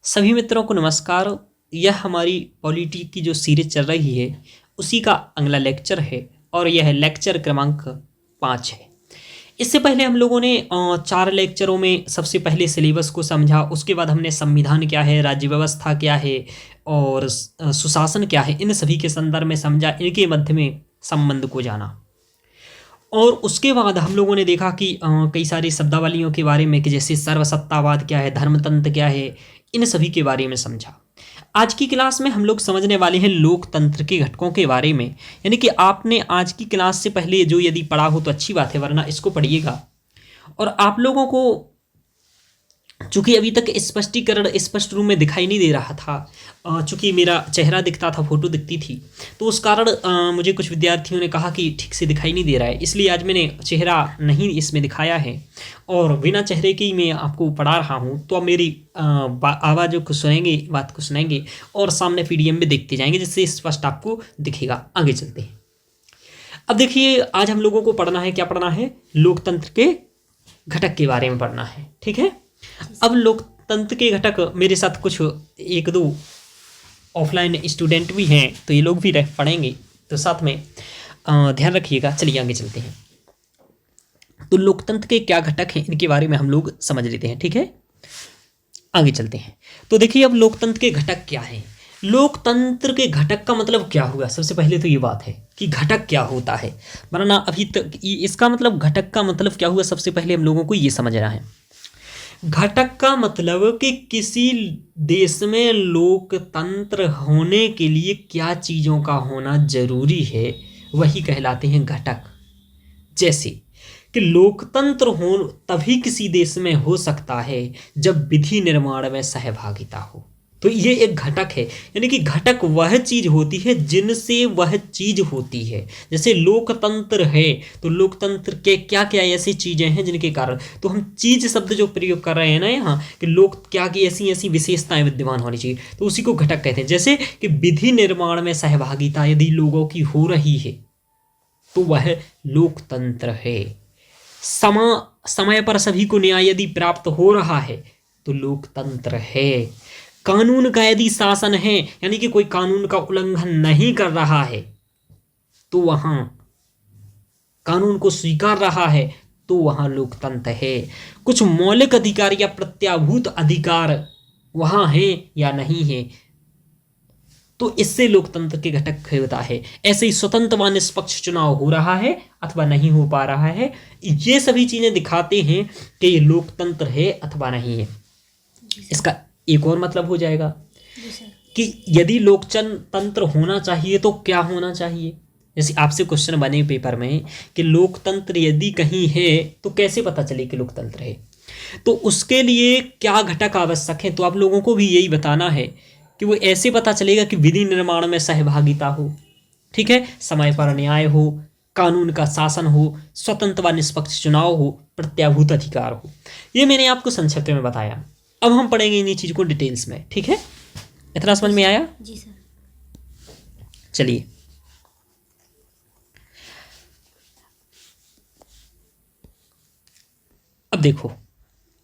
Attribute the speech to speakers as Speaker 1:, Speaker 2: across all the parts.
Speaker 1: सभी मित्रों को नमस्कार। यह हमारी पॉलिटी की जो सीरीज चल रही है उसी का अगला लेक्चर है और यह लेक्चर क्रमांक 5 है। इससे पहले हम लोगों ने 4 लेक्चरों में सबसे पहले सिलेबस को समझा, उसके बाद हमने संविधान क्या है, राज्य व्यवस्था क्या है और सुशासन क्या है, इन सभी के संदर्भ में समझा, इनके मध्य में संबंध को जाना। और उसके बाद हम लोगों ने देखा कि कई सारी शब्दावलियों के बारे में कि जैसे सर्वसत्तावाद क्या है, धर्मतंत्र क्या है, इन सभी के बारे में समझा। आज की क्लास में हम लोग समझने वाले हैं लोकतंत्र के घटकों के बारे में। यानी कि आपने आज की क्लास से पहले जो यदि पढ़ा हो तो अच्छी बात है, वरना इसको पढ़िएगा। और आप लोगों को चूंकि अभी तक स्पष्टीकरण स्पष्ट रूप में दिखाई नहीं दे रहा था, चूंकि मेरा चेहरा दिखता था, फोटो दिखती थी, तो उस कारण मुझे कुछ विद्यार्थियों ने कहा कि ठीक से दिखाई नहीं दे रहा है, इसलिए आज मैंने चेहरा नहीं इसमें दिखाया है और बिना चेहरे के ही मैं आपको पढ़ा रहा हूँ। तो अब मेरी आवाज़ को सुनेंगे, बात को सुनेंगे और सामने पीडीएफ में देखते जाएंगे, जिससे स्पष्ट आपको दिखेगा। आगे चलते हैं। अब देखिए, आज हम लोगों को पढ़ना है, क्या पढ़ना है? लोकतंत्र के घटक के बारे में पढ़ना है, ठीक है। अब लोकतंत्र के घटक, मेरे साथ कुछ एक दो ऑफलाइन स्टूडेंट भी हैं, तो ये लोग भी पढ़ेंगे, तो साथ में ध्यान रखिएगा। चलिए आगे चलते हैं। तो लोकतंत्र के क्या घटक हैं, इनके बारे में हम लोग समझ लेते हैं, ठीक है। आगे चलते हैं। तो देखिए, अब लोकतंत्र के घटक क्या हैं। लोकतंत्र के घटक का मतलब क्या हुआ? सबसे पहले तो ये बात है कि घटक क्या होता है, वरना अभी तक इसका मतलब घटक का मतलब क्या हुआ, सबसे पहले हम लोगों को ये समझना है। घटक का मतलब कि किसी देश में लोकतंत्र होने के लिए क्या चीज़ों का होना जरूरी है, वही कहलाते हैं घटक। जैसे कि लोकतंत्र हो तभी किसी देश में हो सकता है जब विधि निर्माण में सहभागिता हो, तो ये एक घटक है। यानी कि घटक वह चीज होती है जिनसे वह चीज होती है। जैसे लोकतंत्र है तो लोकतंत्र के क्या क्या ऐसी चीजें हैं जिनके कारण, तो हम चीज शब्द जो प्रयोग कर रहे हैं ना यहाँ, कि लोक क्या की ऐसी ऐसी विशेषताएं विद्यमान होनी चाहिए, तो उसी को घटक कहते हैं। जैसे कि विधि निर्माण में सहभागिता यदि लोगों की हो रही है तो वह लोकतंत्र है। समय पर सभी को न्याय यदि प्राप्त हो रहा है तो लोकतंत्र है। कानून का यदि शासन है, यानी कि कोई कानून का उल्लंघन नहीं कर रहा है तो वहां कानून को स्वीकार रहा है तो वहां लोकतंत्र है। कुछ मौलिक अधिकार या प्रत्याभूत अधिकार वहां है या नहीं है, तो इससे लोकतंत्र के घटक होता है। ऐसे ही स्वतंत्र व निष्पक्ष चुनाव हो रहा है अथवा नहीं हो पा रहा है, ये सभी चीजें दिखाते हैं कि ये लोकतंत्र है अथवा नहीं है। इसका एक और मतलब हो जाएगा कि यदि लोकतंत्र होना चाहिए तो क्या होना चाहिए। जैसे आपसे क्वेश्चन बने पेपर में कि लोकतंत्र यदि कहीं है तो कैसे पता चले कि लोकतंत्र है, तो उसके लिए क्या घटक आवश्यक है, तो आप लोगों को भी यही बताना है कि वो ऐसे पता चलेगा कि विधि निर्माण में सहभागिता हो, ठीक है, समय पर न्याय हो, कानून का शासन हो, स्वतंत्र व निष्पक्ष चुनाव हो, प्रत्याभूत अधिकार हो। ये मैंने आपको संक्षिप्त में बताया। अब हम पढ़ेंगे इन्हीं चीज को डिटेल्स में, ठीक है। इतना समझ में आया?
Speaker 2: जी सर।
Speaker 1: चलिए, अब देखो,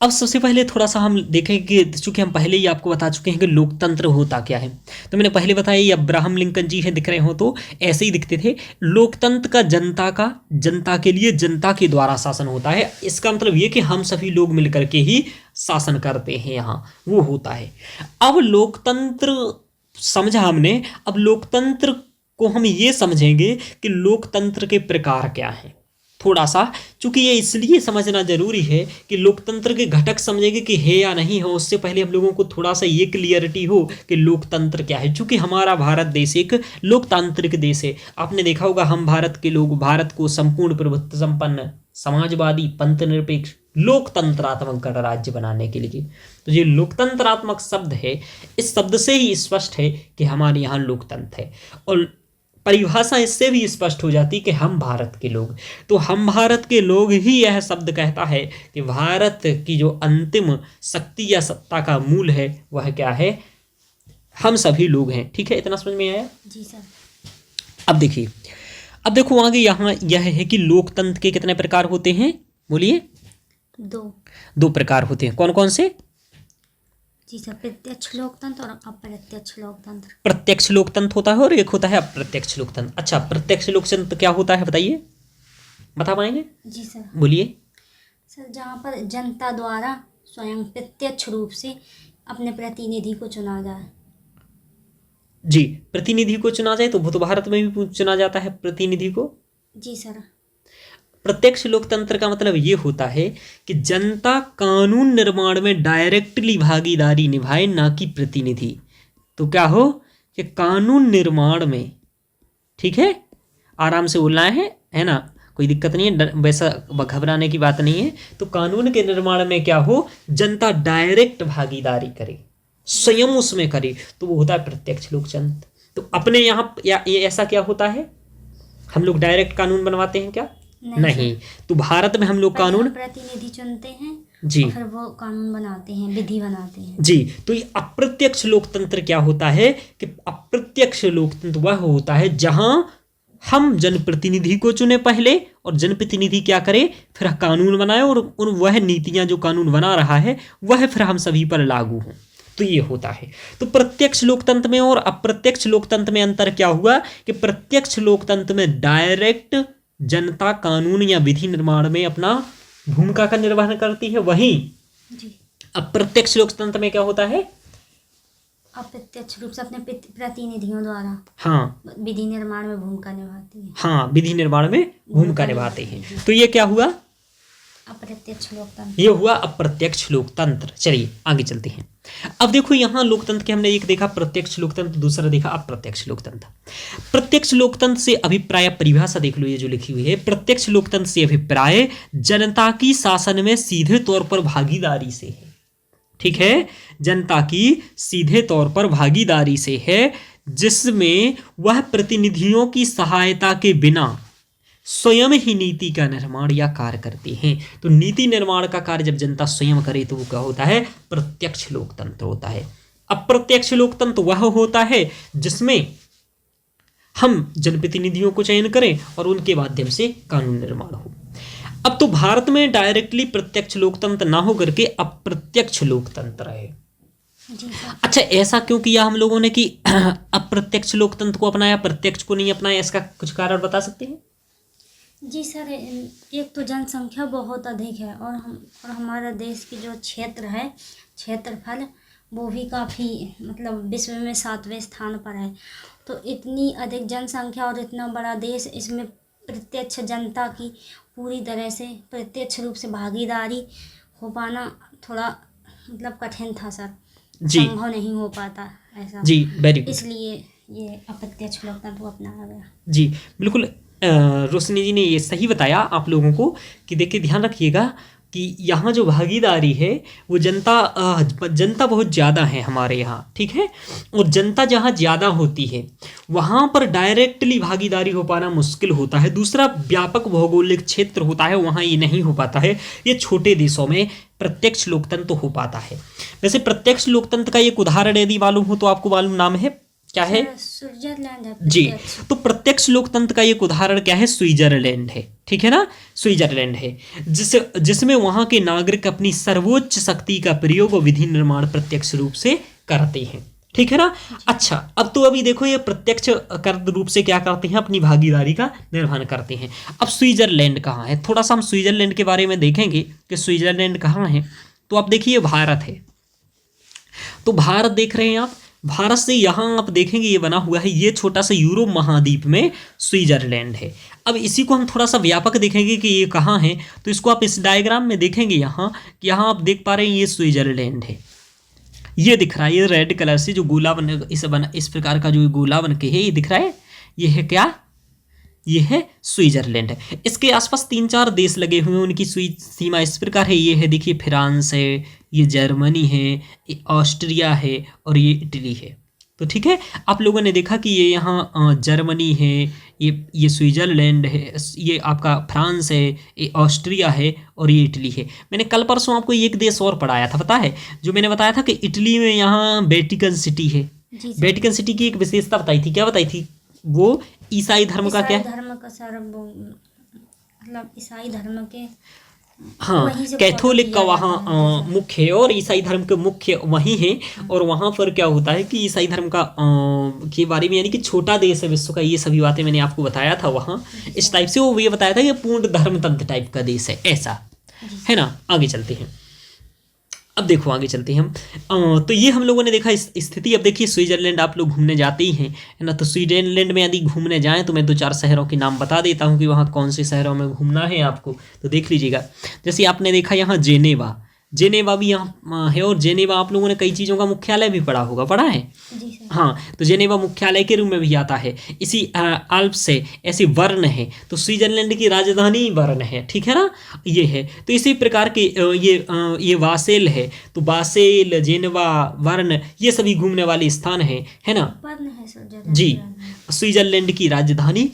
Speaker 1: अब सबसे पहले थोड़ा सा हम देखें कि चूंकि हम पहले ही आपको बता चुके हैं कि लोकतंत्र होता क्या है, तो मैंने पहले बताया ये अब्राहम लिंकन जी है, दिख रहे हो तो ऐसे ही दिखते थे। लोकतंत्र का जनता के लिए जनता के द्वारा शासन होता है। इसका मतलब ये कि हम सभी लोग मिलकर के ही शासन करते हैं, यहाँ वो होता है। अब लोकतंत्र समझा हमने, अब लोकतंत्र को हम ये समझेंगे कि लोकतंत्र के प्रकार क्या हैं थोड़ा सा, चूंकि ये इसलिए समझना जरूरी है कि लोकतंत्र के घटक समझेंगे कि है या नहीं हो, उससे पहले हम लोगों को थोड़ा सा ये क्लियरिटी हो कि लोकतंत्र क्या है। चूंकि हमारा भारत देश एक लोकतांत्रिक देश है, आपने देखा होगा हम भारत के लोग भारत को संपूर्ण प्रभुत्व संपन्न समाजवादी पंथ निरपेक्ष लोकतंत्रात्मक गणराज्य बनाने के लिए, तो ये लोकतंत्रात्मक शब्द है, इस शब्द से ही स्पष्ट है कि हमारे यहाँ लोकतंत्र है। और परिभाषा इससे भी स्पष्ट हो जाती कि हम भारत के लोग, तो हम भारत के लोग ही यह शब्द कहता है कि भारत की जो अंतिम शक्ति या सत्ता का मूल है वह क्या है, हम सभी लोग हैं, ठीक है। इतना समझ में आया?
Speaker 2: जी सर।
Speaker 1: अब देखिए, अब देखो आगे यहाँ यह है कि लोकतंत्र के कितने प्रकार होते हैं, बोलिए।
Speaker 2: दो
Speaker 1: प्रकार होते हैं। कौन कौन से?
Speaker 2: जी सर, प्रत्यक्ष लोकतंत्र और अप्रत्यक्ष लोकतंत्र।
Speaker 1: प्रत्यक्ष लोकतंत्र होता है और एक होता है अप्रत्यक्ष लोकतंत्र। अच्छा, प्रत्यक्ष लोकतंत्र क्या होता है बताइए, बता पाएंगे?
Speaker 2: जी सर।
Speaker 1: बोलिए।
Speaker 2: सर, जहाँ पर जनता द्वारा स्वयं प्रत्यक्ष रूप से अपने प्रतिनिधि को चुना जाए।
Speaker 1: जी, प्रतिनिधि को चुना जाए, तो वो तो भारत में भी चुना जाता है प्रतिनिधि को।
Speaker 2: जी सर।
Speaker 1: प्रत्यक्ष लोकतंत्र का मतलब ये होता है कि जनता कानून निर्माण में डायरेक्टली भागीदारी निभाए, ना कि प्रतिनिधि। तो क्या हो कि कानून निर्माण में, ठीक है, आराम से बोलना है ना, कोई दिक्कत नहीं है, वैसा घबराने की बात नहीं है। तो कानून के निर्माण में क्या हो, जनता डायरेक्ट भागीदारी करे, स्वयं उसमें करे, तो वो होता है प्रत्यक्ष लोकतंत्र। तो अपने यहाँ या ये ऐसा क्या होता है, हम लोग डायरेक्ट कानून बनवाते हैं क्या? नहीं। तो भारत में हम लोग कानून
Speaker 2: प्रतिनिधि चुनते हैं
Speaker 1: जी,
Speaker 2: और फिर वो कानून बनाते हैं, विधि बनाते हैं
Speaker 1: जी। तो ये अप्रत्यक्ष लोकतंत्र क्या होता है कि अप्रत्यक्ष लोकतंत्र वह होता है जहां हम जनप्रतिनिधि को चुने पहले, और जनप्रतिनिधि क्या करे, फिर कानून बनाए, और वह नीतियां जो कानून बना रहा है वह फिर हम सभी पर लागू हों। तो ये होता है। तो प्रत्यक्ष लोकतंत्र में और अप्रत्यक्ष लोकतंत्र में अंतर क्या हुआ कि प्रत्यक्ष लोकतंत्र में डायरेक्ट जनता कानून या विधि निर्माण में अपना भूमिका का निर्वहन करती है, वहीं
Speaker 2: जी।
Speaker 1: अप्रत्यक्ष लोकतंत्र में क्या होता है,
Speaker 2: अप्रत्यक्ष रूप से अपने प्रतिनिधियों द्वारा
Speaker 1: हाँ,
Speaker 2: विधि निर्माण में भूमिका निभाती है।
Speaker 1: हाँ, विधि निर्माण में भूमिका निभाते हैं। तो ये क्या हुआ,
Speaker 2: अप्रत्यक्ष लोकतंत्र।
Speaker 1: ये हुआ अप्रत्यक्ष लोकतंत्र। चलिए आगे चलते हैं। अब देखो यहाँ लोकतंत्र के हमने एक देखा प्रत्यक्ष लोकतंत्र, दूसरा देखा अप्रत्यक्ष लोकतंत्र। प्रत्यक्ष लोकतंत्र से अभिप्राय परिभाषा देख लो, ये जो लिखी हुई है, प्रत्यक्ष लोकतंत्र से अभिप्राय जनता की शासन में सीधे तौर पर भागीदारी से है। ठीक है, जनता की सीधे तौर पर भागीदारी से है, जिसमें वह प्रतिनिधियों की सहायता के बिना स्वयं ही नीति का निर्माण या कार्य करते हैं। तो नीति निर्माण का कार्य जब जनता स्वयं करे तो वो क्या होता है, प्रत्यक्ष लोकतंत्र होता है। अप्रत्यक्ष लोकतंत्र वह होता है जिसमें हम जनप्रतिनिधियों को चयन करें और उनके माध्यम से कानून निर्माण हो। अब तो भारत में डायरेक्टली प्रत्यक्ष लोकतंत्र ना हो करके अप्रत्यक्ष लोकतंत्र है। अच्छा, ऐसा क्यों किया हम लोगों ने कि अप्रत्यक्ष लोकतंत्र को अपनाया, प्रत्यक्ष को नहीं अपनाया? इसका कुछ कारण बता सकते हैं?
Speaker 2: जी सर, एक तो जनसंख्या बहुत अधिक है और हमारा देश की जो क्षेत्र है, क्षेत्रफल, वो भी काफ़ी मतलब विश्व में 7वें स्थान पर है। तो इतनी अधिक जनसंख्या और इतना बड़ा देश, इसमें प्रत्यक्ष जनता की पूरी तरह से प्रत्यक्ष रूप से भागीदारी हो पाना थोड़ा मतलब कठिन था सर, संभव नहीं हो पाता ऐसा
Speaker 1: जी। Very good.
Speaker 2: इसलिए ये अप्रत्यक्ष लोकतंत्र को अपनाया गया।
Speaker 1: जी बिल्कुल, रोशनी जी ने ये सही बताया आप लोगों को कि देखिए ध्यान रखिएगा कि यहाँ जो भागीदारी है वो जनता बहुत ज़्यादा है हमारे यहाँ, ठीक है, और जनता जहाँ ज़्यादा होती है वहाँ पर डायरेक्टली भागीदारी हो पाना मुश्किल होता है। दूसरा, व्यापक भौगोलिक क्षेत्र होता है, वहाँ ये नहीं हो पाता है। ये छोटे देशों में प्रत्यक्ष लोकतंत्र हो पाता है। वैसे प्रत्यक्ष लोकतंत्र का एक उदाहरण यदि मालूम हो तो आपको मालूम नाम है क्या है?
Speaker 2: स्विट्जरलैंड है।
Speaker 1: जी, तो प्रत्यक्ष लोकतंत्र का एक उदाहरण क्या है? स्विट्जरलैंड है, ठीक है ना, स्विट्जरलैंड है, जिसमें वहां के नागरिक अपनी सर्वोच्च शक्ति का प्रयोग और विधि निर्माण प्रत्यक्ष रूप से करते हैं, ठीक है ना। अच्छा, अब तो अभी देखो ये प्रत्यक्ष रूप से क्या करते हैं, अपनी भागीदारी का निर्वहन करते हैं। अब स्विट्जरलैंड कहाँ है, थोड़ा सा हम स्विट्जरलैंड के बारे में देखेंगे कि स्विट्जरलैंड कहाँ है। तो आप देखिए भारत है, तो भारत देख रहे हैं आप, भारत से यहाँ आप देखेंगे ये बना हुआ है, ये छोटा सा यूरोप महाद्वीप में स्विट्जरलैंड है। अब इसी को हम थोड़ा सा व्यापक देखेंगे कि ये कहाँ है। तो इसको आप इस डायग्राम में देखेंगे यहाँ कि यहाँ आप देख पा रहे हैं ये स्विट्जरलैंड है, ये दिख रहा है, ये रेड कलर से जो गोला बन इस प्रकार का जो गोला बन के है ये दिख रहा है, ये है क्या, ये है स्विट्जरलैंड है। इसके आसपास 3-4 देश लगे हुए हैं, उनकी सीमा इस प्रकार है, ये है देखिए फ्रांस है, ये जर्मनी है, ये ऑस्ट्रिया है और ये इटली है। तो ठीक है, आप लोगों ने देखा कि ये यहाँ जर्मनी है, ये स्विट्जरलैंड है, ये आपका फ्रांस है, ये ऑस्ट्रिया है और ये इटली है। मैंने कल परसों आपको एक देश और पढ़ाया था, पता है, जो मैंने बताया था कि इटली में यहाँ वेटिकन सिटी है। वेटिकन सिटी की एक विशेषता बताई थी, क्या बताई थी? वो ईसाई धर्म का क्या,
Speaker 2: धर्म का सर, मतलब ईसाई धर्म के
Speaker 1: हाँ,
Speaker 2: वहीं से
Speaker 1: कैथोलिक का
Speaker 2: follow किया
Speaker 1: वहाँ
Speaker 2: जाता है जैसे।
Speaker 1: मुख्य है और ईसाई धर्म के मुख्य वहीं है। और वहाँ पर क्या होता है कि ईसाई धर्म का के बारे में, यानी कि छोटा देश है विश्व का, ये सभी बातें मैंने आपको बताया था वहाँ।
Speaker 2: जी
Speaker 1: इस
Speaker 2: सर।
Speaker 1: टाइप से वो ये बताया था कि पूर्ण धर्मतंत्र टाइप का देश है ऐसा,
Speaker 2: जी
Speaker 1: है
Speaker 2: सर।
Speaker 1: ना। आगे चलते हैं। अब देखो आगे चलते हैं हम। तो ये हम लोगों ने देखा इस स्थिति। अब देखिए स्विट्जरलैंड आप लोग घूमने जाते ही हैं, है ना। तो स्विट्जरलैंड में यदि घूमने जाएं तो मैं दो चार शहरों के नाम बता देता हूँ कि वहाँ कौन से शहरों में घूमना है आपको, तो देख लीजिएगा। जैसे आपने देखा यहाँ जेनेवा, जेनेवा भी यहाँ है। और जेनेवा आप लोगों ने कई चीज़ों का मुख्यालय भी पढ़ा होगा, पढ़ा है।
Speaker 2: जी सर।
Speaker 1: हाँ, तो जेनेवा मुख्यालय के रूप में भी आता है। इसी अल्प्स से ऐसे बर्न है, तो स्विट्जरलैंड की राजधानी बर्न है, ठीक है ना। ये है, तो इसी प्रकार के ये वासेल है, तो बासेल, जेनेवा, बर्न, ये सभी घूमने वाले स्थान हैं, है ना।
Speaker 2: बर्न है सर
Speaker 1: जी,
Speaker 2: जगह।
Speaker 1: स्विट्जरलैंड की राजधानी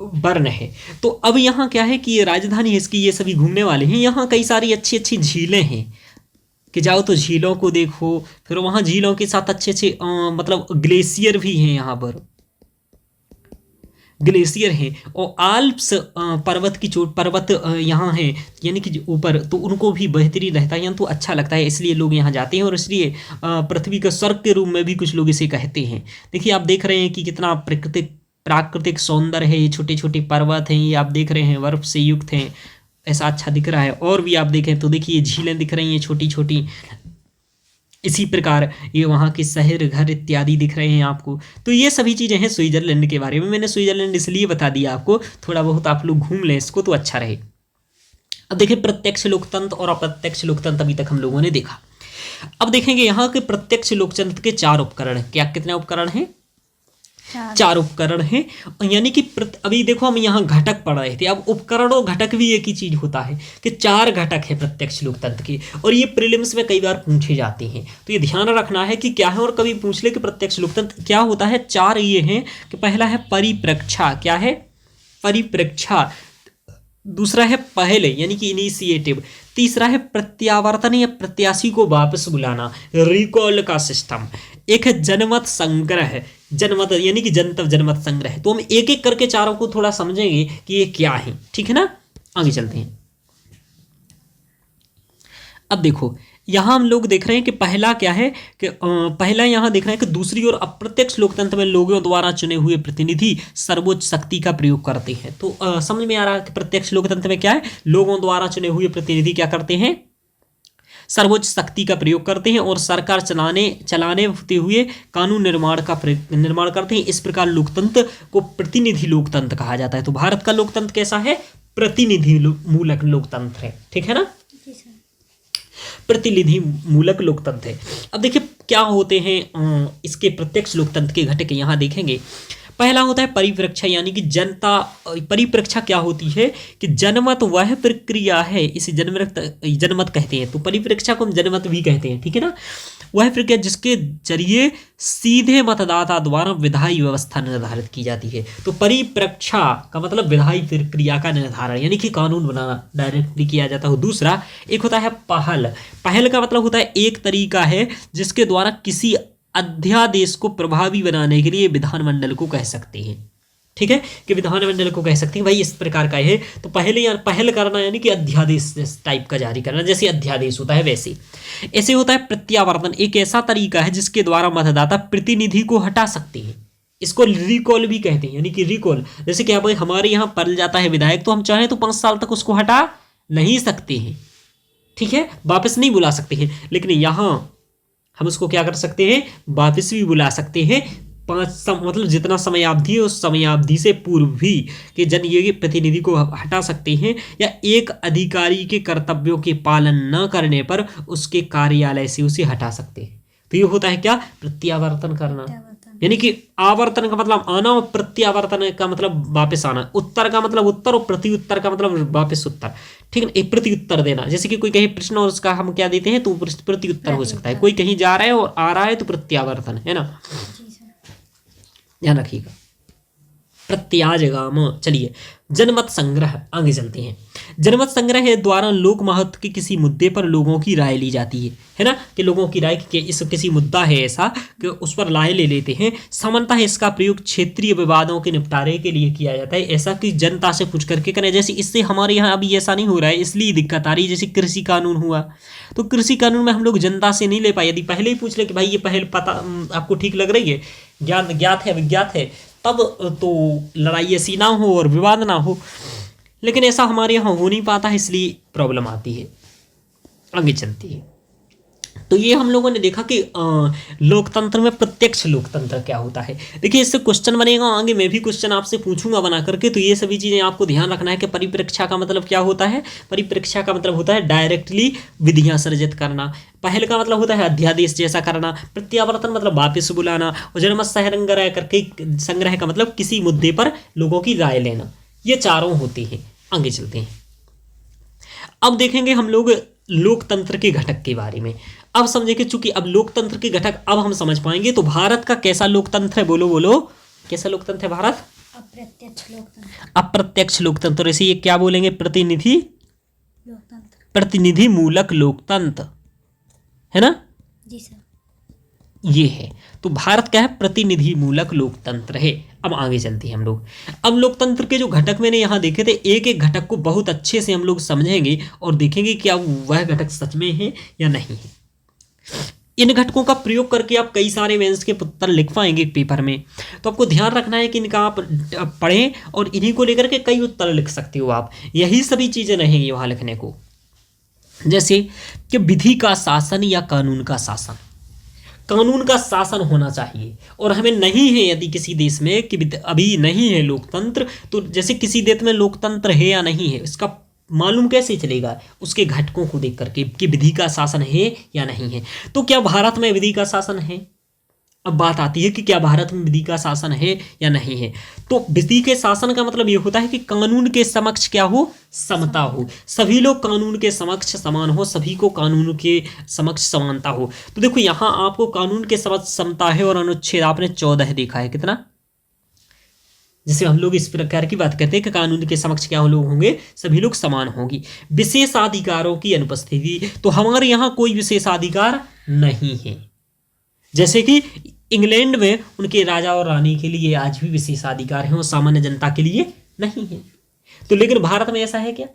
Speaker 1: बर्न है। तो अब यहाँ क्या है कि ये राजधानी है इसकी, ये सभी घूमने वाले हैं। यहाँ कई सारी अच्छी अच्छी झीलें हैं कि जाओ तो झीलों को देखो। फिर वहाँ झीलों के साथ अच्छे अच्छे मतलब ग्लेशियर भी हैं यहाँ पर, ग्लेशियर हैं। और आल्प्स पर्वत की चोट, पर्वत यहाँ हैं, यानी कि जो ऊपर, तो उनको भी बेहतरीन रहता है यहाँ, तो अच्छा लगता है, इसलिए लोग यहाँ जाते हैं। और इसलिए पृथ्वी का स्वर्ग के रूप में भी कुछ लोग इसे कहते हैं। देखिए आप देख रहे हैं कि कितना प्राकृतिक सौंदर्य है। ये छोटे छोटे पर्वत हैं, ये आप देख रहे हैं बर्फ से युक्त हैं, ऐसा अच्छा दिख रहा है। और भी आप देखें तो देखिए झीलें दिख रही हैं छोटी छोटी। इसी प्रकार ये वहाँ के शहर, घर इत्यादि दिख रहे हैं आपको। तो ये सभी चीज़ें हैं स्विट्जरलैंड के बारे में। मैंने स्विट्जरलैंड इसलिए बता दिया आपको, थोड़ा बहुत आप लोग घूम लें इसको तो अच्छा रहे। अब देखिए प्रत्यक्ष लोकतंत्र और अप्रत्यक्ष लोकतंत्र अभी तक हम लोगों ने देखा। अब देखेंगे यहाँ के प्रत्यक्ष लोकतंत्र के चार उपकरण हैं। क्या, कितने उपकरण हैं? चार उपकरण हैं। यानी कि अभी देखो हम यहाँ घटक पढ़ रहे थे, अब उपकरण और घटक भी एक ही चीज होता है कि चार घटक है प्रत्यक्ष लोकतंत्र के। और ये प्रीलिम्स में कई बार पूछे जाते हैं, तो ये ध्यान रखना है कि क्या है। और कभी पूछ ले कि प्रत्यक्ष लोकतंत्र क्या होता है। चार ये हैं कि पहला है परिप्रेक्षा, क्या है? परिप्रेक्षा। दूसरा है पहले यानी कि इनिशिएटिव। तीसरा है प्रत्यावर्तन या प्रत्याशी को वापस बुलाना, रिकॉल का सिस्टम। एक है जनमत संग्रह, जनमत यानी कि जनमत संग्रह। तो हम एक एक करके चारों को थोड़ा समझेंगे कि ये क्या है, ठीक है ना। आगे चलते हैं। अब देखो यहाँ हम लोग देख रहे हैं कि पहला क्या है कि पहला यहाँ देख रहे हैं कि दूसरी ओर अप्रत्यक्ष लोकतंत्र में लोगों द्वारा चुने हुए प्रतिनिधि सर्वोच्च शक्ति का प्रयोग करते हैं। तो समझ में आ रहा है कि प्रत्यक्ष लोकतंत्र में क्या है, लोगों द्वारा चुने हुए प्रतिनिधि क्या करते हैं, सर्वोच्च शक्ति का प्रयोग करते हैं और सरकार चलाने होते हुए कानून निर्माण करते हैं। इस प्रकार लोकतंत्र को प्रतिनिधि लोकतंत्र कहा जाता है। तो भारत का लोकतंत्र कैसा है? प्रतिनिधि मूलक लोकतंत्र है, ठीक है ना। प्रतिनिधि मूलक लोकतंत्र है। अब देखिए क्या होते हैं इसके प्रत्यक्ष लोकतंत्र के घटक, यहाँ देखेंगे। पहला होता है परिप्रेक्षा, यानी कि जनता। परिप्रेक्षा क्या होती है कि जनमत वह प्रक्रिया है, इसे जनमत कहते हैं। तो परिप्रेक्षा को हम जनमत भी कहते हैं, ठीक है ना। वह प्रक्रिया जिसके जरिए सीधे मतदाता द्वारा विधायी व्यवस्था निर्धारित की जाती है। तो परिप्रेक्षा का मतलब विधायी प्रक्रिया का निर्धारण, यानी कि कानून बनाना डायरेक्टली किया जाता है। दूसरा एक होता है पहल। पहल का मतलब होता है एक तरीका है जिसके द्वारा किसी अध्यादेश को प्रभावी बनाने के लिए विधानमंडल को कह सकते हैं, ठीक है, कि विधानमंडल को कह सकते हैं भाई इस प्रकार का है। तो पहल करना यानी कि अध्यादेश टाइप का जारी करना, जैसे अध्यादेश होता है वैसे। ऐसे होता है प्रत्यावर्तन, एक ऐसा तरीका है जिसके द्वारा मतदाता प्रतिनिधि को हटा सकते हैं। इसको रिकॉल भी कहते हैं, यानी कि रिकॉल। जैसे कि हमारे यहाँ पल जाता है विधायक, तो हम चाहें तो 5 साल तक उसको हटा नहीं सकते हैं, ठीक है, वापस नहीं बुला सकते हैं। लेकिन यहाँ हम उसको क्या कर सकते हैं, वापस भी बुला सकते हैं। मतलब जितना समयावधि है उस समयावधि से पूर्व भी कि ये प्रतिनिधि को हटा सकते हैं, या एक अधिकारी के कर्तव्यों के पालन न करने पर उसके कार्यालय से उसे हटा सकते हैं। तो ये होता है क्या, प्रत्यावर्तन करना। यानी कि आवर्तन का मतलब आना और प्रत्यावर्तन का मतलब वापस आना। उत्तर का मतलब उत्तर और प्रत्युत्तर का मतलब वापस उत्तर, ठीक है। एक प्रत्युत्तर देना, जैसे कि कोई कहीं प्रश्न और उसका हम क्या देते हैं तो प्रत्युत्तर हो सकता है। कोई कहीं जा रहा है और आ रहा है तो प्रत्यावर्तन, है ना, ध्यान रखिएगा। प्रत्याजगाम। चलिए, जनमत संग्रह, आगे चलते हैं। जनमत संग्रह द्वारा लोक महत्व के किसी मुद्दे पर लोगों की राय ली जाती है ना, कि लोगों की राय कि इस किसी मुद्दा है ऐसा कि उस पर राय ले लेते हैं। सामान्यतः इसका प्रयोग क्षेत्रीय विवादों के निपटारे के लिए किया जाता है, ऐसा कि जनता से पूछ करके करें। जैसे इससे हमारे यहाँ अभी ऐसा नहीं हो रहा है, इसलिए दिक्कत आ रही है। जैसे कृषि कानून हुआ, तो कृषि कानून में हम लोग जनता से नहीं ले पाए। यदि पहले ही पूछ ले कि भाई ये पहले पता आपको ठीक लग रही है, ज्ञात है, विज्ञात है, तब तो लड़ाई ऐसी ना हो और विवाद ना हो। लेकिन ऐसा हमारे यहाँ हो नहीं पाता है, इसलिए प्रॉब्लम आती है। आगे चलती है। तो ये हम लोगों ने देखा कि लोकतंत्र में प्रत्यक्ष लोकतंत्र क्या होता है। देखिए, इससे क्वेश्चन बनेगा आगे, मैं भी क्वेश्चन आपसे पूछूंगा बना करके। तो ये सभी चीज़ें आपको ध्यान रखना है कि परिप्रेक्ष्य का मतलब क्या होता है। परिप्रेक्ष्य का मतलब होता है डायरेक्टली विधियां सर्जित करना। पहल का मतलब होता है अध्यादेश जैसा करना। प्रत्यावर्तन मतलब वापस बुलाना। और जनमत संग्रह का मतलब किसी मुद्दे पर लोगों की राय लेना। ये चारों होते हैं। आगे चलते हैं। अब देखेंगे हम लोग लोकतंत्र के घटक के बारे में। अब समझेंगे, चूंकि अब लोकतंत्र के घटक अब हम समझ पाएंगे। तो भारत का कैसा लोकतंत्र है, बोलो बोलो, कैसा लोकतंत्र है भारत?
Speaker 2: अप्रत्यक्ष लोकतंत्र।
Speaker 1: अप्रत्यक्ष लोकतंत्र। इसे ये क्या बोलेंगे? प्रतिनिधि
Speaker 2: लोकतंत्र।
Speaker 1: प्रतिनिधि मूलक लोकतंत्र, है ना?
Speaker 2: जी सर।
Speaker 1: ये है। तो भारत क्या है? प्रतिनिधि मूलक लोकतंत्र है। अब आगे चलते हैं हम लोग। अब लोकतंत्र के जो घटक मैंने यहाँ देखे थे, एक एक घटक को बहुत अच्छे से हम लोग समझेंगे और देखेंगे क्या वह घटक सच में है या नहीं है। इन घटकों का प्रयोग करके आप कई सारे मेंस के उत्तर लिख पाएंगे पेपर में। तो आपको ध्यान रखना है कि इनका आप पढ़ें और इन्हीं को लेकर के कई उत्तर लिख सकते हो आप। यही सभी चीजें रहेंगी वहां लिखने को। जैसे कि विधि का शासन या कानून का शासन। कानून का शासन होना चाहिए और हमें नहीं है। यदि किसी देश में कि अभी नहीं है लोकतंत्र, तो जैसे किसी देश में लोकतंत्र है या नहीं है, इसका मालूम कैसे चलेगा? उसके घटकों को देख करके कि विधि का शासन है या नहीं है। तो क्या भारत में विधि का शासन है? अब बात आती है कि क्या भारत में विधि का शासन है या नहीं है। तो विधि के शासन का मतलब ये होता है कि कानून के समक्ष क्या हो? समता हो। सभी लोग कानून के समक्ष समान हो, सभी को कानून के समक्ष समानता हो। तो देखो, यहाँ आपको कानून के समक्ष समता है और अनुच्छेद आपने 14 देखा है। कितना? जिसे हम लोग इस प्रकार की बात करते हैं कि कानून के समक्ष क्या लोग होंगे? सभी लोग समान होंगी। विशेषाधिकारों की अनुपस्थिति। तो हमारे यहाँ कोई विशेषाधिकार नहीं है। जैसे कि इंग्लैंड में उनके राजा और रानी के लिए आज भी विशेषाधिकार हैं और सामान्य जनता के लिए नहीं है। तो लेकिन भारत में ऐसा है क्या?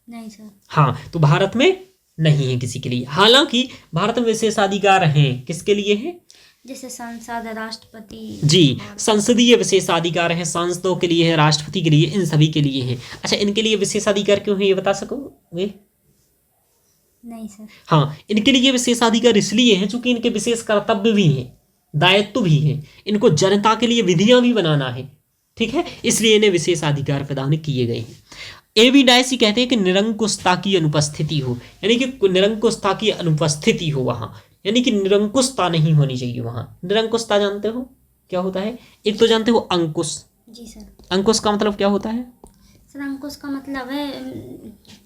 Speaker 2: नहीं सर।
Speaker 1: हाँ, तो भारत में नहीं है किसी के लिए। हालांकि भारत में विशेषाधिकार हैं। किसके लिए है?
Speaker 2: जैसे सांसद, राष्ट्रपति।
Speaker 1: जी, संसदीय विशेषाधिकार है, सांसदों के लिए है, राष्ट्रपति के लिए, इन सभी के लिए है। अच्छा, इनके लिए विशेषाधिकार क्यों है ये बता सकोगे?
Speaker 2: नहीं सर।
Speaker 1: हाँ, इनके लिए विशेषाधिकार इसलिए है चूंकि इनके विशेष कर्तव्य भी हैं, दायित्व भी है। इनको जनता के लिए विधियां भी बनाना है, ठीक है, इसलिए इन्हें विशेषाधिकार प्रदान किए गए हैं। एवी डायसी कहते हैं कि निरंकुशता की अनुपस्थिति हो, यानी कि निरंकुशता की अनुपस्थिति हो वहां, यानी कि निरंकुशता नहीं होनी चाहिए वहां। निरंकुशता जानते हो क्या होता है? एक तो जानते हो अंकुश।
Speaker 2: जी सर।
Speaker 1: अंकुश का मतलब क्या होता है?
Speaker 2: सर, अंकुश का मतलब है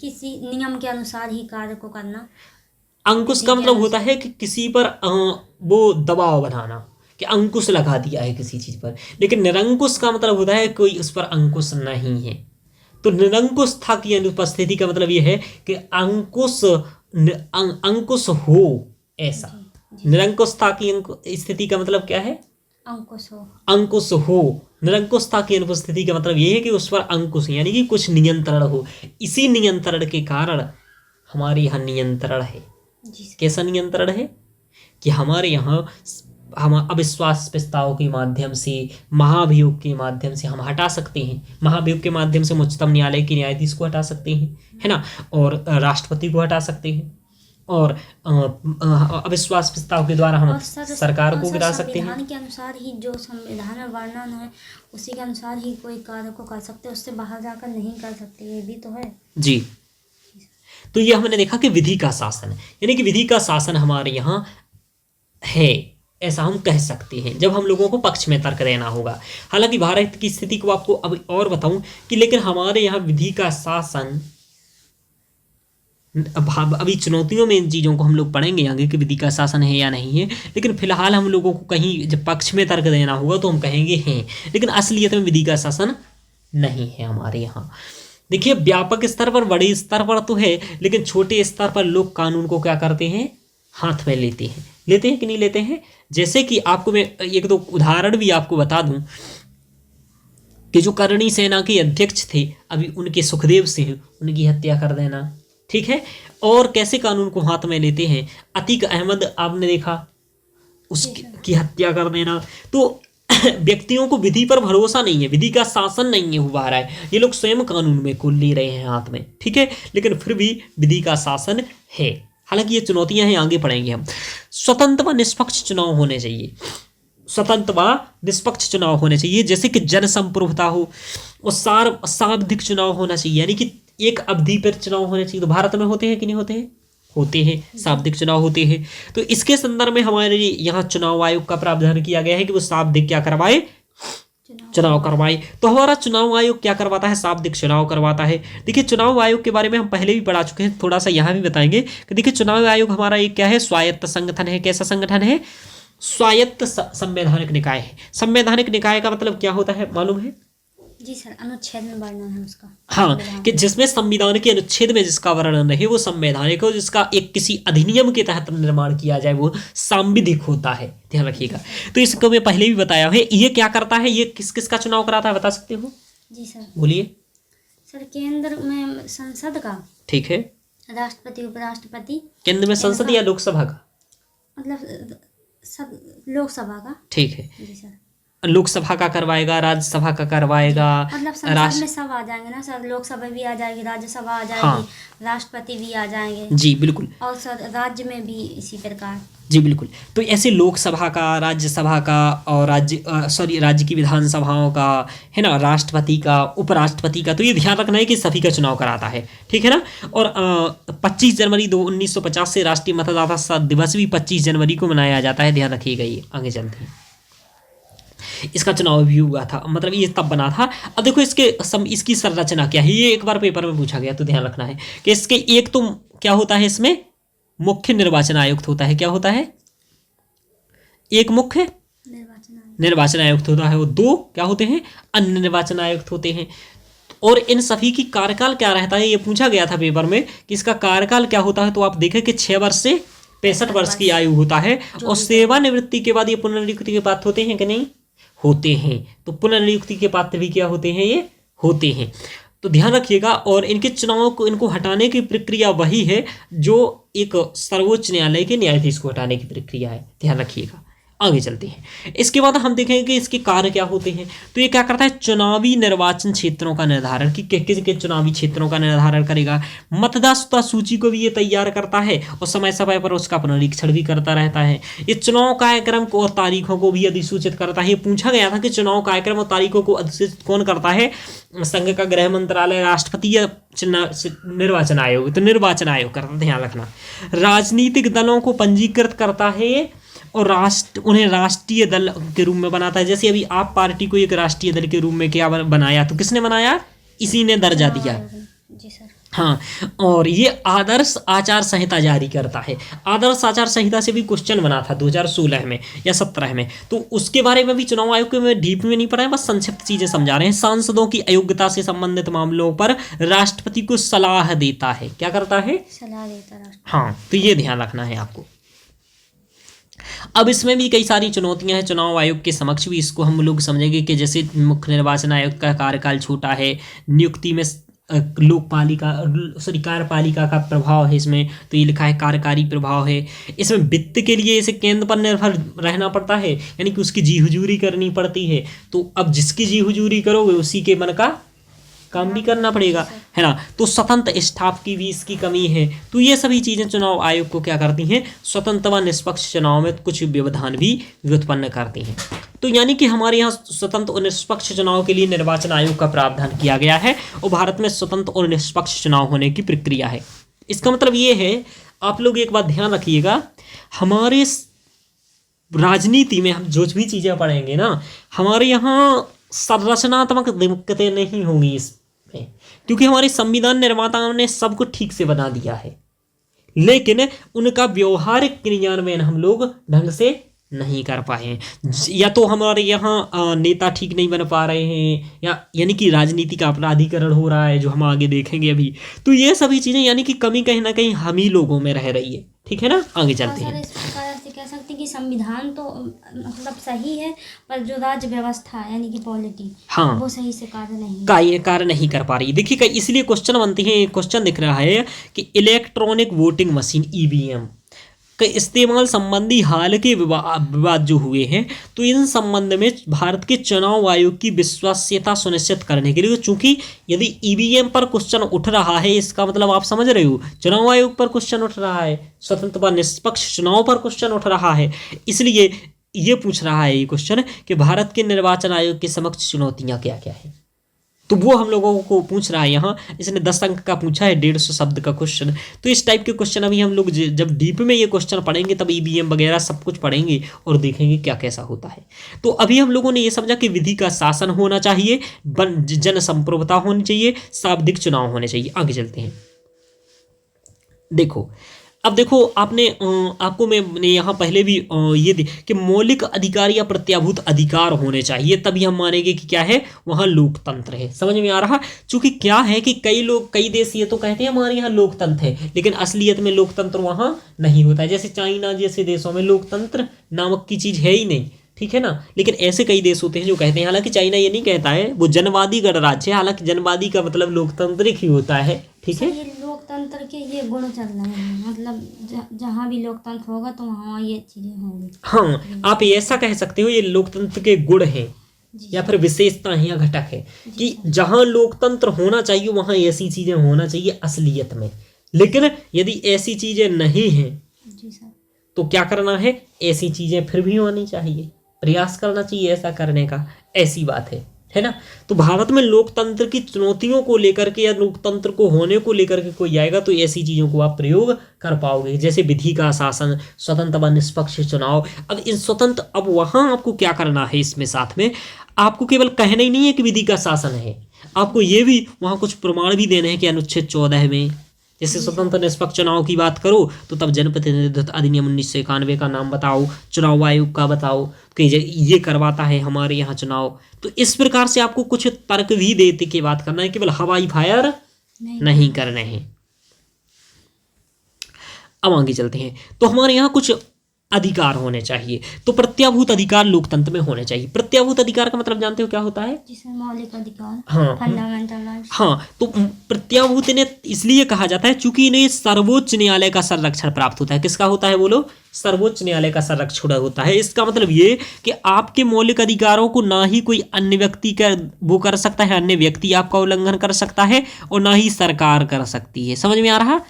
Speaker 2: किसी नियम के अनुसार ही कार्य को करना।
Speaker 1: अंकुश का मतलब होता है कि किसी पर वो दबाव बनाना, कि अंकुश लगा दिया है किसी चीज पर। लेकिन निरंकुश का मतलब होता है कोई उस पर अंकुश नहीं है। तो निरंकुशता की अनुपस्थिति का मतलब यह है कि अंकुश हो ऐसा। निरंकुशता की स्थिति का मतलब क्या है?
Speaker 2: अंकुश हो।
Speaker 1: अंकुश हो। निरंकुशता की अनुपस्थिति का मतलब यह है कि उस पर अंकुश, यानी कि कुछ नियंत्रण हो। इसी नियंत्रण के कारण हमारे यहाँ नियंत्रण है। कैसा नियंत्रण है? कि हमारे यहाँ हम अविश्वास प्रस्ताव के माध्यम से, महाभियोग के माध्यम से हम हटा सकते हैं। महाभियोग के माध्यम से उच्चतम न्यायालय के न्यायाधीश को हटा सकते हैं, है ना, और राष्ट्रपति को हटा सकते हैं, और अविश्वास प्रस्ताव के द्वारा हम सरकार को गिरा सकते हैं।
Speaker 2: संविधान के अनुसार ही, जो संविधान में वर्णन है उसी के अनुसार ही कोई कार्य को कर सकते, उससे बाहर जाकर नहीं कर सकते। ये भी तो है
Speaker 1: जी। तो ये हमने देखा कि विधि का शासन, यानी कि विधि का शासन हमारे यहाँ है, ऐसा हम कह सकते हैं, जब हम लोगों को पक्ष में तर्क देना होगा। हालांकि भारत की स्थिति को आपको अब और बताऊं कि लेकिन हमारे यहाँ विधि का शासन अभी चुनौतियों में इन चीज़ों को हम लोग पढ़ेंगे आगे कि विधि का शासन है या नहीं है, लेकिन फिलहाल हम लोगों को कहीं जब पक्ष में तर्क देना होगा तो हम कहेंगे हैं, लेकिन असलियत में विधि का शासन नहीं है हमारे यहाँ। देखिए, व्यापक स्तर पर, बड़े स्तर पर तो है, लेकिन छोटे स्तर पर लोग कानून को क्या करते हैं, हाथ में लेते हैं कि नहीं लेते हैं। जैसे कि आपको मैं एक दो उदाहरण भी आपको बता दूं कि जो करणी सेना के अध्यक्ष थे, अभी उनके सुखदेव सिंह, उनकी हत्या कर देना, ठीक है। और कैसे कानून को हाथ में लेते हैं, अतीक अहमद आपने देखा, उसकी हत्या कर देना। तो व्यक्तियों को विधि पर भरोसा नहीं है, विधि का शासन नहीं है हुआ रहा है, ये लोग स्वयं कानून में को ले रहे हैं हाथ में, ठीक है, लेकिन फिर भी विधि का शासन है। हालांकि ये चुनौतियां हैं, आगे पढ़ेंगे हम। स्वतंत्र व निष्पक्ष चुनाव होने चाहिए, स्वतंत्र व निष्पक्ष चुनाव होने चाहिए, जैसे कि जनसंप्रभुता हो और सार्वधिक चुनाव होना चाहिए, यानी कि एक अवधि पर चुनाव होने चाहिए। तो भारत में होते हैं कि नहीं होते हैं, होते हैं, शाब्दिक चुनाव होते हैं। तो इसके संदर्भ में हमारे यहाँ चुनाव आयोग का प्रावधान किया गया है कि वो शाब्दिक क्या करवाए, चुनाव करवाए। तो हमारा चुनाव आयोग क्या करवाता है, शाब्दिक चुनाव करवाता है। देखिए, चुनाव आयोग के बारे में हम पहले भी पढ़ा चुके हैं, थोड़ा सा यहाँ भी बताएंगे कि देखिए चुनाव आयोग हमारा एक क्या है, स्वायत्त संगठन है। कैसा संगठन है, स्वायत्त संवैधानिक निकाय है। संवैधानिक निकाय का मतलब क्या होता है मालूम है?
Speaker 2: जी सर, अनुच्छेद में वर्णन है उसका।
Speaker 1: हाँ, कि जिसमें संविधान के अनुच्छेद में जिसका वर्णन रहे वो संवैधानिक हो, जिसका एक किसी अधिनियम के तहत निर्माण किया जाए वो सांविधिक होता है, ध्यान रखिएगा। तो इसको मैं पहले भी बताया है। ये क्या करता है, ये किस किस का चुनाव कराता है, बता सकते हो?
Speaker 2: जी सर,
Speaker 1: बोलिए।
Speaker 2: सर केंद्र में संसद का,
Speaker 1: ठीक है,
Speaker 2: राष्ट्रपति उपराष्ट्रपति।
Speaker 1: केंद्र में संसद या लोकसभा का,
Speaker 2: मतलब सब लोकसभा का,
Speaker 1: ठीक है।
Speaker 2: जी सर,
Speaker 1: लोकसभा का करवाएगा, राज्यसभा का करवाएगा,
Speaker 2: मतलब संसद में सब आ जाएंगे ना सर, लोकसभा भी आ जाएगी, राज्यसभा आ जाएगी,
Speaker 1: हाँ,
Speaker 2: राष्ट्रपति भी आ जाएंगे।
Speaker 1: जी बिल्कुल।
Speaker 2: और सर राज्य में भी इसी प्रकार।
Speaker 1: जी बिल्कुल। तो ऐसे लोकसभा का, राज्यसभा का और राज्य की विधानसभाओं का, है ना, राष्ट्रपति का, उपराष्ट्रपति का, तो ये ध्यान रखना है कि सभी का चुनाव कराता है, ठीक है ना। और 25 जनवरी 1950 से राष्ट्रीय मतदाता दिवस भी 25 जनवरी को मनाया जाता है, ध्यान रखिएगा। ये आगे चलते हैं, इसका चुनाव भी हुआ था, मतलब ये तब बना था। अब देखो इसकी संरचना क्या है, ये एक बार पेपर में पूछा गया, तो ध्यान रखना है कि इसके एक तो क्या होता है, इसमें मुख्य निर्वाचन आयुक्त होता है। क्या होता है, एक मुख्य निर्वाचन आयुक्त होता है, और दो क्या होते हैं, अन्य निर्वाचन आयुक्त होते हैं। और इन सभी की कार्यकाल क्या रहता है, ये पूछा गया था पेपर में कि इसका कार्यकाल क्या होता है। तो आप देखें कि 6 वर्ष से 65 वर्ष की आयु होता है, और सेवानिवृत्ति के बाद ये पुनर्नियुक्ति के पात्र होते हैं कि नहीं, होते हैं। तो पुनर्नियुक्ति के पात्र भी क्या होते हैं, ये होते हैं। तो ध्यान रखिएगा। और इनके चुनाव को, इनको हटाने की प्रक्रिया वही है जो एक सर्वोच्च न्यायालय के न्यायाधीश को हटाने की प्रक्रिया है, ध्यान रखिएगा। आगे चलते हैं। इसके बाद हम देखेंगे कि इसके कार्य क्या होते हैं। तो ये क्या करता है, चुनावी निर्वाचन क्षेत्रों का निर्धारण, कि किस किस चुनावी क्षेत्रों का निर्धारण करेगा। मतदाता सूची को भी ये तैयार करता है और समय समय पर उसका पुनरीक्षण भी करता रहता है। ये चुनाव कार्यक्रम को और तारीखों को भी अधिसूचित करता है। ये पूछा गया था कि चुनाव कार्यक्रम और तारीखों को अधिसूचित कौन करता है, संघ का गृह मंत्रालय, राष्ट्रपति या निर्वाचन आयोग। तो निर्वाचन आयोग करता, ध्यान रखना। राजनीतिक दलों को पंजीकृत करता है और उन्हें राष्ट्रीय दल के रूप में बनाता है। जैसे अभी आप पार्टी को एक राष्ट्रीय दल के रूप में क्या बनाया, तो किसने बनाया, इसी ने दर्जा दिया।
Speaker 2: जी सर।
Speaker 1: हाँ, और ये आदर्श आचार संहिता जारी करता है। आदर्श आचार संहिता से भी क्वेश्चन बना था 2016 में या 17 में, तो उसके बारे में भी चुनाव आयोग के में डीप में नहीं पढ़ा है, बस संक्षिप्त चीजें समझा रहे हैं। सांसदों की अयोग्यता से संबंधित मामलों पर राष्ट्रपति को सलाह देता है। क्या करता है,
Speaker 2: सलाह देता है।
Speaker 1: हाँ, तो ये ध्यान रखना है आपको। अब इसमें भी कई सारी चुनौतियां हैं चुनाव आयोग के समक्ष भी, इसको हम लोग समझेंगे कि जैसे मुख्य निर्वाचन आयुक्त का कार्यकाल छोटा है, नियुक्ति में कार्यपालिका का प्रभाव है इसमें, तो ये लिखा है कार्यकारी प्रभाव है। इसमें वित्त के लिए इसे केंद्र पर निर्भर रहना पड़ता है, यानी कि उसकी जी हुजूरी करनी पड़ती है। तो अब जिसकी जी हुजूरी करोगे उसी के मन का काम भी करना पड़ेगा, है ना। तो स्वतंत्र स्टाफ की भी इसकी कमी है। तो ये सभी चीज़ें चुनाव आयोग को क्या करती हैं, स्वतंत्र व निष्पक्ष चुनाव में कुछ व्यवधान भी व्युत्पन्न करती हैं। तो यानी कि हमारे यहाँ स्वतंत्र और निष्पक्ष चुनाव के लिए निर्वाचन आयोग का प्रावधान किया गया है, और भारत में स्वतंत्र और निष्पक्ष चुनाव होने की प्रक्रिया है। इसका मतलब ये है, आप लोग एक बात ध्यान रखिएगा, हमारे राजनीति में हम जो भी चीज़ें पढ़ेंगे ना, हमारे यहाँ संरचनात्मक दिक्कतें नहीं होंगी इस में, क्योंकि हमारे संविधान निर्माताओं ने सबको ठीक से बना दिया है, लेकिन उनका व्यवहारिक क्रियान्वयन हम लोग ढंग से नहीं कर पाए हैं। या तो हमारे यहाँ नेता ठीक नहीं बन पा रहे हैं, या यानी कि राजनीति का अपराधीकरण हो रहा है, जो हम आगे देखेंगे अभी। तो ये सभी चीज़ें यानी कि कमी कहीं ना कहीं हम ही लोगों में रह रही है। ठीक है ना, आगे चलते हैं।
Speaker 2: इस प्रकार से कह सकते हैं कि संविधान तो मतलब सही है, पर जो राज्य व्यवस्था यानी कि पॉलिटी,
Speaker 1: हाँ,
Speaker 2: वो सही से
Speaker 1: कार्य नहीं कर पा रही। देखिए इसलिए क्वेश्चन बनते हैं। क्वेश्चन दिख रहा है कि इलेक्ट्रॉनिक वोटिंग मशीन ईवीएम के इस्तेमाल संबंधी हाल के विवाद जो हुए हैं, तो इन संबंध में भारत के चुनाव आयोग की विश्वसनीयता सुनिश्चित करने के लिए, चूंकि यदि ईवीएम पर क्वेश्चन उठ रहा है, इसका मतलब आप समझ रहे हो, चुनाव आयोग पर क्वेश्चन उठ रहा है, स्वतंत्र व निष्पक्ष चुनाव पर क्वेश्चन उठ रहा है, इसलिए ये पूछ रहा है ये क्वेश्चन कि भारत के निर्वाचन आयोग के समक्ष चुनौतियां क्या क्या है। तो वो हम लोगों को पूछ रहा है यहाँ। इसने 10 अंक का पूछा है, 150 शब्द का क्वेश्चन। तो इस टाइप के क्वेश्चन अभी हम लोग जब डीप में ये क्वेश्चन पढ़ेंगे, तब ईवीएम वगैरह सब कुछ पढ़ेंगे और देखेंगे क्या कैसा होता है। तो अभी हम लोगों ने ये समझा कि विधि का शासन होना चाहिए, जन संप्रभुता होनी चाहिए, शाब्दिक चुनाव होने चाहिए। आगे चलते हैं। देखो अब देखो आपको मैंने यहाँ पहले भी ये कि मौलिक अधिकार या प्रत्याभूत अधिकार होने चाहिए, तभी हम मानेंगे कि क्या है वहाँ लोकतंत्र है। समझ में आ रहा? चूंकि क्या है कि कई देश ये तो कहते हैं हमारे यहाँ लोकतंत्र है, लेकिन असलियत में लोकतंत्र वहाँ नहीं होता है। जैसे चाइना जैसे देशों में लोकतंत्र नामक की चीज़ है ही नहीं, ठीक है ना। लेकिन ऐसे कई देश होते हैं जो कहते हैं, हालांकि चाइना ये नहीं कहता है, वो जनवादी गणराज्य है, हालांकि जनवादी का मतलब लोकतांत्रिक ही होता है। ठीक है,
Speaker 2: लोकतंत्र के ये गुण चल रहे हैं, मतलब जहाँ भी लोकतंत्र होगा तो वहाँ ये चीजें होंगी।
Speaker 1: हाँ, आप ऐसा कह सकते हो, ये लोकतंत्र के गुण हैं या फिर विशेषता है या घटक है, कि जहाँ लोकतंत्र होना चाहिए वहाँ ऐसी चीजें होना चाहिए असलियत में। लेकिन यदि ऐसी चीजें नहीं हैं तो क्या करना है, ऐसी चीजें फिर भी होनी चाहिए, प्रयास करना चाहिए ऐसा करने का। ऐसी बात है ना। तो भारत में लोकतंत्र की चुनौतियों को लेकर के या लोकतंत्र को होने को लेकर के कोई आएगा तो ऐसी चीज़ों को आप प्रयोग कर पाओगे, जैसे विधि का शासन, स्वतंत्र व निष्पक्ष चुनाव। अब इन स्वतंत्र, अब वहाँ आपको क्या करना है, इसमें साथ में आपको केवल कहना ही नहीं है कि विधि का शासन है, आपको ये भी वहाँ कुछ प्रमाण भी देने हैं कि अनुच्छेद 14 में, जैसे स्वतंत्र निष्पक्ष चुनाव की बात करो तो तब जनप्रतिनिधित्व अधिनियम 1991 का नाम बताओ, चुनाव आयोग का बताओ कि ये करवाता है हमारे यहाँ चुनाव। तो इस प्रकार से आपको कुछ तर्क भी देते के बात करना है, केवल हवाई फायर नहीं करने हैं। अब आगे चलते हैं। तो हमारे यहाँ कुछ अधिकार होने चाहिए, तो प्रत्याभूत अधिकार लोकतंत्र में होने चाहिए। प्रत्याभूत अधिकार का मतलब जानते हो क्या होता है?
Speaker 2: जिसमें मौलिक अधिकार,
Speaker 1: हाँ,
Speaker 2: फंडामेंटल राइट्स।
Speaker 1: हाँ, तो प्रत्याभूत इन्हें इसलिए कहा जाता है चूंकि इन्हें सर्वोच्च न्यायालय का संरक्षण प्राप्त होता है। किसका होता है बोलो? सर्वोच्च न्यायालय का संरक्षण होता है। इसका मतलब ये कि आपके मौलिक अधिकारों को ना ही कोई अन्य व्यक्ति का वो कर सकता है, अन्य व्यक्ति आपका उल्लंघन कर सकता है, और ना ही सरकार कर सकती है। समझ में आ रहा?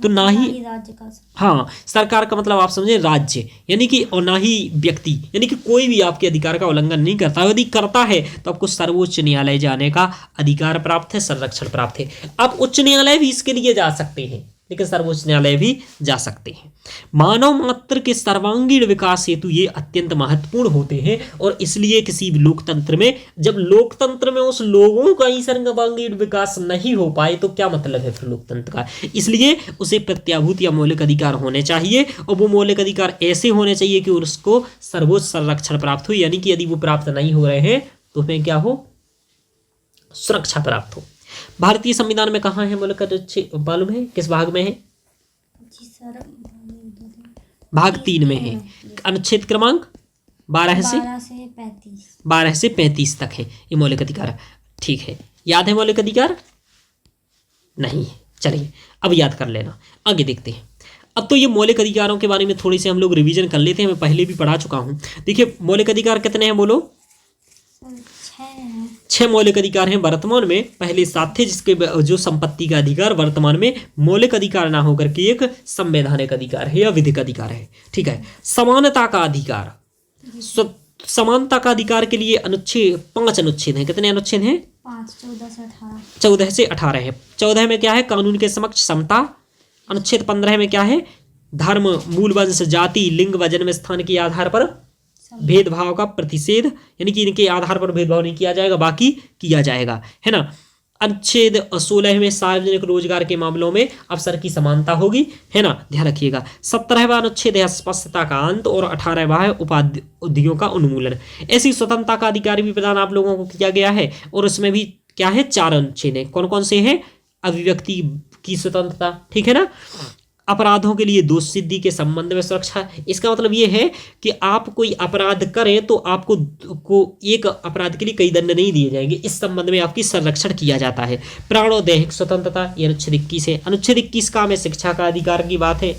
Speaker 1: तो ना ही
Speaker 2: राज्य का,
Speaker 1: हाँ, सरकार का मतलब आप समझे राज्य, यानी कि, और ना ही व्यक्ति, यानी कि कोई भी आपके अधिकार का उल्लंघन नहीं करता। यदि करता है तो आपको सर्वोच्च न्यायालय जाने का अधिकार प्राप्त है, संरक्षण प्राप्त है। आप उच्च न्यायालय भी इसके लिए जा सकते हैं, लेकिन सर्वोच्च न्यायालय भी जा सकते हैं। मानव मात्र के सर्वांगीण विकास हेतु ये अत्यंत महत्वपूर्ण होते हैं, और इसलिए किसी भी लोकतंत्र में, जब लोकतंत्र में उस लोगों का ही सर्वांगीण विकास नहीं हो पाए तो क्या मतलब है फिर लोकतंत्र का। इसलिए उसे प्रत्याभूत या मौलिक अधिकार होने चाहिए, और वो मौलिक अधिकार ऐसे होने चाहिए कि उसको सर्वोच्च संरक्षण प्राप्त हो, यानी कि यदि वो प्राप्त नहीं हो रहे हैं तो उसमें क्या हो, सुरक्षा प्राप्त हो। भारतीय संविधान में कहाँ है मौलिक अधिकार, मालूम है किस भाग में है?
Speaker 2: जी सर,
Speaker 1: भाग 3 में है। अनुच्छेद क्रमांक 12 से 35 तक है ये मौलिक अधिकार। ठीक है, याद है मौलिक अधिकार? नहीं है, चलिए अब याद कर लेना। आगे देखते हैं। अब तो ये मौलिक अधिकारों के बारे में थोड़ी सी हम लोग रिवीजन कर लेते हैं। मैं पहले भी पढ़ा चुका हूँ। देखिए मौलिक अधिकार कितने हैं बोलो? 6 मौलिक अधिकार हैं वर्तमान में। पहले 7 थे, जिसके जो संपत्ति का अधिकार वर्तमान में मौलिक अधिकार ना होकर के एक संवैधानिक अधिकार है या विधिक अधिकार है। ठीक है, समानता का अधिकार, समानता का अधिकार के लिए अनुच्छेद 5 अनुच्छेद हैं। कितने अनुच्छेद हैं?
Speaker 2: 5, 14 से 18।
Speaker 1: 14 से 18 है। 14 में क्या है? कानून के समक्ष समता। अनुच्छेद 15 में क्या है? धर्म, मूल वंश, जाति, लिंग व जन्म स्थान के आधार पर भेदभाव का प्रतिषेध, यानी कि इनके आधार पर भेदभाव नहीं किया जाएगा, बाकी किया जाएगा, है ना। अनुच्छेद 16 में सार्वजनिक रोजगार के मामलों में अवसर की समानता होगी, है ना, ध्यान रखिएगा। 17वां अनुच्छेद है अस्पष्टता का अंत और 18वां है उपाधियों का उन्मूलन। ऐसी स्वतंत्रता का अधिकार भी प्रदान आप लोगों को किया गया है और उसमें भी क्या है, 4 अनुच्छेद है। कौन कौन से हैं? अभिव्यक्ति की स्वतंत्रता, ठीक है ना, अपराधों के लिए दोष सिद्धि के संबंध में सुरक्षा। इसका मतलब ये है कि आप कोई अपराध करें तो आपको एक अपराध के लिए कई दंड नहीं दिए जाएंगे, इस संबंध में आपकी संरक्षण किया जाता है। प्राण और दैहिक स्वतंत्रता, ये अनुच्छेद 21 है। अनुच्छेद 21 का में शिक्षा का अधिकार की बात है।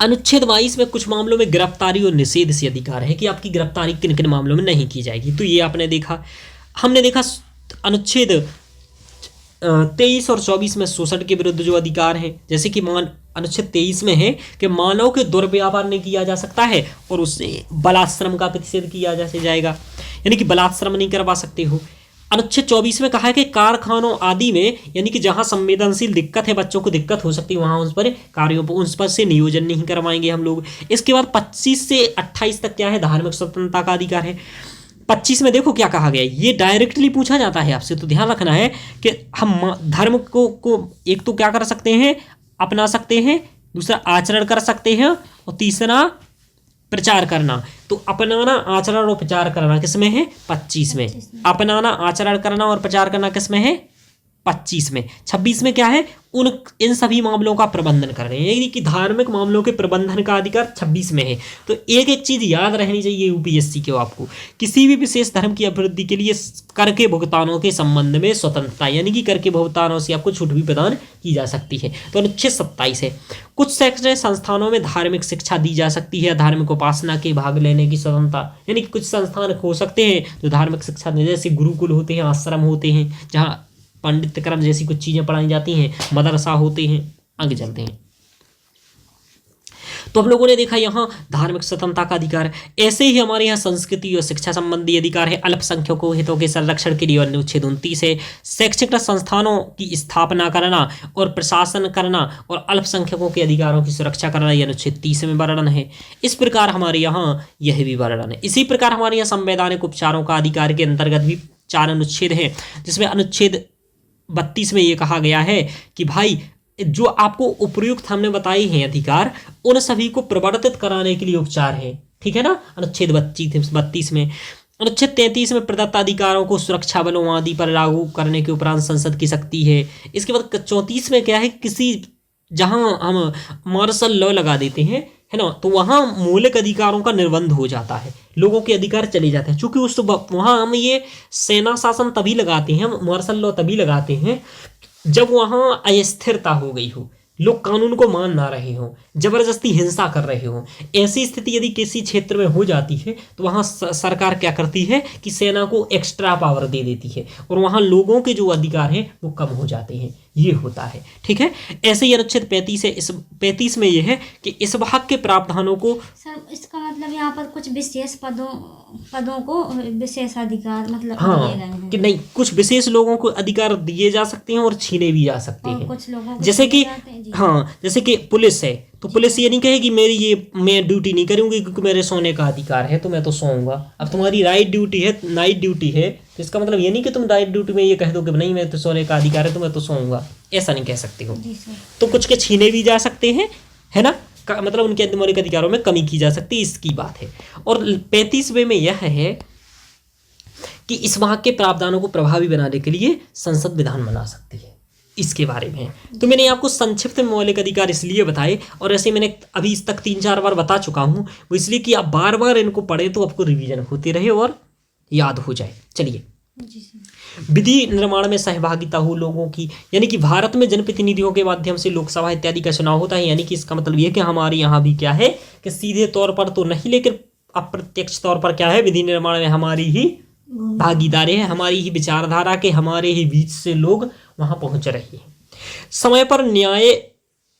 Speaker 1: अनुच्छेद 22 में कुछ मामलों में गिरफ्तारी और निषेध से अधिकार है कि आपकी गिरफ्तारी किन किन मामलों में नहीं की जाएगी, तो ये आपने देखा। हमने देखा अनुच्छेद 23 और 24 में शोषण के विरुद्ध जो अधिकार है, जैसे कि अनुच्छेद 23 में है कि मानव के दुर्व्यवहार नहीं किया जा सकता है और उससे बलात्श्रम का प्रतिषेध किया जाएगा, यानी कि बलात्श्रम नहीं करवा सकते हो। अनुच्छेद 24 में कहा है कि कारखानों आदि में, यानी कि जहां संवेदनशील दिक्कत है, बच्चों को दिक्कत हो सकती है, वहां उस पर कार्यों पर उस पर से नियोजन नहीं करवाएंगे हम लोग। इसके बाद 25 से 28 तक क्या है, धार्मिक स्वतंत्रता का अधिकार है। 25 में देखो क्या कहा गया है, ये डायरेक्टली पूछा जाता है आपसे, तो ध्यान रखना है कि हम धर्म को एक तो क्या कर सकते हैं, अपना सकते हैं, दूसरा आचरण कर सकते हैं और तीसरा प्रचार करना। तो अपनाना, आचरण और प्रचार करना किसमें है? 25 में। अपनाना, आचरण करना और प्रचार करना किसमें है? 25 में। 26 में क्या है? इन सभी मामलों का प्रबंधन कर रहे हैं, यानी कि धार्मिक मामलों के प्रबंधन का अधिकार 26 में है। तो एक एक चीज याद रहनी चाहिए यूपीएससी के आपको, किसी भी विशेष धर्म की अभिवृद्धि के लिए कर के भुगतानों के संबंध में स्वतंत्रता, यानी कि कर के भुगतानों से आपको छूट भी प्रदान की जा सकती है। तो अनुच्छेद 27 है, कुछ शैक्षणिक संस्थानों में धार्मिक शिक्षा दी जा सकती है, धार्मिक उपासना के भाग लेने की स्वतंत्रता, यानी कि कुछ संस्थान हो सकते हैं जो धार्मिक शिक्षा, जैसे गुरुकुल होते हैं, आश्रम होते हैं, जहाँ पंडित क्रम जैसी कुछ चीजें पढ़ाई जाती हैं, मदरसा होते हैं, आगे चलते हैं। तो हम लोगों ने देखा यहाँ धार्मिक स्वतंत्रता का अधिकार। ऐसे ही हमारे यहाँ संस्कृति और शिक्षा संबंधी अधिकार है। अल्पसंख्यकों हितों के संरक्षण के लिए अनुच्छेद 29 है। शैक्षिक संस्थानों की स्थापना करना और प्रशासन करना और अल्पसंख्यकों के अधिकारों की सुरक्षा करना, यह अनुच्छेद 30 में वर्णन है। इस प्रकार हमारे यहाँ यह भी वर्णन है। इसी प्रकार हमारे यहाँ संवैधानिक उपचारों का अधिकार के अंतर्गत भी 4 अनुच्छेद हैं, जिसमें अनुच्छेद 32 में ये कहा गया है कि भाई जो आपको उपयुक्त हमने बताई हैं अधिकार, उन सभी को प्रवर्तित कराने के लिए उपचार है, ठीक है ना, अनुच्छेद 32 में। अनुच्छेद 33 में प्रदत्त अधिकारों को सुरक्षा बलों आदि पर लागू करने के उपरांत संसद की शक्ति है। इसके बाद 34 में क्या है, किसी जहां हम मार्शल लॉ लगा देते हैं, है ना, तो वहां मौलिक अधिकारों का निर्बंध हो जाता है, लोगों के अधिकार चले जाते हैं, क्योंकि उस वहां हम ये सेना शासन तभी लगाते हैं, मार्शल लॉ तभी लगाते हैं जब वहां अस्थिरता हो गई हो, लोग कानून को मान ना रहे हो, जबरदस्ती हिंसा कर रहे हो। ऐसी स्थिति यदि किसी क्षेत्र में हो जाती है तो वहां सरकार क्या करती है कि सेना को एक्स्ट्रा पावर दे देती है और वहां लोगों के जो अधिकार हैं वो कम हो जाते हैं, ये होता है, ठीक है। ऐसे ही अनुच्छेद 35 है, इस 35 में ये है कि इस भाग के प्रावधानों को,
Speaker 2: सर इसका मतलब यहाँ पर कुछ विशेष पदों को विशेष अधिकार मतलब दिए
Speaker 1: हाँ,
Speaker 2: गए हैं
Speaker 1: कि नहीं, कुछ विशेष लोगों को अधिकार दिए जा सकते हैं और छीने भी जा सकते
Speaker 2: और
Speaker 1: हैं,
Speaker 2: कुछ लोगों को
Speaker 1: जैसे कि
Speaker 2: छीने जाते हैं, जी।
Speaker 1: हाँ, जैसे कि पुलिस है, तो पुलिस ये नहीं कहेगी मैं ड्यूटी नहीं करूंगी क्योंकि मेरे सोने का अधिकार है तो मैं तो सोऊंगा। अब तुम्हारी राइट ड्यूटी है, नाइट ड्यूटी है, तो इसका मतलब ये नहीं कि तुम नाइट ड्यूटी में ये कह दो कि नहीं मैं तो सोने का अधिकार है तो मैं तो सोऊंगा, ऐसा नहीं कह सकते हो।
Speaker 2: जी सर।
Speaker 1: तो कुछ के छीने भी जा सकते हैं, है ना, मतलब उनके मौलिक अधिकारों में कमी की जा सकती है, इसकी बात है। और 35वें में यह है कि इस भाग के प्रावधानों को प्रभावी बनाने के लिए संसद विधान बना सकती है, इसके बारे में। तो मैंने आपको संक्षिप्त में मौलिक अधिकार इसलिए बताए, और ऐसे मैंने अभी इस तक 3-4 बार बता चुका हूँ, वो इसलिए कि आप बार बार इनको पढ़ें तो आपको रिवीजन होते रहे और याद हो जाए। चलिए,
Speaker 2: जी सर।
Speaker 1: विधि निर्माण में सहभागिता हो लोगों की, यानी कि भारत में जनप्रतिनिधियों के माध्यम से लोकसभा इत्यादि का चुनाव होता है, यानी कि इसका मतलब ये कि हमारे यहाँ भी क्या है कि सीधे तौर पर तो नहीं लेकिन अप्रत्यक्ष तौर पर क्या है, विधि निर्माण में हमारी ही भागीदारी है, हमारी ही विचारधारा के, हमारे ही बीच से लोग वहां पहुंच रहे हैं। समय पर न्याय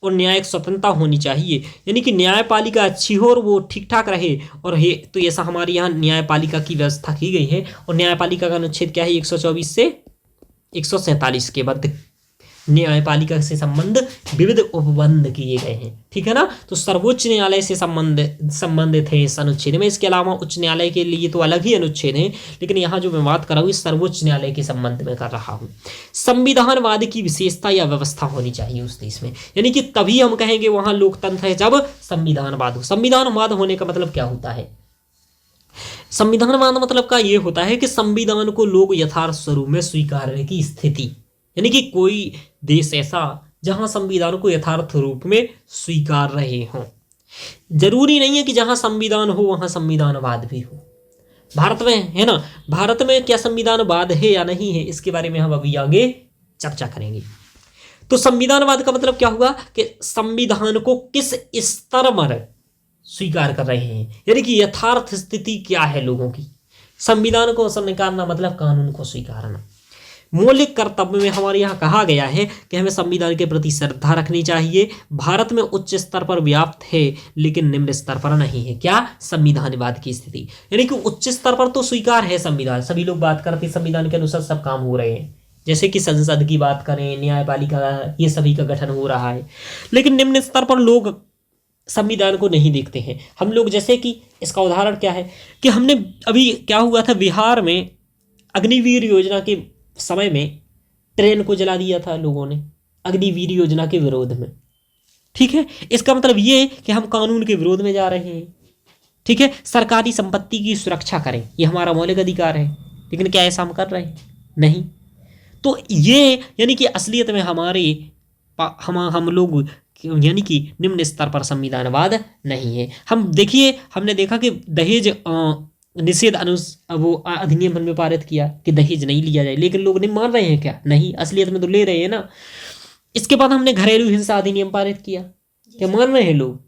Speaker 1: और न्यायिक स्वतंत्रता होनी चाहिए, यानी कि न्यायपालिका अच्छी हो और वो ठीक ठाक रहे, और ये तो ऐसा हमारे यहाँ न्यायपालिका की व्यवस्था की गई है। और न्यायपालिका का अनुच्छेद क्या है, 124 से 147 के बाद न्यायपालिका से संबंध विविध उपबंध किए गए हैं, ठीक है ना। तो सर्वोच्च न्यायालय से संबंधित है इस अनुच्छेद में। इसके अलावा उच्च न्यायालय के लिए तो अलग ही अनुच्छेद है, लेकिन यहाँ जो मैं बात कर रहा हूँ इस सर्वोच्च न्यायालय के संबंध में कर रहा हूँ। संविधानवाद की विशेषता या व्यवस्था होनी चाहिए उस देश में, यानी कि तभी हम कहेंगे वहां लोकतंत्र है जब संविधानवाद हो। संविधानवाद होने का मतलब क्या होता है? संविधानवाद मतलब का ये होता है कि संविधान को लोग यथार्थ स्वरूप में स्वीकारने की स्थिति, यानी कि कोई देश ऐसा जहां संविधान को यथार्थ रूप में स्वीकार रहे हों। जरूरी नहीं है कि जहां संविधान हो वहां संविधानवाद भी हो। भारत में है ना, भारत में क्या संविधानवाद है या नहीं है, इसके बारे में हम अभी आगे चर्चा करेंगे। तो संविधानवाद का मतलब क्या हुआ कि संविधान को किस स्तर पर स्वीकार कर रहे हैं, यानी कि यथार्थ स्थिति क्या है लोगों की। संविधान को स्वीकारना मतलब कानून को स्वीकारना। मौलिक कर्तव्य में हमारे यहाँ कहा गया है कि हमें संविधान के प्रति श्रद्धा रखनी चाहिए। भारत में उच्च स्तर पर व्याप्त है लेकिन निम्न स्तर पर नहीं है। क्या? संविधानवाद की स्थिति, यानी कि उच्च स्तर पर तो स्वीकार है संविधान, सभी लोग बात करते हैं संविधान के अनुसार सब काम हो रहे हैं, जैसे कि संसद की बात करें, न्यायपालिका, ये सभी का गठन हो रहा है, लेकिन निम्न स्तर पर लोग संविधान को नहीं देखते हैं। हम लोग, जैसे कि इसका उदाहरण क्या है कि हमने अभी क्या हुआ था, बिहार में अग्निवीर योजना के समय में ट्रेन को जला दिया था लोगों ने अग्निवीर योजना के विरोध में, ठीक है। इसका मतलब ये कि हम कानून के विरोध में जा रहे हैं, ठीक है। सरकारी संपत्ति की सुरक्षा करें, ये हमारा मौलिक अधिकार है, लेकिन क्या ऐसा हम कर रहे हैं? नहीं। तो ये यानी कि असलियत में हमारे हम लोग यानी कि निम्न स्तर पर संविधानवाद नहीं है। हम देखिए, हमने देखा कि दहेज निषेध वो अधिनियम में पारित किया कि दहेज नहीं लिया जाए, लेकिन लोग नहीं मान रहे हैं क्या? नहीं, असलियत में तो ले रहे हैं ना। इसके बाद हमने घरेलू हिंसा अधिनियम पारित किया, क्या मान रहे हैं लोग?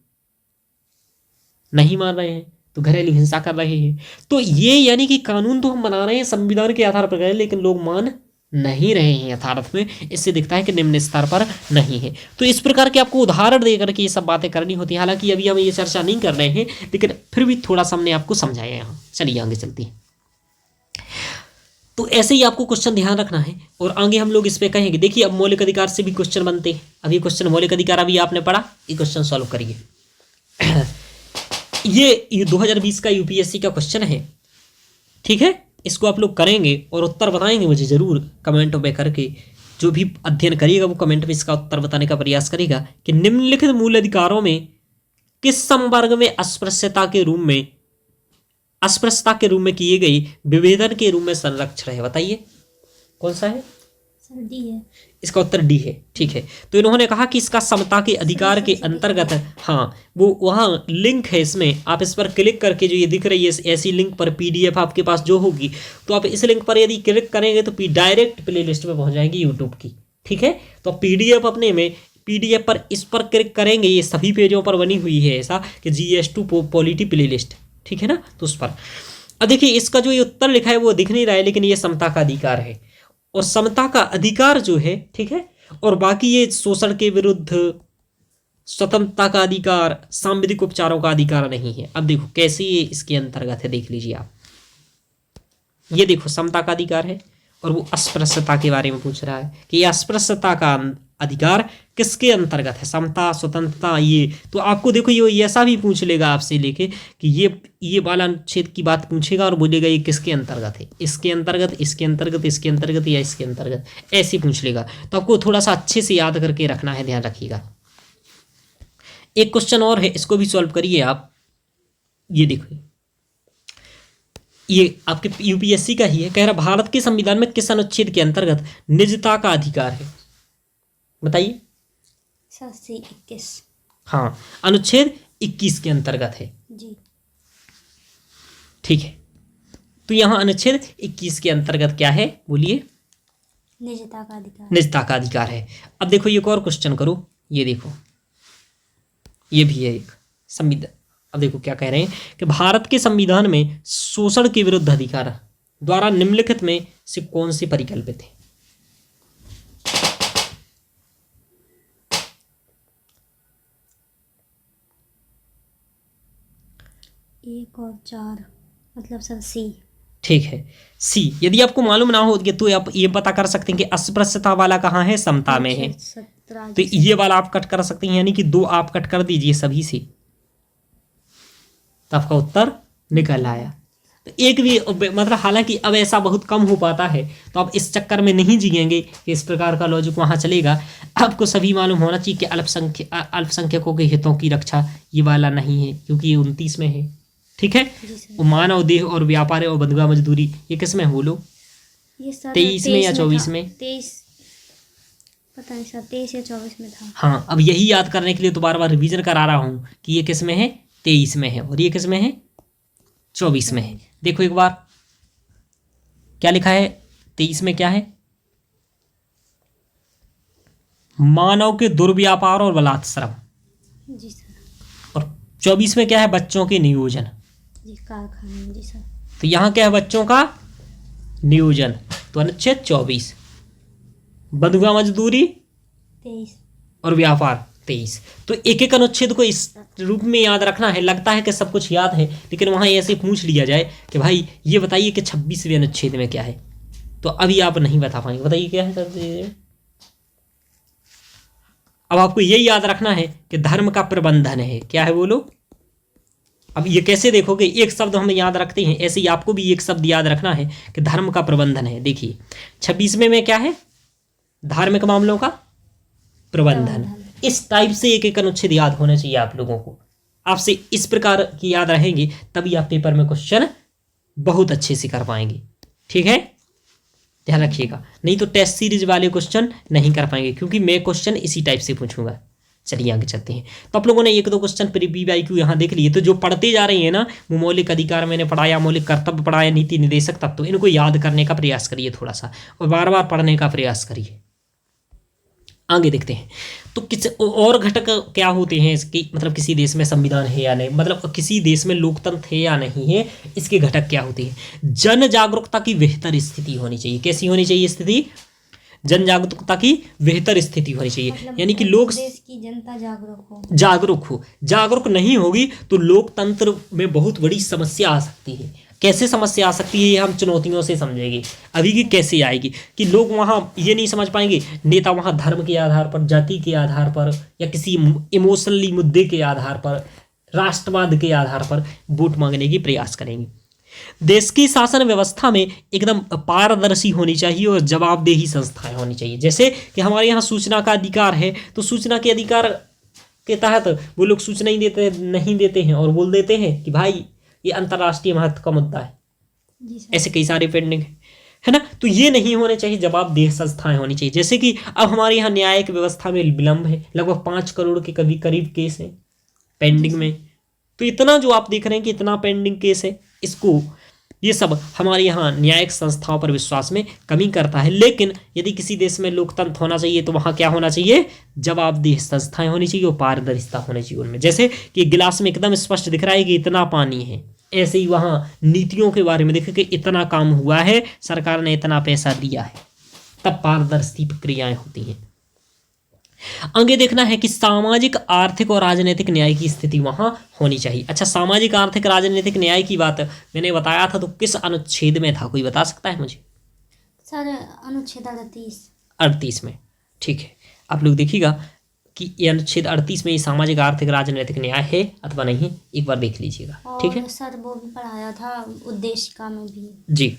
Speaker 1: नहीं मान रहे हैं, तो घरेलू हिंसा कर रहे हैं। तो ये यानी कि कानून तो हम बना रहे हैं संविधान के आधार पर, लेकिन लोग मान नहीं रहे हैं यथार्थ में। इससे दिखता है कि निम्न स्तर पर नहीं है। तो इस प्रकार के आपको उदाहरण देकर के ये सब बातें करनी होती है। हालांकि अभी हम ये चर्चा नहीं कर रहे हैं, लेकिन फिर भी थोड़ा सा हमने आपको समझाया यहाँ। चलिए आगे चलते हैं। तो ऐसे ही आपको क्वेश्चन ध्यान रखना है और आगे हम लोग इस पे कहेंगे। देखिए, अब मौलिक अधिकार से भी क्वेश्चन बनते हैं। अभी क्वेश्चन मौलिक अधिकार अभी आपने पढ़ा, ये क्वेश्चन सॉल्व करिए। ये 2020 का यूपीएससी का क्वेश्चन है, ठीक है। इसको आप लोग करेंगे और उत्तर बताएंगे मुझे जरूर कमेंट में करके। जो भी अध्ययन करिएगा वो कमेंट में इसका उत्तर बताने का प्रयास करेगा कि निम्नलिखित मूल अधिकारों में किस संवर्ग में अस्पृश्यता के रूप में किए गई विभेदन के रूप में संरक्षण है? बताइए कौन सा है?
Speaker 2: सर डी है।
Speaker 1: इसका उत्तर डी है, ठीक है। तो इन्होंने कहा कि इसका समता के अधिकार के अंतर्गत, हाँ वो वहाँ लिंक है, इसमें आप इस पर क्लिक करके जो ये दिख रही है ऐसी लिंक पर पीडीएफ आपके पास जो होगी, तो आप इस लिंक पर यदि क्लिक करेंगे तो डायरेक्ट प्ले लिस्ट में पहुँच जाएंगी यूट्यूब की, ठीक है। तो पीडीएफ अपने में पीडीएफ पर इस पर क्लिक करेंगे, ये सभी पेजों पर बनी हुई है ऐसा कि GS2 पॉलिटी प्ले लिस्ट, ठीक है ना। तो उस पर अब देखिए, इसका जो ये उत्तर लिखा है वो दिख नहीं रहा है, लेकिन ये समता का अधिकार है और समता का अधिकार जो है, ठीक है। और बाकी ये शोषण के विरुद्ध, स्वतंत्रता का अधिकार, सांविधिक उपचारों का अधिकार नहीं है। अब देखो कैसे ये इसके अंतर्गत है, देख लीजिए आप। ये देखो समता का अधिकार है और वो अस्पृश्यता के बारे में पूछ रहा है कि ये अस्पृश्यता का अधिकार किसके अंतर्गत है, समता, स्वतंत्रता। ये तो आपको देखो ये ऐसा भी पूछ लेगा आपसे लेके कि ये वाला अनुच्छेद की बात पूछेगा और बोलेगा ये किसके अंतर्गत है, इसके अंतर्गत, इसके अंतर्गत, इसके अंतर्गत या इसके अंतर्गत, ऐसे पूछ लेगा। तो आपको थोड़ा सा अच्छे से याद करके रखना है, ध्यान रखिएगा। एक क्वेश्चन और है, इसको भी सॉल्व करिए आप। ये देखो, ये आपके यूपीएससी का ही है, कह रहा भारत के संविधान में किस अनुच्छेद के अंतर्गत निजता का अधिकार है? बताइए।
Speaker 2: 21।
Speaker 1: हाँ, अनुच्छेद 21 के अंतर्गत है
Speaker 2: जी,
Speaker 1: ठीक है। तो यहाँ अनुच्छेद 21 के अंतर्गत क्या है, बोलिए?
Speaker 2: निजता का अधिकार।
Speaker 1: निजता का अधिकार है। अब देखो ये एक और क्वेश्चन करो, ये देखो, ये भी है एक संविधान। अब देखो क्या कह रहे हैं कि भारत के संविधान में शोषण के विरुद्ध अधिकार द्वारा निम्नलिखित में से कौन से परिकल्पित है?
Speaker 2: 1 और 4 मतलब सर सी।
Speaker 1: ठीक है। सी, यदि आपको मालूम ना हो तो आप ये पता कर सकते हैं कि अस्पृश्यता वाला कहाँ है, समता में है।
Speaker 2: 17
Speaker 1: तो ये वाला आप कट कर सकते हैं, यानी कि 2 आप कट कर दीजिए सभी से, तो आपका उत्तर निकल आया। तो एक भी मतलब, हालांकि अब ऐसा बहुत कम हो पाता है, तो आप इस चक्कर में नहीं जिएंगे कि इस प्रकार का लॉजिक वहां चलेगा। आपको सभी मालूम होना चाहिए कि अल्पसंख्यकों के हितों की रक्षा ये वाला नहीं है, क्योंकि ये 29 में है। ठीक है।
Speaker 2: जी सर।
Speaker 1: वो मानव देह और व्यापार और बंधुआ मजदूरी, ये किस में है बोलो?
Speaker 2: ये सर
Speaker 1: 23 में या 24
Speaker 2: था।
Speaker 1: में?
Speaker 2: 23, पता नहीं सर, 23 या 24 में था।
Speaker 1: हाँ, अब यही याद करने के लिए तो बार बार रिवीजन करा रहा हूँ कि ये किस में है, 23 में है, और ये किस में है, 24 में है। देखो एक बार क्या लिखा है, 23 में क्या है, मानव के दुर्व्यापार और बलात्श्रम,
Speaker 2: जी सर।
Speaker 1: और 24 में क्या है, बच्चों के नियोजन।
Speaker 2: जी, कारखाने। जी सर।
Speaker 1: तो यहाँ क्या है, बच्चों का नियोजन, तो अनुच्छेद 24, बंधुआ मजदूरी
Speaker 2: 23
Speaker 1: और व्यापार 23। तो एक एक अनुच्छेद को इस रूप में याद रखना है। लगता है कि सब कुछ याद है, लेकिन वहाँ ऐसे पूछ लिया जाए कि भाई ये बताइए कि 26वें अनुच्छेद में क्या है, तो अभी आप नहीं बता पाएंगे। बताइए क्या है सर? अब आपको ये याद रखना है कि धर्म का प्रबंधन है। क्या है बोलो? अब ये कैसे देखोगे, एक शब्द हम याद रखते हैं, ऐसे ही आपको भी एक शब्द याद रखना है कि धर्म का प्रबंधन है। देखिए 26वें में क्या है, धार्मिक मामलों का प्रबंधन। इस टाइप से एक एक अनुच्छेद याद होना चाहिए आप लोगों को। आपसे इस प्रकार की याद रहेंगे तभी आप पेपर में क्वेश्चन बहुत अच्छे से कर पाएंगे। ठीक है, ध्यान रखिएगा, नहीं तो टेस्ट सीरीज वाले क्वेश्चन नहीं कर पाएंगे, क्योंकि मैं क्वेश्चन इसी टाइप से पूछूंगा। चलिए आगे चलते हैं। तो आप लोगों ने 1-2 क्वेश्चन PBIQ यहाँ देख लिए, तो जो पढ़ते जा रहे हैं ना, वो मौलिक अधिकार मैंने पढ़ाया, मौलिक कर्तव्य पढ़ाया, नीति निर्देशक तत्व, इनको याद करने का प्रयास करिए थोड़ा सा, और बार बार पढ़ने का प्रयास करिए। आगे देखते हैं, तो किस और घटक क्या होते हैं इसकी, मतलब किसी देश में संविधान है या नहीं, मतलब किसी देश में लोकतंत्र है या नहीं है, इसके घटक क्या होते हैं। जन जागरूकता की बेहतर स्थिति होनी चाहिए। कैसी होनी चाहिए स्थिति? जन जागरूकता की बेहतर स्थिति होनी चाहिए,
Speaker 2: मतलब
Speaker 1: यानी कि लोग,
Speaker 2: देश की जनता
Speaker 1: जागरूक हो। जागरूक नहीं होगी तो लोकतंत्र में बहुत बड़ी समस्या आ सकती है। कैसे समस्या आ सकती है, ये हम चुनौतियों से समझेंगे। अभी की कैसे आएगी कि लोग वहाँ ये नहीं समझ पाएंगे, नेता वहाँ धर्म के आधार पर, जाति के आधार पर, या किसी इमोशनली मुद्दे के आधार पर, राष्ट्रवाद के आधार पर वोट मांगने की प्रयास करेंगे। देश की शासन व्यवस्था में एकदम पारदर्शी होनी चाहिए और जवाबदेही संस्थाएं होनी चाहिए। जैसे कि हमारे यहाँ सूचना का अधिकार है, तो सूचना के अधिकार के तहत वो लोग सूचना नहीं देते हैं और बोल देते हैं कि भाई ये अंतर्राष्ट्रीय महत्व का मुद्दा है। ऐसे कई सारे पेंडिंग है ना, तो ये नहीं होने चाहिए, जवाबदेह संस्थाएं होनी चाहिए। जैसे कि अब हमारे यहाँ न्यायिक व्यवस्था में विलंब है, लगभग 5 करोड़ के करीब केस हैं पेंडिंग में। तो इतना जो आप देख रहे हैं कि इतना पेंडिंग केस है, इसको ये सब हमारे यहाँ न्यायिक संस्थाओं पर विश्वास में कमी करता है। लेकिन यदि किसी देश में लोकतंत्र होना चाहिए तो वहाँ क्या होना चाहिए, जवाबदेह संस्थाएं होनी चाहिए और पारदर्शिता होनी चाहिए उनमें। जैसे कि गिलास में एकदम स्पष्ट दिख रहा है कि इतना पानी है, ऐसे ही वहाँ नीतियों के बारे में देखें कि इतना काम हुआ है, सरकार ने इतना पैसा दिया है, तब पारदर्शी प्रक्रियाएं होती हैं। आगे देखना है कि सामाजिक, आर्थिक और राजनीतिक न्याय की स्थिति वहां होनी चाहिए। अच्छा, सामाजिक, आर्थिक, राजनीतिक न्याय की बात मैंने बताया था, तो किस अनुच्छेद में था, कोई बता सकता है मुझे?
Speaker 2: सर अनुच्छेद
Speaker 1: 38 में। ठीक है, आप लोग देखिएगा कि ये अनुच्छेद 38 में ये सामाजिक, आर्थिक, राजनीतिक न्याय है अथवा नहीं, एक बार देख लीजिएगा। ठीक है
Speaker 2: सर, वो भी पढ़ाया था उद्देशिका में भी। जी,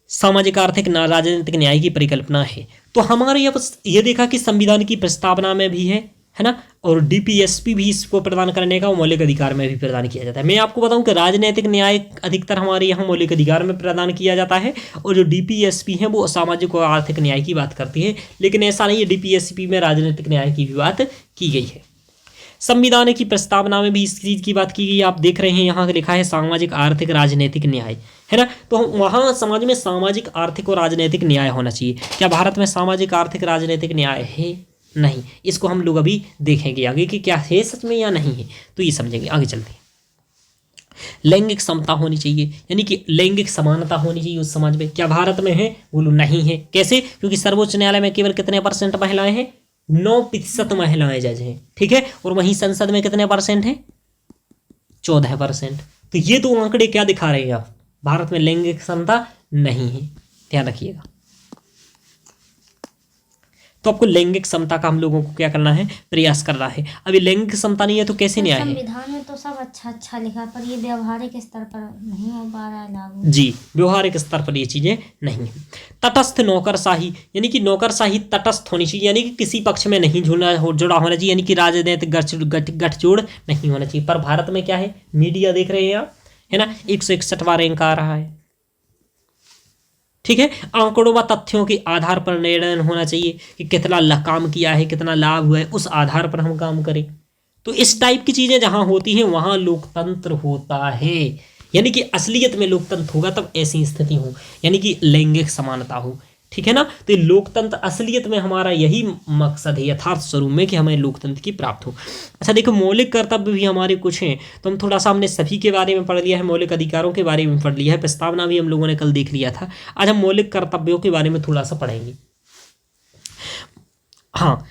Speaker 1: सामाजिक, आर्थिक, राजनीतिक न्याय की परिकल्पना है। तो हमारे यहाँ ये देखा कि संविधान की प्रस्तावना में भी है ना, और DPSP भी इसको प्रदान करने का मौलिक अधिकार में भी प्रदान किया जाता है। मैं आपको बताऊं कि राजनीतिक न्याय अधिकतर हमारे यहाँ मौलिक अधिकार में प्रदान किया जाता है, और जो DPSP है वो सामाजिक और आर्थिक न्याय की बात करती है। लेकिन ऐसा नहीं है, DPSP में राजनीतिक न्याय की भी बात की गई है। संविधान की प्रस्तावना में भी इस चीज़ की बात की गई। आप देख रहे हैं यहाँ लिखा है सामाजिक, आर्थिक, राजनीतिक न्याय, है ना। तो वहाँ समाज में सामाजिक, आर्थिक और राजनीतिक न्याय होना चाहिए। क्या भारत में सामाजिक, आर्थिक, राजनीतिक न्याय है? नहीं। इसको हम लोग अभी देखेंगे आगे कि क्या है सच में या नहीं है, तो ये समझेंगे। आगे चलते हैं। लैंगिक समता होनी चाहिए, यानी कि लैंगिक समानता होनी चाहिए उस समाज में। क्या भारत में है? बोलो नहीं है। कैसे? क्योंकि सर्वोच्च न्यायालय में केवल कितने % महिलाएं हैं? 9% महिलाएं जज हैं। ठीक है, और वहीं संसद में कितने % हैं? 14%। तो ये दो आंकड़े क्या दिखा रहे हैं आप? भारत में लैंगिक समता नहीं है, ध्यान रखिएगा। तो आपको लैंगिक समता का हम लोगों को क्या करना है, प्रयास करना है। अभी लैंगिक समता नहीं है तो कैसे न्याय है?
Speaker 2: संविधान में तो सब अच्छा अच्छा लिखा, पर ये व्यवहारिक स्तर पर नहीं हो पा रहा है लागू।
Speaker 1: जी, व्यवहारिक स्तर पर ये चीजें नहीं है। तटस्थ नौकरशाही, यानी कि नौकरशाही तटस्थ होनी चाहिए, यानी कि किसी पक्ष में नहीं जुड़ा होना चाहिए, यानी कि राजनीतिक गठजोड़ नहीं होना चाहिए। पर भारत में क्या है, मीडिया देख रहे हैं आप, है ना, 161वां रैंक आ रहा है। ठीक है, आंकड़ों व तथ्यों के आधार पर निर्णय होना चाहिए कि कितना काम किया है, कितना लाभ हुआ है, उस आधार पर हम काम करें। तो इस टाइप की चीजें जहां होती हैं वहां लोकतंत्र होता है, यानी कि असलियत में लोकतंत्र होगा तब ऐसी स्थिति हो, यानी कि लैंगिक समानता हो। ठीक है ना, तो लोकतंत्र असलियत में हमारा यही मकसद है यथार्थ स्वरूप में कि हमें लोकतंत्र की प्राप्त हो। अच्छा देखो, मौलिक कर्तव्य भी हमारे कुछ हैं, तो हम थोड़ा सा हमने सभी के बारे में पढ़ लिया है, मौलिक अधिकारों के बारे में पढ़ लिया है, प्रस्तावना भी हम लोगों ने कल देख लिया था। आज हम मौलिक कर्तव्यों के बारे में थोड़ा सा पढ़ेंगे। हाँ,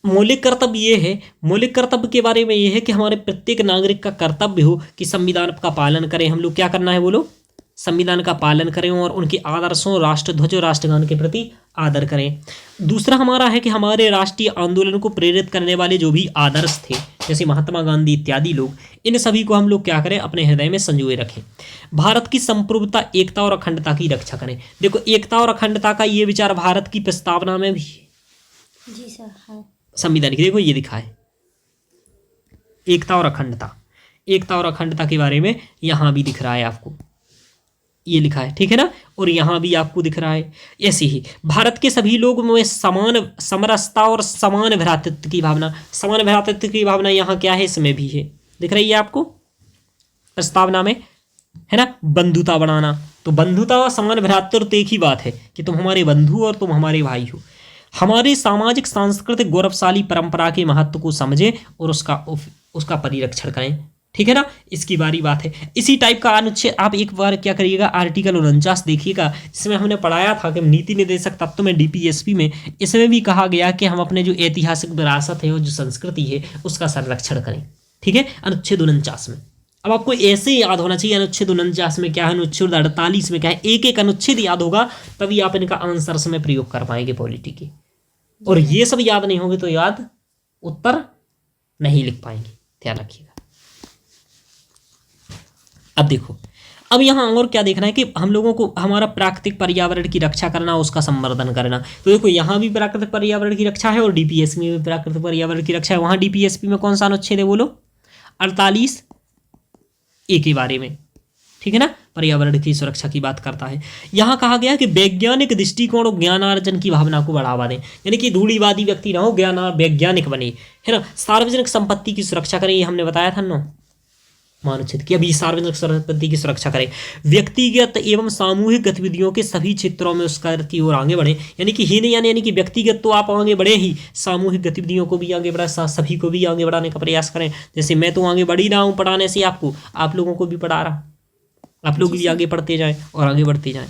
Speaker 1: मौलिक कर्तव्य ये है, मौलिक कर्तव्य के बारे में ये है कि हमारे प्रत्येक नागरिक का कर्तव्य हो कि संविधान का पालन करें। हम लोग क्या करना है बोलो, संविधान का पालन करें और उनके आदर्शों, राष्ट्रध्वज और राष्ट्रगान के प्रति आदर करें। दूसरा हमारा है कि हमारे राष्ट्रीय आंदोलन को प्रेरित करने वाले जो भी आदर्श थे, जैसे महात्मा गांधी इत्यादि लोग, इन सभी को हम लोग क्या करें, अपने हृदय में संजोए रखें। भारत की संप्रभुता, एकता और अखंडता की रक्षा करें। देखो, एकता और अखंडता का ये विचार भारत की प्रस्तावना में भी है।
Speaker 2: जी सर है।
Speaker 1: संविधान की देखो ये लिखा है, एकता और अखंडता, एकता और अखंडता के बारे में यहां भी दिख रहा है आपको, ये लिखा है। ठीक है ना, और यहां भी आपको दिख रहा है। ऐसे ही भारत के सभी लोगों में समान समरसता और समान भ्रातृत्व की भावना, समान भ्रातृत्व की भावना यहाँ क्या है, इसमें भी है, दिख रही है आपको प्रस्तावना में, है ना। बंधुता बढ़ाना, तो बंधुता और समान भ्रातृत्व एक ही बात है कि तुम हमारे बंधु और तुम हमारे भाई हो। हमारे सामाजिक सांस्कृतिक गौरवशाली परंपरा के महत्व को समझें और उसका परिरक्षण करें। ठीक है ना, इसकी बारी बात है। इसी टाइप का अनुच्छेद आप एक बार क्या करिएगा, आर्टिकल 49 देखिएगा, जिसमें हमने पढ़ाया था कि नीति निर्देशक तत्व में डीपीएसपी में, इसमें भी कहा गया कि हम अपने जो ऐतिहासिक विरासत है और जो संस्कृति है उसका संरक्षण करें। ठीक है, अनुच्छेद 49 में। अब आपको ऐसे याद होना चाहिए अनुच्छेद 49 में क्या है, अनुच्छेद 48 में क्या है, एक एक अनुच्छेद याद होगा तभी आप इनका आंसर्स में प्रयोग कर पाएंगे पॉलिटी के। और ये सब याद नहीं होंगे तो याद उत्तर नहीं लिख पाएंगे, ध्यान रखिएगा। अब देखो, अब यहाँ और क्या देखना है कि हम लोगों को हमारा प्राकृतिक पर्यावरण की रक्षा करना, उसका संवर्धन करना। तो देखो, यहाँ भी प्राकृतिक पर्यावरण की रक्षा है और डीपीएसपी में भी प्राकृतिक पर्यावरण की रक्षा है। वहाँ डीपीएसपी में कौन सा अनुच्छेद है बोलो, 48A के बारे में। ठीक है ना, पर्यावरण की सुरक्षा की बात करता है। यहाँ कहा गया कि वैज्ञानिक दृष्टिकोण और ज्ञानार्जन की भावना को बढ़ावा दें, यानी कि रूढ़िवादी व्यक्ति ना हो, वैज्ञानिक बने, है ना। सार्वजनिक संपत्ति की सुरक्षा करें, ये हमने बताया था ना मानुच्छेद की। अभी सार्वजनिक संपत्ति की सुरक्षा करें, व्यक्तिगत एवं सामूहिक गतिविधियों के सभी क्षेत्रों में उसका की ओर आगे बढ़े, यानी कि हीन यानी कि व्यक्तिगत तो आप आगे बढ़े ही, सामूहिक गतिविधियों को भी आगे बढ़ा, सभी को भी आगे बढ़ाने का प्रयास करें। जैसे मैं तो आगे बढ़ ही रहा हूँ पढ़ाने से आपको, आप लोगों को भी पढ़ा रहा, आप लोग भी आगे बढ़ते जाएं और आगे बढ़ते जाएं।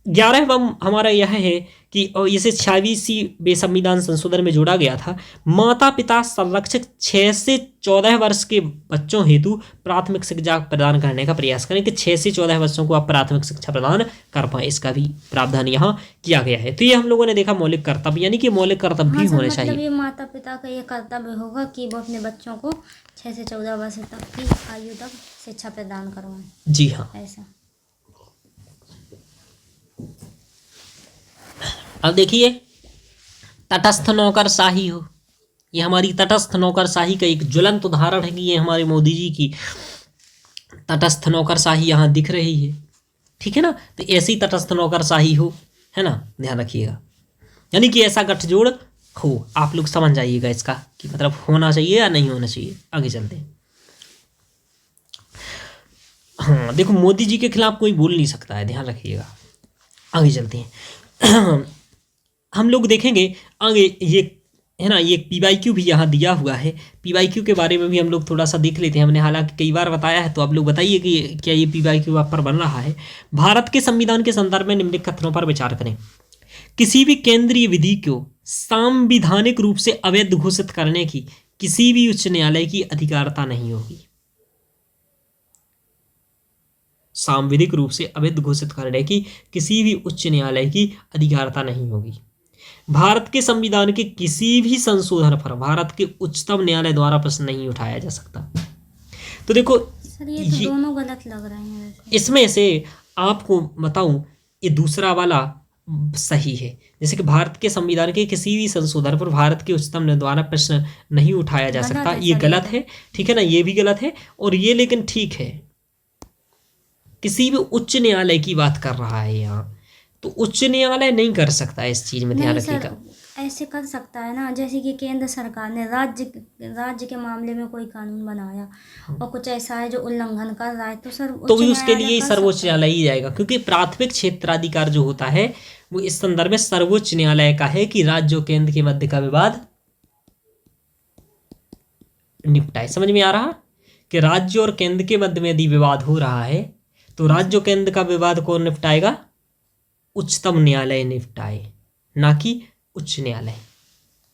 Speaker 1: 11वां हमारा यह है कि इसे 26वीं संविधान संशोधन में जोड़ा गया था, माता पिता संरक्षक 6 से 14 वर्ष के बच्चों हेतु प्राथमिक शिक्षा प्रदान करने का प्रयास करें, कि 6 से 14 वर्षों को आप प्राथमिक शिक्षा प्रदान कर पाएं, इसका भी प्रावधान यहाँ किया गया है। तो ये हम लोगों ने देखा मौलिक कर्तव्य, यानी कि मौलिक कर्तव्य भी होने चाहिए।
Speaker 2: ये माता पिता का ये कर्तव्य होगा कि वो अपने बच्चों को 6 से 14 वर्ष तक की आयु तक शिक्षा प्रदान करवाएं।
Speaker 1: जी हाँ,
Speaker 2: ऐसा।
Speaker 1: अब देखिए, तटस्थ नौकरशाही हो, ये हमारी तटस्थ नौकरशाही का एक ज्वलंत उदाहरण है कि ये हमारे मोदी जी की तटस्थ नौकरशाही यहाँ दिख रही है। ठीक है ना, तो ऐसी तटस्थ नौकरशाही हो, है ना, ध्यान रखिएगा, यानी कि ऐसा गठजोड़ हो। आप लोग समझ जाइएगा इसका कि मतलब होना चाहिए या नहीं होना चाहिए। आगे चलते हैं। हाँ देखो, मोदी जी के खिलाफ कोई बोल नहीं सकता है, ध्यान रखिएगा। आगे चलते हैं। हम लोग देखेंगे आगे, ये है ना, ये PYQ भी यहाँ दिया हुआ है। PYQ के बारे में भी हम लोग थोड़ा सा देख लेते हैं, हमने हालांकि कई बार बताया है, तो आप लोग बताइए कि क्या ये PYQ आप पर बन रहा है। भारत के संविधान के संदर्भ में निम्नलिखित कथनों पर विचार करें। किसी भी केंद्रीय विधि को संवैधानिक रूप से अवैध घोषित करने की किसी भी उच्च न्यायालय की अधिकारता नहीं होगी। सांविधिक रूप से अवैध घोषित करने की किसी भी उच्च न्यायालय की अधिकारिता नहीं होगी। भारत के संविधान के किसी भी संशोधन पर भारत के उच्चतम न्यायालय द्वारा प्रश्न नहीं उठाया जा सकता। तो देखो
Speaker 2: सर ये तो दोनों गलत लग रहे हैं वैसे।
Speaker 1: इसमें से आपको बताऊं, ये दूसरा वाला सही है। जैसे कि भारत के संविधान के किसी भी संशोधन पर भारत के उच्चतम न्यायालय द्वारा प्रश्न नहीं उठाया जा सकता, ये गलत है, ठीक है ना, ये भी गलत है। और ये लेकिन ठीक है, किसी भी उच्च न्यायालय की बात कर रहा है यहाँ, तो उच्च न्यायालय नहीं कर सकता, इस चीज में ध्यान
Speaker 2: नहीं सर,
Speaker 1: रखिएगा।
Speaker 2: ऐसे कर सकता है ना, जैसे कि केंद्र सरकार ने राज्य के मामले में कोई कानून बनाया और कुछ ऐसा है जो उल्लंघन कर रहा है, तो सर
Speaker 1: तो
Speaker 2: उच्च
Speaker 1: भी उसके लिए
Speaker 2: न्यायालय कर
Speaker 1: सर्वोच्च
Speaker 2: सकता है।
Speaker 1: न्यायालय ही जाएगा, क्योंकि प्राथमिक क्षेत्राधिकार जो होता है वो इस संदर्भ में सर्वोच्च न्यायालय का है कि राज्य और केंद्र के मध्य का विवाद निपटाए। समझ में आ रहा कि राज्य और केंद्र के मध्य में यदि विवाद हो रहा है तो राज्य और केंद्र का विवाद कौन निपटाएगा? उच्चतम न्यायालय निपटाए, ना कि उच्च न्यायालय।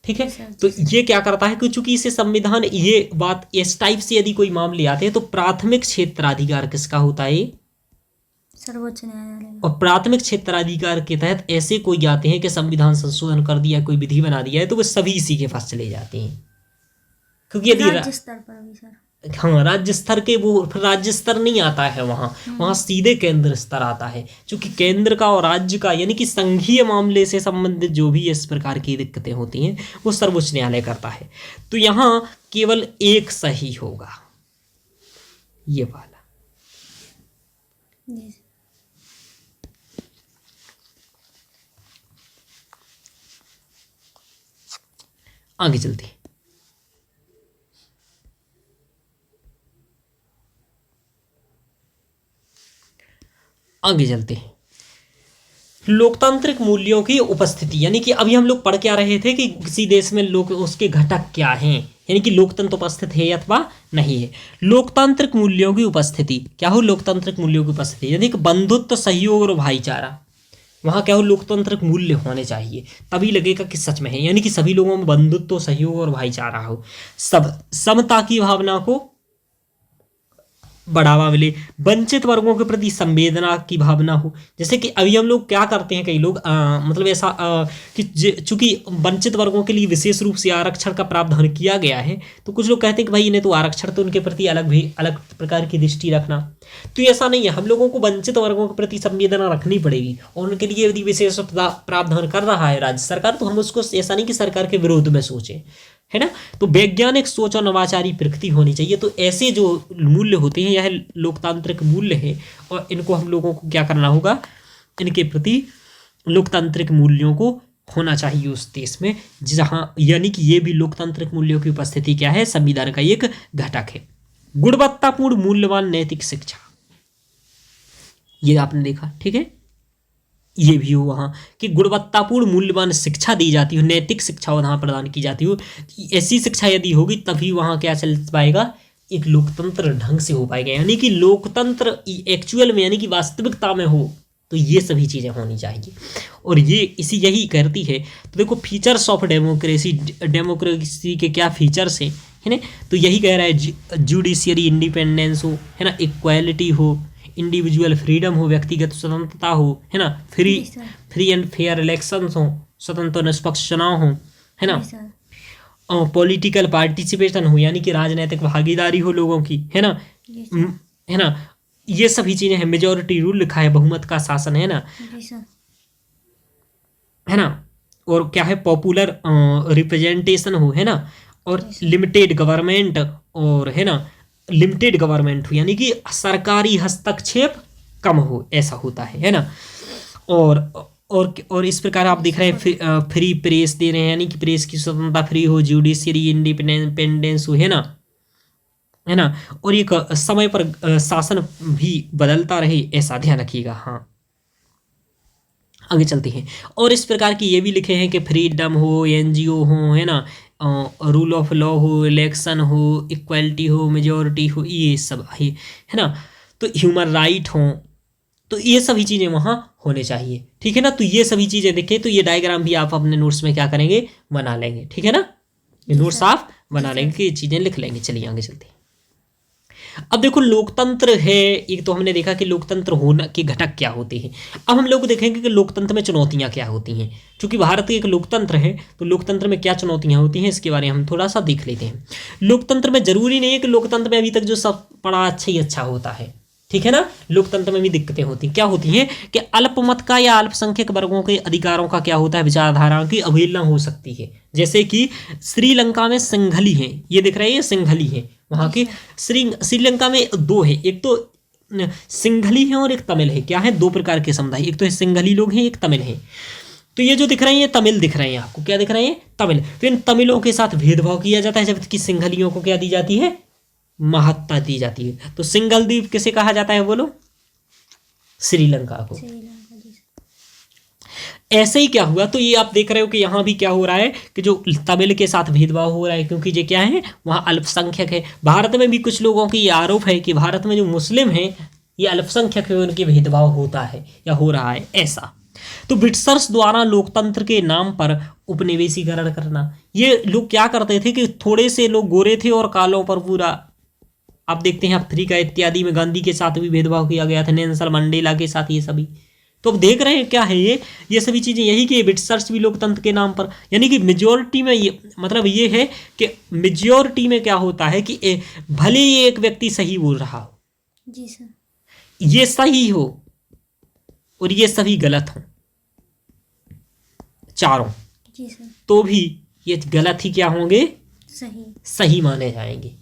Speaker 1: ठीक है, तो ये क्या करता है कि चूंकि इसे संविधान, ये बात इस टाइप से यदि कोई मामले आते हैं तो प्राथमिक क्षेत्राधिकार किसका होता है?
Speaker 2: सर्वोच्च न्यायालय।
Speaker 1: और प्राथमिक क्षेत्राधिकार के तहत ऐसे कोई आते हैं कि संविधान संशोधन कर दिया, कोई विधि बना दिया है, तो वो सभी इसी के पास चले जाते हैं। क्योंकि यदि
Speaker 2: राज्य स्तर पर भी सर,
Speaker 1: हाँ, राज्य स्तर के वो फिर राज्य स्तर नहीं आता है वहाँ सीधे केंद्र स्तर आता है। क्योंकि केंद्र का और राज्य का यानी कि संघीय मामले से संबंधित जो भी इस प्रकार की दिक्कतें होती हैं वो सर्वोच्च न्यायालय करता है। तो यहाँ केवल एक सही होगा, ये वाला।
Speaker 2: जी।
Speaker 1: आगे चलते हैं। आगे चलते हैं, लोकतांत्रिक मूल्यों की उपस्थिति। यानी कि अभी हम लोग पढ़ क्या रहे थे कि किसी देश में लोक उसके घटक क्या हैं, यानी कि लोकतंत्र उपस्थित है अथवा नहीं है। लोकतांत्रिक मूल्यों की उपस्थिति क्या हो? लोकतांत्रिक मूल्यों की उपस्थिति यानी कि बंधुत्व, सहयोग और भाईचारा, वहाँ क्या हो? लोकतांत्रिक मूल्य होने चाहिए, तभी लगेगा कि सच में है। यानी कि सभी लोगों में बंधुत्व, सहयोग और भाईचारा हो, सब समता की भावना को बढ़ावा मिले, वंचित वर्गों के प्रति संवेदना की भावना हो। जैसे कि अभी हम लोग क्या करते हैं, कई लोग मतलब ऐसा कि चूंकि वंचित वर्गों के लिए विशेष रूप से आरक्षण का प्रावधान किया गया है, तो कुछ लोग कहते हैं कि भाई इन्हें तो आरक्षण, तो उनके प्रति अलग प्रकार की दृष्टि रखना। तो ऐसा नहीं है, हम लोगों को वंचित वर्गों के प्रति संवेदना रखनी पड़ेगी, और उनके लिए यदि विशेष प्रावधान कर रहा है राज्य सरकार, तो हम उसको ऐसा नहीं कि सरकार के विरोध में सोचें, है ना। तो वैज्ञानिक सोच और नवाचारी प्रकृति होनी चाहिए। तो ऐसे जो मूल्य होते हैं यह लोकतांत्रिक मूल्य है, और इनको हम लोगों को क्या करना होगा? इनके प्रति लोकतांत्रिक मूल्यों को होना चाहिए उस देश में जहां, यानी कि ये भी लोकतांत्रिक मूल्यों की उपस्थिति क्या है? संविधान का एक घटक है। गुणवत्तापूर्ण मूल्यवान नैतिक शिक्षा, ये आपने देखा, ठीक है, ये भी हो वहाँ कि गुणवत्तापूर्ण मूल्यवान शिक्षा दी जाती हो, नैतिक शिक्षा वहाँ प्रदान की जाती हो। ऐसी शिक्षा यदि होगी तभी वहाँ क्या चल पाएगा? एक लोकतंत्र ढंग से हो पाएगा। यानी कि लोकतंत्र एक्चुअल में यानी कि वास्तविकता में हो, तो ये सभी चीज़ें होनी चाहिए, और ये यही करती है। तो देखो फीचर्स ऑफ डेमोक्रेसी, डेमोक्रेसी के क्या फीचर्स हैं, है ना। तो यही कह रहा है, जुडिशियरी इंडिपेंडेंस हो, है ना, इक्वालिटी हो, इंडिविजुअल फ्रीडम हो, व्यक्तिगत स्वतंत्रता हो, है ना, फ्री एंड फेयर इलेक्शंस हो, स्वतंत्र और निष्पक्ष चुनाव हो, है ना, पॉलिटिकल पार्टिसिपेशन हो, यानी कि राजनीतिक भागीदारी हो लोगों की, है ना, है ना, ये सभी चीजें हैं। मेजोरिटी रूल लिखा है, बहुमत का शासन, है ना, है ना, और क्या है? पॉपुलर रिप्रेजेंटेशन हो, है ना, और लिमिटेड गवर्नमेंट, और है ना, लिमिटेड गवर्नमेंट हो, यानी कि सरकारी हस्तक्षेप कम हो, ऐसा होता है ना। और इस प्रकार आप देख रहे हैं फ्री प्रेस दे रहे हैं, यानी कि प्रेस की स्वतंत्रता फ्री हो, जुडिशियरी इंडिपेंडेंस हो, है ना, और एक समय पर शासन भी बदलता रहे, ऐसा ध्यान रखिएगा। हाँ, आगे चलते हैं। और इस प्रकार की ये भी लिखे हैं कि फ्रीडम हो, एनजीओ हो, है ना, रूल ऑफ लॉ हो, इलेक्शन हो, इक्वालिटी हो, मेजोरिटी हो, ये सब है ना। तो ह्यूमन राइट हो, तो ये सभी चीज़ें वहाँ होने चाहिए, ठीक है ना। तो ये सभी चीज़ें देखें, तो ये डायग्राम भी आप अपने नोट्स में क्या करेंगे? बना लेंगे, ठीक है ना। ये नोट्स आप बना लेंगे, ये चीज़ें लिख लेंगे। चलिए आगे चलते हैं। अब देखो लोकतंत्र है, एक तो हमने देखा कि लोकतंत्र होना के घटक क्या होते हैं। अब हम लोग देखेंगे कि लोकतंत्र में चुनौतियां क्या होती हैं। चूंकि भारत एक लोकतंत्र है तो लोकतंत्र में क्या चुनौतियां होती हैं इसके बारे में हम थोड़ा सा देख लेते हैं। लोकतंत्र में जरूरी नहीं है कि लोकतंत्र में अभी तक जो सब बड़ा अच्छा ही अच्छा होता है, ठीक है ना। लोकतंत्र में भी दिक्कतें होती हैं। क्या होती हैं कि अल्पमत का या अल्पसंख्यक वर्गों के अधिकारों का क्या होता है, विचारधारा की अवहेलना हो सकती है। जैसे कि श्रीलंका में सिंघली हैं, ये दिख रहे हैं, ये सिंघली हैं वहाँ की। श्रीलंका में दो है, एक तो सिंघली है और एक तमिल है। क्या है, दो प्रकार के समुदाय, एक तो सिंघली लोग हैं, एक तमिल है। तो ये जो दिख रहे हैं ये तमिल दिख रहे हैं आपको, क्या दिख रहे हैं, तमिल। तो इन तमिलों के साथ भेदभाव किया जाता है, जबकि सिंघलियों को क्या दी जाती है, महत्ता दी जाती है। तो सिंगल द्वीप किसे कहा जाता है, बोलो, श्रीलंका को। ऐसे ही क्या हुआ, तो ये आप देख रहे हो कि यहाँ भी क्या हो रहा है कि जो तमिल के साथ भेदभाव हो रहा है, क्योंकि ये क्या है, वहाँ अल्पसंख्यक है। भारत में भी कुछ लोगों की ये आरोप है कि भारत में जो मुस्लिम हैं ये अल्पसंख्यक है, उनके भेदभाव होता है या हो रहा है ऐसा। तो ब्रिटिशर्स द्वारा लोकतंत्र के नाम पर उपनिवेशीकरण करना, ये लोग क्या करते थे कि थोड़े से लोग गोरे थे और कालों पर पूरा, आप देखते हैं अफ्रीका इत्यादि में गांधी के साथ भी भेदभाव किया गया था, नेल्सन मंडेला के साथ, ये सभी। तो अब देख रहे हैं क्या है ये सभी चीज़ें, यही कि ब्रिटिशर्स भी लोकतंत्र के नाम पर, यानी कि मेजोरिटी में ये मतलब ये है कि मेजोरिटी में क्या होता है कि भले ही एक व्यक्ति सही बोल रहा हो,
Speaker 2: जी सर,
Speaker 1: ये सही हो और ये सभी गलत हो चारों,
Speaker 2: जी सर,
Speaker 1: तो भी ये गलत ही क्या होंगे, सही माने जाएंगे।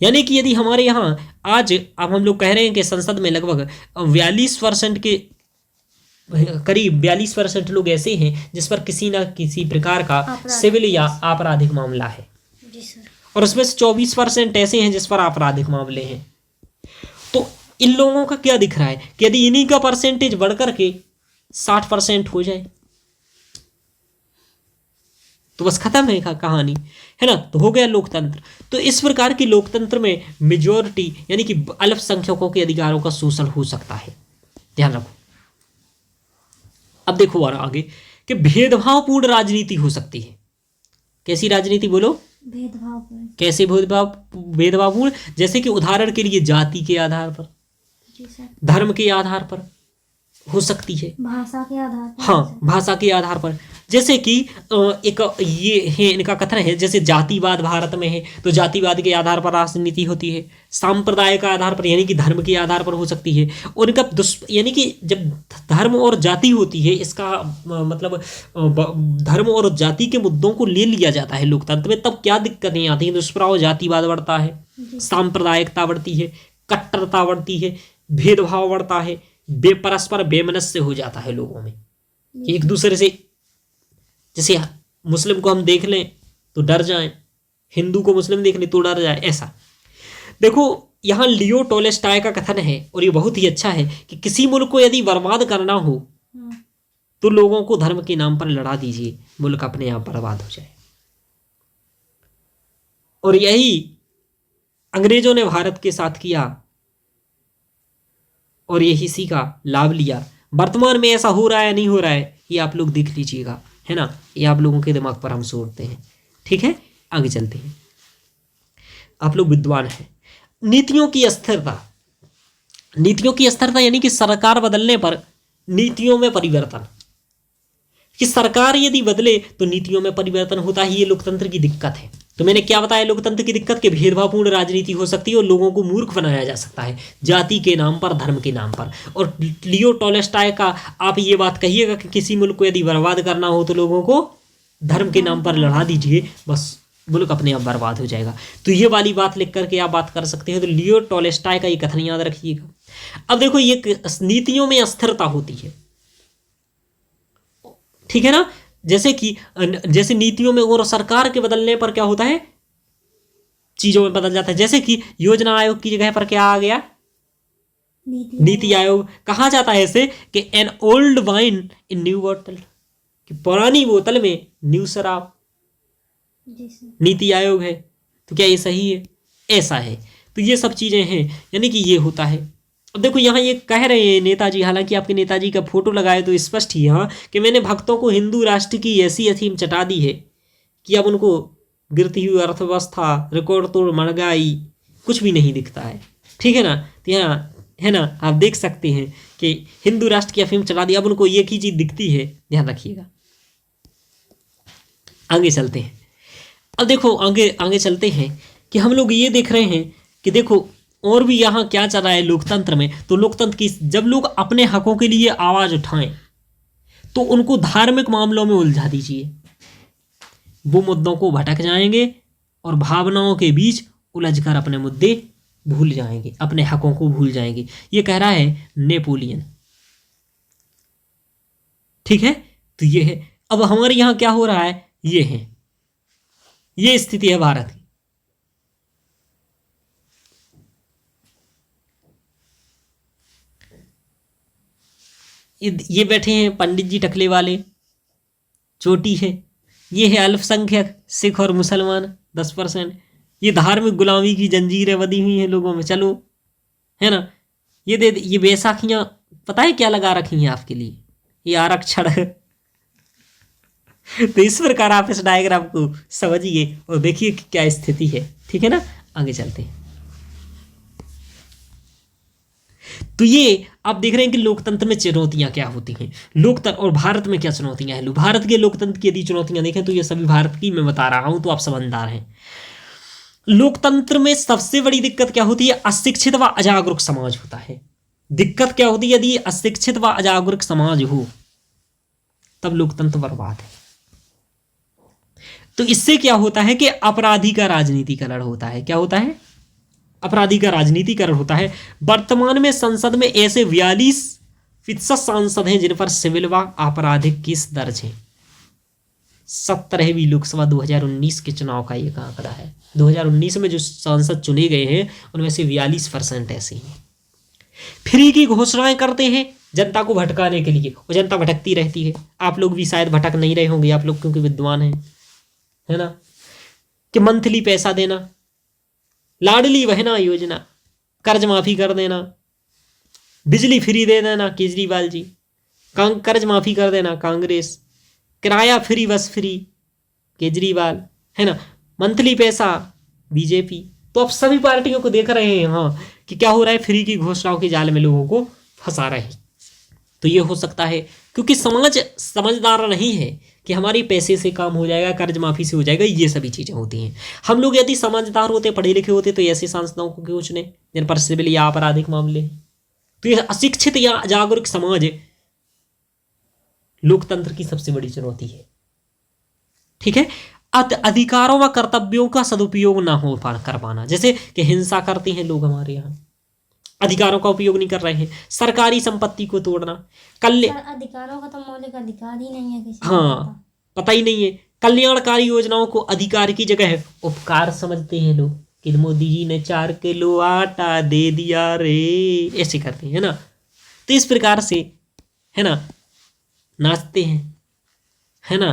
Speaker 1: यानी कि यदि हमारे यहाँ आज अब हम लोग कह रहे हैं कि संसद में लगभग 42% के करीब 42% लोग ऐसे हैं जिस पर किसी ना किसी प्रकार का सिविल या आपराधिक मामला है,
Speaker 2: जी सर,
Speaker 1: और उसमें से 24% ऐसे हैं जिस पर आपराधिक मामले हैं। तो इन लोगों का क्या दिख रहा है कि यदि इन्हीं का परसेंटेज बढ़कर के 60% हो जाए तो बस खत्म है कहानी, है ना। तो हो गया लोकतंत्र। तो इस प्रकार की लोकतंत्र में मेजोरिटी यानी कि अल्पसंख्यकों के अधिकारों का शोषण हो सकता है, ध्यान रखो। अब देखो और आगे कि भेदभावपूर्ण राजनीति हो सकती है। कैसी राजनीति, बोलो,
Speaker 2: भेदभावपूर्ण।
Speaker 1: कैसे भेदभावपूर्ण, जैसे कि उदाहरण के लिए जाति के आधार पर,
Speaker 2: जी सर,
Speaker 1: धर्म के आधार पर हो सकती है,
Speaker 2: भाषा के आधार पर,
Speaker 1: हाँ, भाषा के आधार पर। जैसे कि एक ये है, इनका कथन है, जैसे जातिवाद भारत में है तो जातिवाद के आधार पर राजनीति होती है, सांप्रदाय का आधार पर यानी कि धर्म के आधार पर हो सकती है। और इनका यानी कि जब धर्म और जाति होती है, इसका मतलब धर्म और जाति के मुद्दों को ले लिया जाता है लोकतंत्र में, तब क्या दिक्कतें आती हैं, दुष्प्रभाव जातिवाद बढ़ता है, सांप्रदायिकता बढ़ती है, कट्टरता बढ़ती है, भेदभाव बढ़ता है, परस्पर बेमनस्य हो जाता है लोगों में, एक दूसरे से, जैसे मुस्लिम को हम देख लें तो डर जाएं, हिंदू को मुस्लिम देख लें तो डर जाए, ऐसा। देखो यहाँ लियो टॉलस्टॉय का कथन है और ये बहुत ही अच्छा है कि किसी मुल्क को यदि बर्बाद करना हो तो लोगों को धर्म के नाम पर लड़ा दीजिए, मुल्क अपने आप बर्बाद हो जाए। और यही अंग्रेजों ने भारत के साथ किया और यही इसी का लाभ लिया। वर्तमान में ऐसा हो रहा है नहीं हो रहा है ये आप लोग देख लीजिएगा, है ना। ये आप लोगों के दिमाग पर हम छोड़ते हैं, ठीक है। आगे चलते हैं, आप लोग विद्वान हैं। नीतियों की अस्थिरता, नीतियों की अस्थिरता यानी कि सरकार बदलने पर नीतियों में परिवर्तन, कि सरकार यदि बदले तो नीतियों में परिवर्तन होता है, ये लोकतंत्र की दिक्कत है। तो मैंने क्या बताया लोकतंत्र की दिक्कत, के भेदभावपूर्ण राजनीति हो सकती है और लोगों को मूर्ख बनाया जा सकता है जाति के नाम पर, धर्म के नाम पर। और लियो टॉलस्टॉय का आप ये बात कहिएगा कि किसी मुल्क को यदि बर्बाद करना हो तो लोगों को धर्म के नाम पर लड़ा दीजिए, बस मुल्क अपने आप बर्बाद हो जाएगा। तो ये वाली बात लिख करके आप बात कर सकते हैं। तो लियो टॉलस्टॉय का ये कथन याद रखिएगा। अब देखो ये नीतियों में अस्थिरता होती है, ठीक है ना। जैसे नीतियों में और सरकार के बदलने पर क्या होता है, चीजों में बदल जाता है। जैसे कि योजना आयोग की जगह पर क्या आ गया, नीति आयोग। कहा जाता है ऐसे कि an old wine in new बोतल, कि पुरानी बोतल में न्यू शराब, नीति आयोग है। तो क्या ये सही है, ऐसा है। तो ये सब चीजें हैं, यानी कि ये होता है। अब देखो यहाँ ये कह रहे हैं नेताजी, हालांकि आपके नेताजी का फोटो लगाए तो स्पष्ट ही यहाँ कि मैंने भक्तों को हिंदू राष्ट्र की ऐसी अफीम चटा दी है कि अब उनको गिरती हुई अर्थव्यवस्था, रिकॉर्ड तोड़ महंगाई कुछ भी नहीं दिखता है। ठीक है ना। तो यहाँ है ना, आप देख सकते हैं कि हिंदू राष्ट्र की अफीम चला दी। अब उनको एक ही चीज दिखती है, ध्यान रखिएगा। आगे चलते हैं। अब देखो आगे आगे चलते हैं कि हम लोग ये देख रहे हैं कि देखो और भी यहाँ क्या चल रहा है लोकतंत्र में। तो लोकतंत्र की जब लोग अपने हकों के लिए आवाज उठाएं तो उनको धार्मिक मामलों में उलझा दीजिए, वो मुद्दों को भटक जाएंगे और भावनाओं के बीच उलझकर अपने मुद्दे भूल जाएंगे, अपने हकों को भूल जाएंगे। ये कह रहा है नेपोलियन। ठीक है, तो ये है। अब हमारे यहाँ क्या हो रहा है, ये है, ये स्थिति है भारत की। ये बैठे हैं पंडित जी टकले वाले, चोटी है। ये है अल्पसंख्यक सिख और मुसलमान 10%। ये धार्मिक गुलामी की जंजीरें बंधी हुई हैं लोगों में, चलो, है ना। ये बैसाखियां पता है क्या लगा रखी हैं आपके लिए, ये आरक्षण है। तो इस प्रकार आप इस डायग्राम को समझिए और देखिए कि क्या स्थिति है। ठीक है ना, आगे चलते हैं। तो ये आप देख रहे हैं कि लोकतंत्र में चुनौतियां क्या होती हैं, लोकतंत्र और भारत में क्या चुनौतियां हैं। भारत के लोकतंत्र की यदि चुनौतियां देखें तो ये सभी भारत की मैं बता रहा हूं, तो आप समझदार हैं। लोकतंत्र में सबसे बड़ी दिक्कत क्या होती है, अशिक्षित व अजागरूक समाज होता है। दिक्कत क्या होती है, यदि अशिक्षित व अजागरूक समाज हो तब लोकतंत्र बर्बाद है। तो इससे क्या होता है कि अपराधी का राजनीतिकरण होता है। क्या होता है, अपराधी का राजनीतिकरण होता है। वर्तमान में संसद में ऐसे 42% सांसद हैं जिन पर सिविल व आपराधिक केस दर्ज हैं। 17वीं लोकसभा 2019 के चुनाव का एक आंकड़ा है। 2019 में जो सांसद चुने गए हैं उनमें से 42% ऐसे हैं। फ्री की घोषणाएं करते हैं जनता को भटकाने के लिए, और जनता भटकती रहती है। आप लोग भी शायद भटक नहीं रहे होंगे, आप लोग क्योंकि विद्वान हैं, है ना। कि मंथली पैसा देना, लाडली बहना योजना, कर्ज माफी कर देना, बिजली फ्री दे देना केजरीवाल जी, कर्ज माफी कर देना कांग्रेस, किराया फ्री बस फ्री केजरीवाल, है ना, मंथली पैसा बीजेपी। तो अब सभी पार्टियों को देख रहे हैं हाँ कि क्या हो रहा है, फ्री की घोषणाओं के जाल में लोगों को फंसा रहे हैं। तो ये हो सकता है क्योंकि समाज समझदार नहीं है कि हमारी पैसे से काम हो जाएगा, कर्ज माफी से हो जाएगा, ये सभी चीजें होती हैं। हम लोग यदि समझदार होते, पढ़े लिखे होते तो ऐसे सांसदों को क्यों चुने जिन पर सिविल या आपराधिक मामले हैं। तो ये अशिक्षित या जागरूक समाज लोकतंत्र की सबसे बड़ी चुनौती है। ठीक है, अधिकारों व कर्तव्यों का सदुपयोग ना हो कर पाना, जैसे कि हिंसा करते हैं लोग हमारे यहाँ, अधिकारों का उपयोग नहीं कर रहे हैं, सरकारी संपत्ति को तोड़ना,
Speaker 2: अधिकारों का तो मौलिक अधिकार ही नहीं है किसी को।
Speaker 1: हाँ, पता ही नहीं है। कल्याणकारी योजनाओं को अधिकार की जगह उपकार समझते हैं लोग कि मोदी जी ने 4 किलो आटा दे दिया रे, ऐसे करते हैं ना। तो इस प्रकार से है ना नाचते हैं, है ना।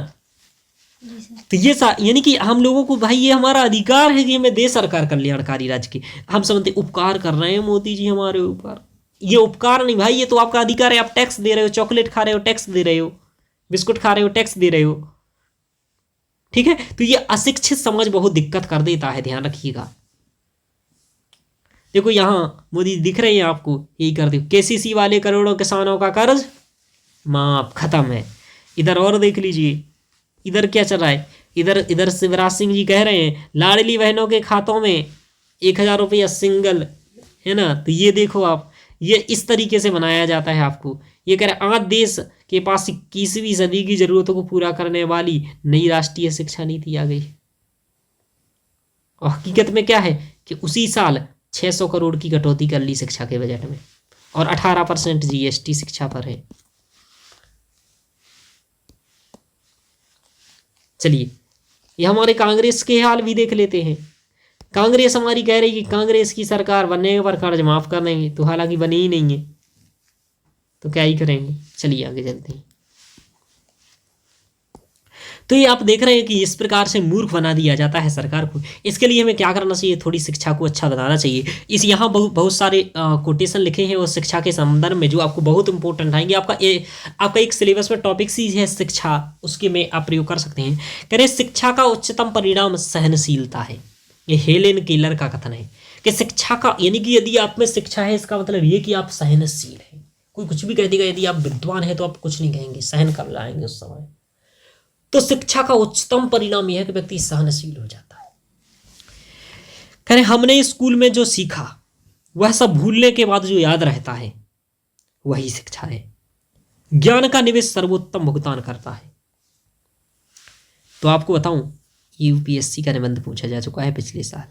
Speaker 1: तो ये यानी कि हम लोगों को भाई ये हमारा अधिकार है कि हमें दे सरकार कल्याणकारी राज्य की। हम समझते उपकार कर रहे हैं मोदी जी हमारे ऊपर, ये उपकार नहीं भाई, ये तो आपका अधिकार है। आप टैक्स दे रहे हो, चॉकलेट खा रहे हो टैक्स दे रहे हो, बिस्कुट खा रहे हो टैक्स दे रहे हो। ठीक है, तो ये अशिक्षित समाज बहुत दिक्कत कर देता है, ध्यान रखिएगा। देखो यहां मोदी दिख रहे हैं आपको, यही कर दे, केसीसी वाले करोड़ों किसानों का कर्ज माफ, खत्म है। इधर और देख लीजिए, इधर क्या चल रहा है, इधर शिवराज सिंह जी कह रहे हैं लाडली बहनों के खातों में 1000 रुपया सिंगल, है ना। तो ये देखो आप, ये इस तरीके से बनाया जाता है आपको। ये कह रहे आज देश के पास 21वीं सदी की जरूरतों को पूरा करने वाली नई राष्ट्रीय शिक्षा नीति आ गई। और हकीकत में क्या है कि उसी साल 600 करोड़ की कटौती कर ली शिक्षा के बजट में, और 18% जीएसटी शिक्षा पर है। चलिए ये हमारे कांग्रेस के हाल भी देख लेते हैं। कांग्रेस हमारी कह रही कि कांग्रेस की सरकार बनने पर कर्ज माफ कर देंगे, तो हालांकि बनी ही नहीं है, तो क्या ही करेंगे। चलिए आगे चलते हैं। तो ये आप देख रहे हैं कि इस प्रकार से मूर्ख बना दिया जाता है सरकार को। इसके लिए हमें क्या करना चाहिए, थोड़ी शिक्षा को अच्छा बनाना चाहिए। इस यहाँ बहुत सारे कोटेशन लिखे हैं वो शिक्षा के संदर्भ में, जो आपको बहुत इंपॉर्टेंट आएंगे। आपका एक सिलेबस में टॉपिक सी है शिक्षा, उसके में आप प्रयोग कर सकते हैं। कह रहे शिक्षा का उच्चतम परिणाम सहनशीलता है, ये हेलेन केलर का कथन है। कि शिक्षा का यानी कि यदि आप में शिक्षा है इसका मतलब ये कि आप सहनशील हैं। कोई कुछ भी कह देगा, यदि आप विद्वान हैं तो आप कुछ नहीं कहेंगे, सहन कर लाएंगे उस समय। तो शिक्षा का उच्चतम परिणाम यह है कि व्यक्ति सहनशील हो जाता है। कह रहे हमने स्कूल में जो सीखा वह सब भूलने के बाद जो याद रहता है वही शिक्षा है। ज्ञान का निवेश सर्वोत्तम भुगतान करता है। तो आपको बताऊं, यूपीएससी का निबंध पूछा जा चुका है पिछले साल।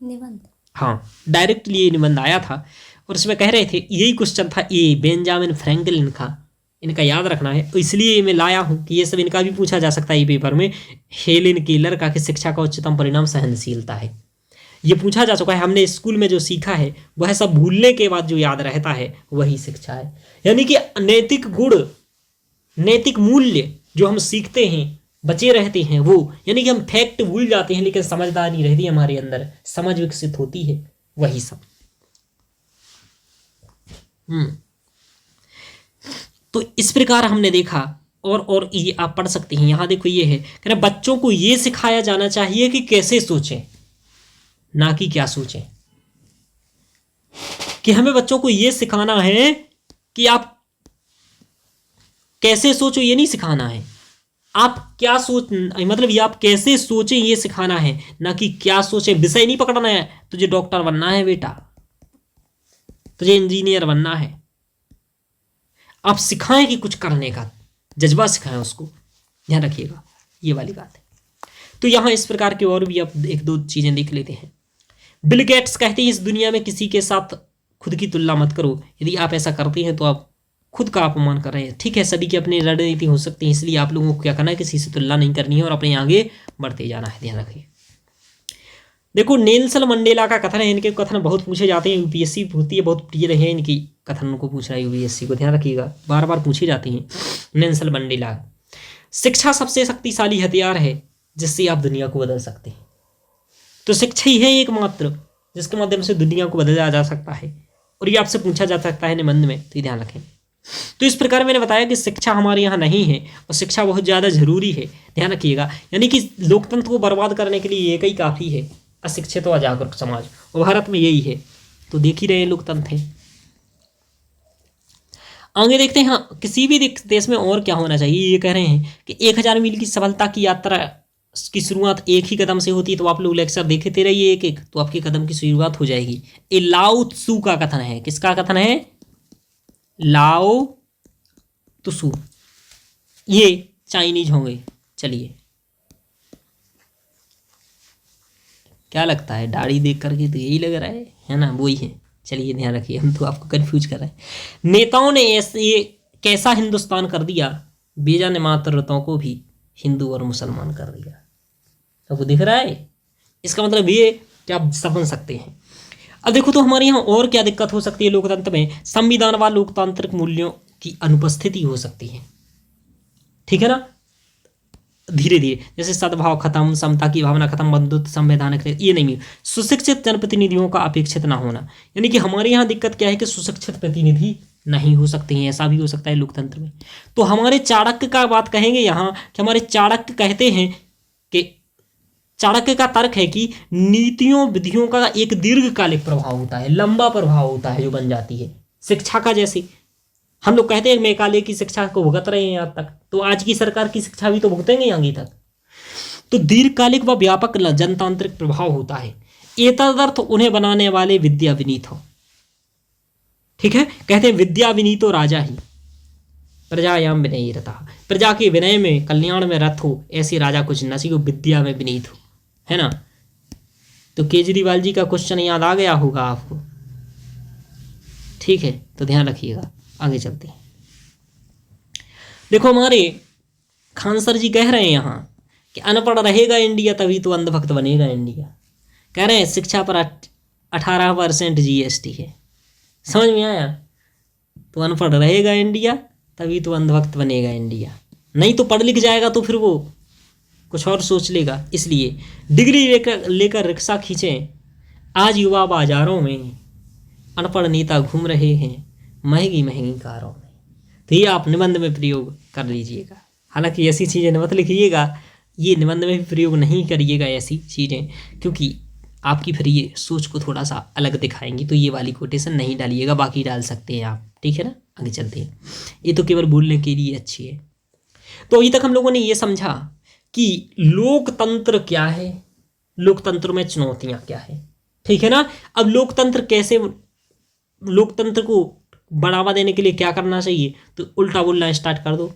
Speaker 2: निबंध?
Speaker 1: हाँ, डायरेक्टली ये निबंध आया था और उसमें कह रहे थे, यही क्वेश्चन था, ये बेंजामिन फ्रैंकलिन का, इनका याद रखना है। तो इसलिए मैं लाया हूँ कि ये सब इनका भी पूछा जा सकता है ये पेपर में। हेलेन केलर का कि शिक्षा का उच्चतम परिणाम सहनशीलता है, ये पूछा जा चुका है। हमने स्कूल में जो सीखा है वह सब भूलने के बाद जो याद रहता है वही शिक्षा है। यानी कि नैतिक गुण, नैतिक मूल्य जो हम सीखते हैं बचे रहते हैं वो, यानी कि हम फैक्ट भूल जाते हैं लेकिन समझदारी रहती है हमारे अंदर, समझ विकसित होती है, वही सब। तो इस प्रकार हमने देखा। और ये आप पढ़ सकते हैं, यहां देखो ये है कि बच्चों को ये सिखाया जाना चाहिए कि कैसे सोचें, ना कि क्या सोचें। कि हमें बच्चों को ये सिखाना है कि आप कैसे सोचो, ये नहीं सिखाना है। आप क्या सोच, मतलब ये आप कैसे सोचें ये सिखाना है, ना कि क्या सोचें। विषय नहीं पकड़ना है, तुझे डॉक्टर बनना है बेटा, तुझे इंजीनियर बनना है। आप सिखाएं कि कुछ करने का जज्बा सिखाएं उसको, ध्यान रखिएगा, ये वाली बात है। तो यहां इस प्रकार की और भी आप एक दो चीजें देख लेते हैं। बिल गेट्स कहते हैं इस दुनिया में किसी के साथ खुद की तुलना मत करो। यदि आप ऐसा करते हैं तो आप खुद का अपमान कर रहे हैं। ठीक है, सभी की अपनी रणनीति हो सकती है, इसलिए आप लोगों को क्या करना है, किसी से तुलना नहीं करनी है और अपने आगे बढ़ते जाना है, ध्यान रखिए। देखो नेल्सन मंडेला का कथन है, इनके कथन बहुत पूछे जाते हैं, यूपीएससी पूछती है, बहुत प्रिय रहे इनकी कथन को पूछ रहा है यूपीएससी को, ध्यान रखिएगा, बार बार पूछी जाती हैं। नेल्सन मंडेला, शिक्षा सबसे शक्तिशाली हथियार है जिससे आप दुनिया को बदल सकते हैं। तो शिक्षा ही है एकमात्र जिसके माध्यम से दुनिया को बदला जा सकता है, और ये आपसे पूछा जा सकता है निबंध में, तो ध्यान रखें। तो इस प्रकार मैंने बताया कि शिक्षा हमारे यहाँ नहीं है और शिक्षा बहुत ज़्यादा जरूरी है, ध्यान रखिएगा। यानी कि लोकतंत्र को बर्बाद करने के लिए एक ही काफ़ी है, अशिक्षित और अजागरूक समाज, और भारत में यही है। तो देख ही रहे लोकतंत्र है। आगे देखते हैं, हाँ, किसी भी देश में और क्या होना चाहिए। ये कह रहे हैं कि 1000 मील की सफलता की यात्रा की शुरुआत एक ही कदम से होती है। तो आप लोग लेक्चर देखते रहिए एक एक, तो आपके कदम की शुरुआत हो जाएगी। ये लाओ त्सु का कथन है। किसका कथन है? लाओ त्सु। ये चाइनीज होंगे। चलिए, क्या लगता है? दाढ़ी देख करके तो यही लग रहा है ना, वही है। चलिए ध्यान रखिए, हम तो आपको कंफ्यूज कर रहे हैं। नेताओं ने ये कैसा हिंदुस्तान कर दिया, बेजाने मातृत्वों को भी हिंदू और मुसलमान कर दिया। सबको दिख रहा है? इसका मतलब ये कि आप समझ सकते हैं। अब देखो तो हमारे यहाँ और क्या दिक्कत हो सकती है लोकतंत्र में। संविधान व लोकतांत्रिक मूल्यों की अनुपस्थिति हो सकती है, ठीक है ना। धीरे धीरे जैसे सद्भाव खत्म, समता की भावना खत्म, बंधुत्व, संवैधानिक, ये नहीं। सुशिक्षित जनप्रतिनिधियों का अपेक्षित ना होना, यानी कि हमारे यहाँ दिक्कत क्या है कि सुशिक्षित प्रतिनिधि नहीं हो सकते हैं, ऐसा भी हो सकता है लोकतंत्र में। तो हमारे चाणक्य का बात कहेंगे यहाँ कि हमारे चाणक्य कहते हैं कि चाणक्य का तर्क है कि नीतियों विधियों का एक दीर्घकालिक प्रभाव होता है, लंबा प्रभाव होता है जो बन जाती है। शिक्षा का जैसे हम लोग कहते हैं मेघालय की शिक्षा को भुगत रहे हैं यहाँ तक, तो आज की सरकार की शिक्षा भी तो भुगतेंगे आगे तक। तो दीर्घकालिक व व्यापक जनतांत्रिक प्रभाव होता है। एतदर्थ उन्हें बनाने वाले विद्या विनीत हो, ठीक है। कहते हैं विद्या विनीतो राजा ही, प्रजायाम विनयी रतः। प्रजा के विनय में, कल्याण में रत हो, ऐसे राजा कुछ न सीखो, विद्या में विनीत हो, है ना। तो केजरीवाल जी का क्वेश्चन याद आ गया होगा आपको, ठीक है। तो ध्यान रखिएगा, आगे चलते हैं। देखो हमारे खान सर जी कह रहे हैं यहाँ कि अनपढ़ रहेगा इंडिया तभी तो अंधभक्त बनेगा इंडिया। कह रहे हैं शिक्षा पर 18% GST है। समझ में आया? तो अनपढ़ रहेगा इंडिया तभी तो अंधभक्त बनेगा इंडिया, नहीं तो पढ़ लिख जाएगा तो फिर वो कुछ और सोच लेगा। इसलिए डिग्री लेकर रिक्शा खींचें, आज युवा बाजारों में अनपढ़ नेता घूम रहे हैं महंगी महंगी कारों में। तो ये आप निबंध में प्रयोग कर लीजिएगा। हालांकि ऐसी चीज़ें मत लिखिएगा, ये निबंध में भी प्रयोग नहीं करिएगा ऐसी चीज़ें, क्योंकि आपकी फिर ये सोच को थोड़ा सा अलग दिखाएंगी, तो ये वाली कोटेशन नहीं डालिएगा, बाकी डाल सकते हैं आप, ठीक है ना। आगे चलते हैं, ये तो केवल बोलने के लिए अच्छी है। तो अभी तक हम लोगों ने ये समझा कि लोकतंत्र क्या है, लोकतंत्र में चुनौतियां क्या है, ठीक है ना। अब लोकतंत्र कैसे, लोकतंत्र को बढ़ावा देने के लिए क्या करना चाहिए, तो उल्टा बोलना स्टार्ट कर दो,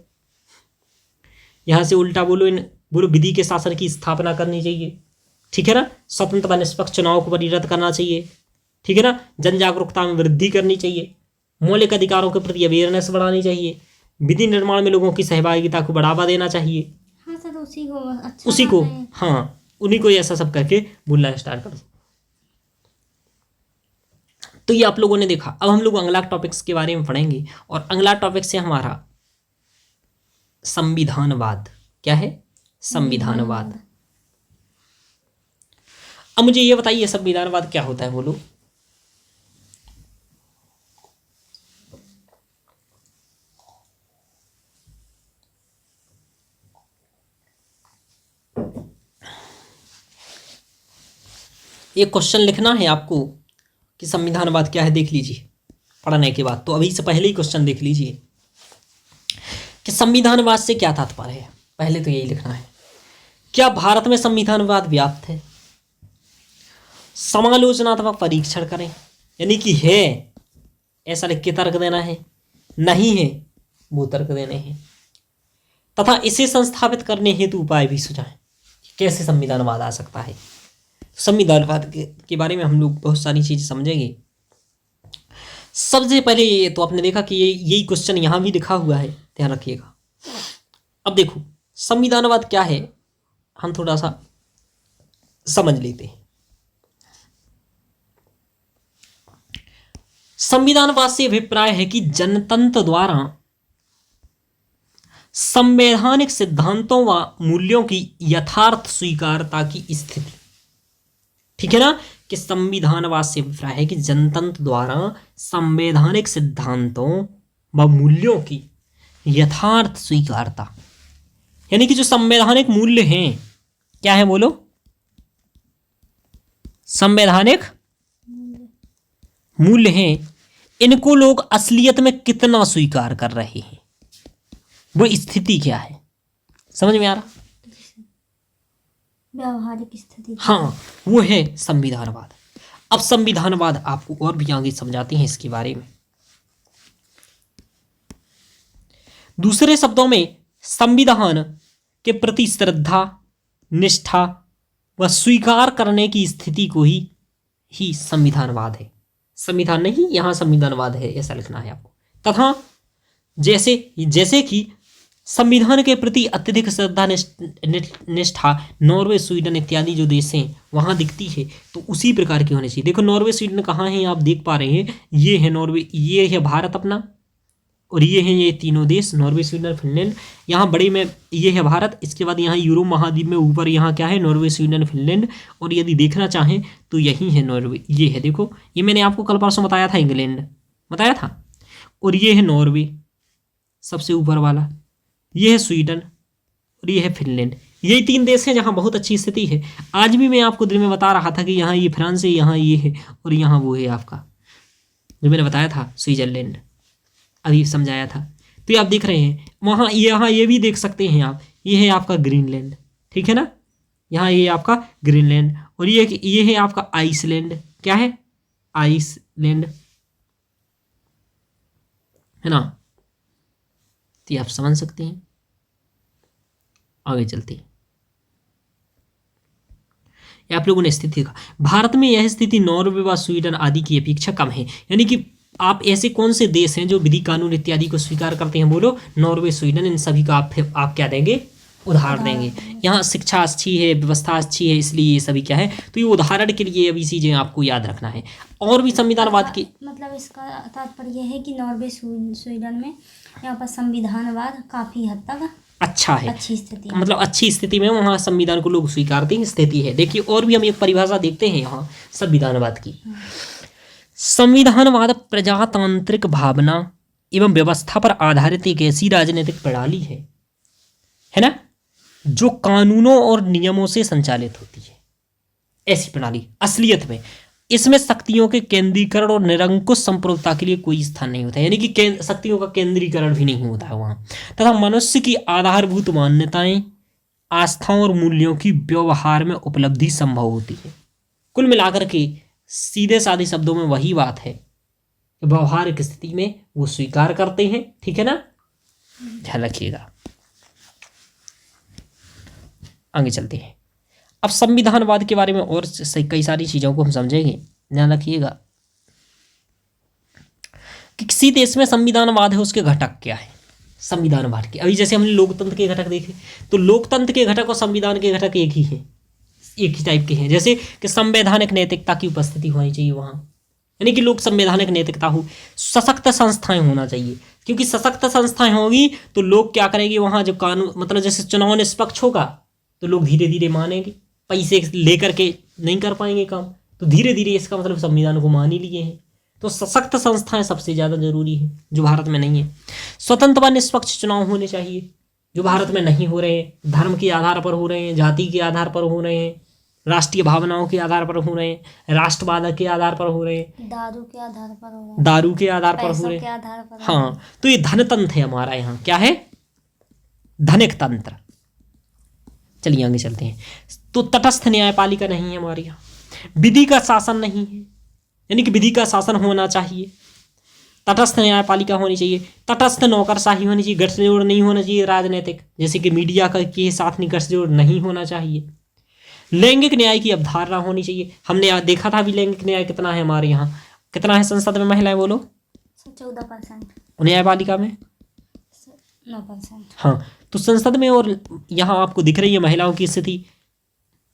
Speaker 1: यहां से उल्टा बोलो, बोलो विधि के शासन की स्थापना करनी चाहिए, ठीक है ना। स्वतंत्र व निष्पक्ष चुनाव को परिरत करना चाहिए, ठीक है ना। जन जागरूकता में वृद्धि करनी चाहिए, मौलिक अधिकारों के प्रति अवेयरनेस बढ़ानी चाहिए, विधि निर्माण में लोगों की सहभागिता को बढ़ावा देना चाहिए।
Speaker 2: हाँ सर,
Speaker 1: उसी को हाँ, उन्हीं को ऐसा सब करके बोलना स्टार्ट कर दो। तो ये आप लोगों ने देखा। अब हम लोग अगला टॉपिक्स के बारे में पढ़ेंगे, और अगला टॉपिक से हमारा संविधानवाद। क्या है? संविधानवाद। अब मुझे ये बताइए संविधानवाद क्या होता है, बोलो। एक क्वेश्चन लिखना है आपको कि संविधानवाद क्या है, देख लीजिए पढ़ने के बाद। तो अभी से पहले ही क्वेश्चन देख लीजिए कि संविधानवाद से क्या तात्पर्य है। पहले तो यही लिखना है, क्या भारत में संविधानवाद व्याप्त है? समालोचनात्मक परीक्षण करें, यानी कि है ऐसा लिख के तर्क देना है, नहीं है वो तर्क देने हैं, तथा इसे संस्थापित करने हेतु उपाय भी सुझाएं। कैसे संविधानवाद आ सकता है? संविधानवाद के बारे में हम लोग बहुत सारी चीज़ समझेंगे। सबसे पहले ये तो आपने देखा कि यही क्वेश्चन यहाँ भी लिखा हुआ है, ध्यान रखिएगा। अब देखो संविधानवाद क्या है, हम थोड़ा सा समझ लेते हैं। संविधानवाद से अभिप्राय है कि जनतंत्र द्वारा संवैधानिक सिद्धांतों व मूल्यों की यथार्थ स्वीकारता की स्थिति, ठीक है ना। कि संविधानवाद से अभिप्राय है कि जनतंत्र द्वारा संवैधानिक सिद्धांतों व मूल्यों की यथार्थ स्वीकारता, यानी कि जो संवैधानिक मूल्य हैं, क्या है बोलो? संवैधानिक मूल्य हैं, इनको लोग असलियत में कितना स्वीकार कर रहे हैं, वो स्थिति क्या है? समझ में आ रहा?
Speaker 2: व्यावहारिक स्थिति,
Speaker 1: हाँ, वो है संविधानवाद। अब संविधानवाद आपको और भी आगे समझाते हैं इसके बारे में। दूसरे शब्दों में संविधान के प्रति श्रद्धा, निष्ठा व स्वीकार करने की स्थिति को ही संविधानवाद है। संविधान नहीं, यहां संविधानवाद है ऐसा लिखना है आपको। तथा जैसे कि संविधान के प्रति अत्यधिक श्रद्धा निष्ठा नॉर्वे, स्वीडन इत्यादि जो देश हैं वहां दिखती है, तो उसी प्रकार की होनी चाहिए। देखो नॉर्वे स्वीडन कहाँ है, आप देख पा रहे हैं, ये है नॉर्वे, ये है भारत अपना, और ये हैं ये तीनों देश नॉर्वे, स्वीडन, फिनलैंड। यहाँ बड़े में ये है भारत, इसके बाद यहाँ यूरोप महाद्वीप में ऊपर यहाँ क्या है, नॉर्वे, स्वीडन, फिनलैंड। और यदि देखना चाहें तो यही है नॉर्वे, ये है, देखो ये मैंने आपको कल परसों बताया था, इंग्लैंड बताया था। और ये है नॉर्वे सबसे ऊपर वाला, ये है स्वीडन और ये है फिनलैंड। यही तीन देश हैं जहाँ बहुत अच्छी स्थिति है। आज भी मैं आपको दिन में बता रहा था कि यहाँ ये फ्रांस है, यहाँ ये है, और यहाँ वो है आपका जो मैंने बताया था स्विट्जरलैंड, अभी समझाया था। तो ये आप देख रहे हैं, वहाँ यहाँ ये भी देख सकते हैं आप, ये है आपका ग्रीनलैंड, ठीक है ना, यहाँ ये आपका ग्रीनलैंड, और ये है आपका आइसलैंड। क्या है? आइसलैंड, है ना। तो ये आप समझ सकते हैं। आगे चलते हैं, आप लोगों ने स्थिति देखा, भारत में यह स्थिति नॉर्वे व स्वीडन आदि की अपेक्षा कम है। यानी कि आप ऐसे कौन से देश हैं जो विधि कानून इत्यादि को स्वीकार करते हैं, बोलो? नॉर्वे, स्वीडन, इन सभी का आप क्या देंगे? उदाहरण देंगे। यहाँ शिक्षा अच्छी है, व्यवस्था अच्छी है, इसलिए ये सभी क्या है, तो ये उदाहरण के लिए अभी चीजें आपको याद रखना है। और भी संविधानवाद की
Speaker 2: मतलब इसका तात्पर्य है कि नॉर्वे, स्वीडन में यहाँ पर संविधानवाद काफी हद तक
Speaker 1: अच्छा है,
Speaker 2: अच्छी स्थिति,
Speaker 1: मतलब अच्छी स्थिति में वहाँ संविधान को लोग स्वीकारते हैं, स्थिति है। देखिए और भी हम एक परिभाषा देखते हैं यहाँ संविधानवाद की। संविधानवाद प्रजातांत्रिक भावना एवं व्यवस्था पर आधारित एक ऐसी राजनीतिक प्रणाली है ना, जो कानूनों और नियमों से संचालित होती है। ऐसी प्रणाली असलियत में इसमें शक्तियों के केंद्रीकरण और निरंकुश संप्रभुता के लिए कोई स्थान नहीं होता है, यानी कि शक्तियों का केंद्रीकरण भी नहीं होता है वहां, तथा मनुष्य की आधारभूत मान्यताएं, आस्थाओं और मूल्यों की व्यवहार में उपलब्धि संभव होती है। कुल मिलाकर के सीधे साधे शब्दों में वही बात है कि व्यवहारिक स्थिति में वो स्वीकार करते हैं, ठीक है ना, ध्यान रखिएगा। आगे चलते हैं। अब संविधानवाद के बारे में और कई सारी चीजों को हम समझेंगे, ध्यान रखिएगा कि किसी देश में संविधानवाद है उसके घटक क्या है संविधानवाद के। अभी जैसे हमने लोकतंत्र के घटक देखे, तो लोकतंत्र के घटक और संविधान के घटक एक ही टाइप के हैं। जैसे कि संवैधानिक नैतिकता की उपस्थिति होनी चाहिए वहाँ, यानी कि लोक संवैधानिक नैतिकता हो, सशक्त संस्थाएं होना चाहिए, क्योंकि सशक्त संस्थाएं होंगी तो लोग क्या करेंगे वहाँ, जब कानून मतलब जैसे चुनाव निष्पक्ष होगा तो लोग धीरे धीरे मानेंगे, पैसे लेकर के नहीं कर पाएंगे काम, तो धीरे धीरे इसका मतलब संविधान को मान ही लिए हैं। तो सशक्त संस्थाएं सबसे ज़्यादा जरूरी है, जो भारत में नहीं है। स्वतंत्र व निष्पक्ष चुनाव होने चाहिए, जो भारत में नहीं हो रहे हैं। धर्म के आधार पर हो रहे हैं, जाति के आधार पर हो रहे हैं, राष्ट्रीय भावनाओं के आधार पर हो रहे हैं, राष्ट्रवाद के आधार पर हो रहे हैं,
Speaker 2: दारू के आधार पर हो रहा है,
Speaker 1: दारू के आधार पर हो
Speaker 2: पैसों
Speaker 1: रहे
Speaker 2: के
Speaker 1: हैं।
Speaker 2: आधार पर हो रहा
Speaker 1: हाँ, तो ये धनतंत्र है हमारा यहाँ, क्या है, धनिक तंत्र। चलिए आगे चलते हैं। तो तटस्थ न्यायपालिका नहीं है हमारे यहाँ, विधि का शासन नहीं है, यानी कि विधि का शासन होना चाहिए, तटस्थ न्यायपालिका होनी चाहिए, तटस्थ नौकरशाही होनी चाहिए, गठजोड़ नहीं होना चाहिए राजनीतिक, जैसे कि मीडिया का के साथ नहीं गठजोड़ नहीं होना चाहिए। लैंगिक न्याय की अवधारणा होनी चाहिए। हमने आज देखा था अभी लैंगिक न्याय कितना है हमारे यहाँ, कितना है संसद में महिलाएं, बोलो।
Speaker 2: 14%,
Speaker 1: न्यायपालिका में
Speaker 2: 9%।
Speaker 1: हाँ, तो संसद में और यहाँ आपको दिख रही है महिलाओं की स्थिति।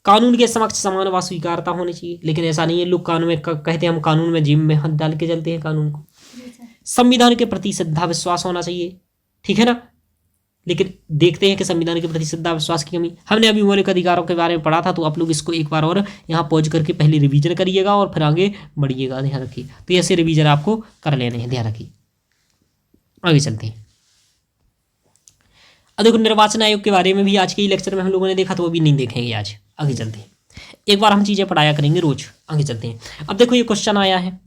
Speaker 1: कानून के समक्ष समान व स्वीकारता होनी चाहिए, लेकिन ऐसा नहीं है। लोग कानून में कहते हैं हम कानून में जिम में हाथ डाल के चलते हैं कानून को। संविधान के प्रति श्रद्धा विश्वास होना चाहिए, ठीक है ना, लेकिन देखते हैं कि संविधान के प्रति श्रद्धा विश्वास की कमी। हमने अभी मौलिक अधिकारों के बारे में पढ़ा था, तो आप लोग इसको एक बार और यहाँ पहुँच करके पहले रिवीजन करिएगा और फिर आगे बढ़िएगा, ध्यान रखिए। तो ऐसे रिवीजन आपको कर लेने हैं, ध्यान रखिए। आगे चलते हैं। अब देखो निर्वाचन आयोग के बारे में भी आज के ही लेक्चर में हम लोगों ने देखा, तो वो भी नहीं देखेंगे आज। आगे चलते हैं, एक बार हम चीज़ें पढ़ाया करेंगे रोज। आगे चलते हैं। अब देखो ये क्वेश्चन आया है, कह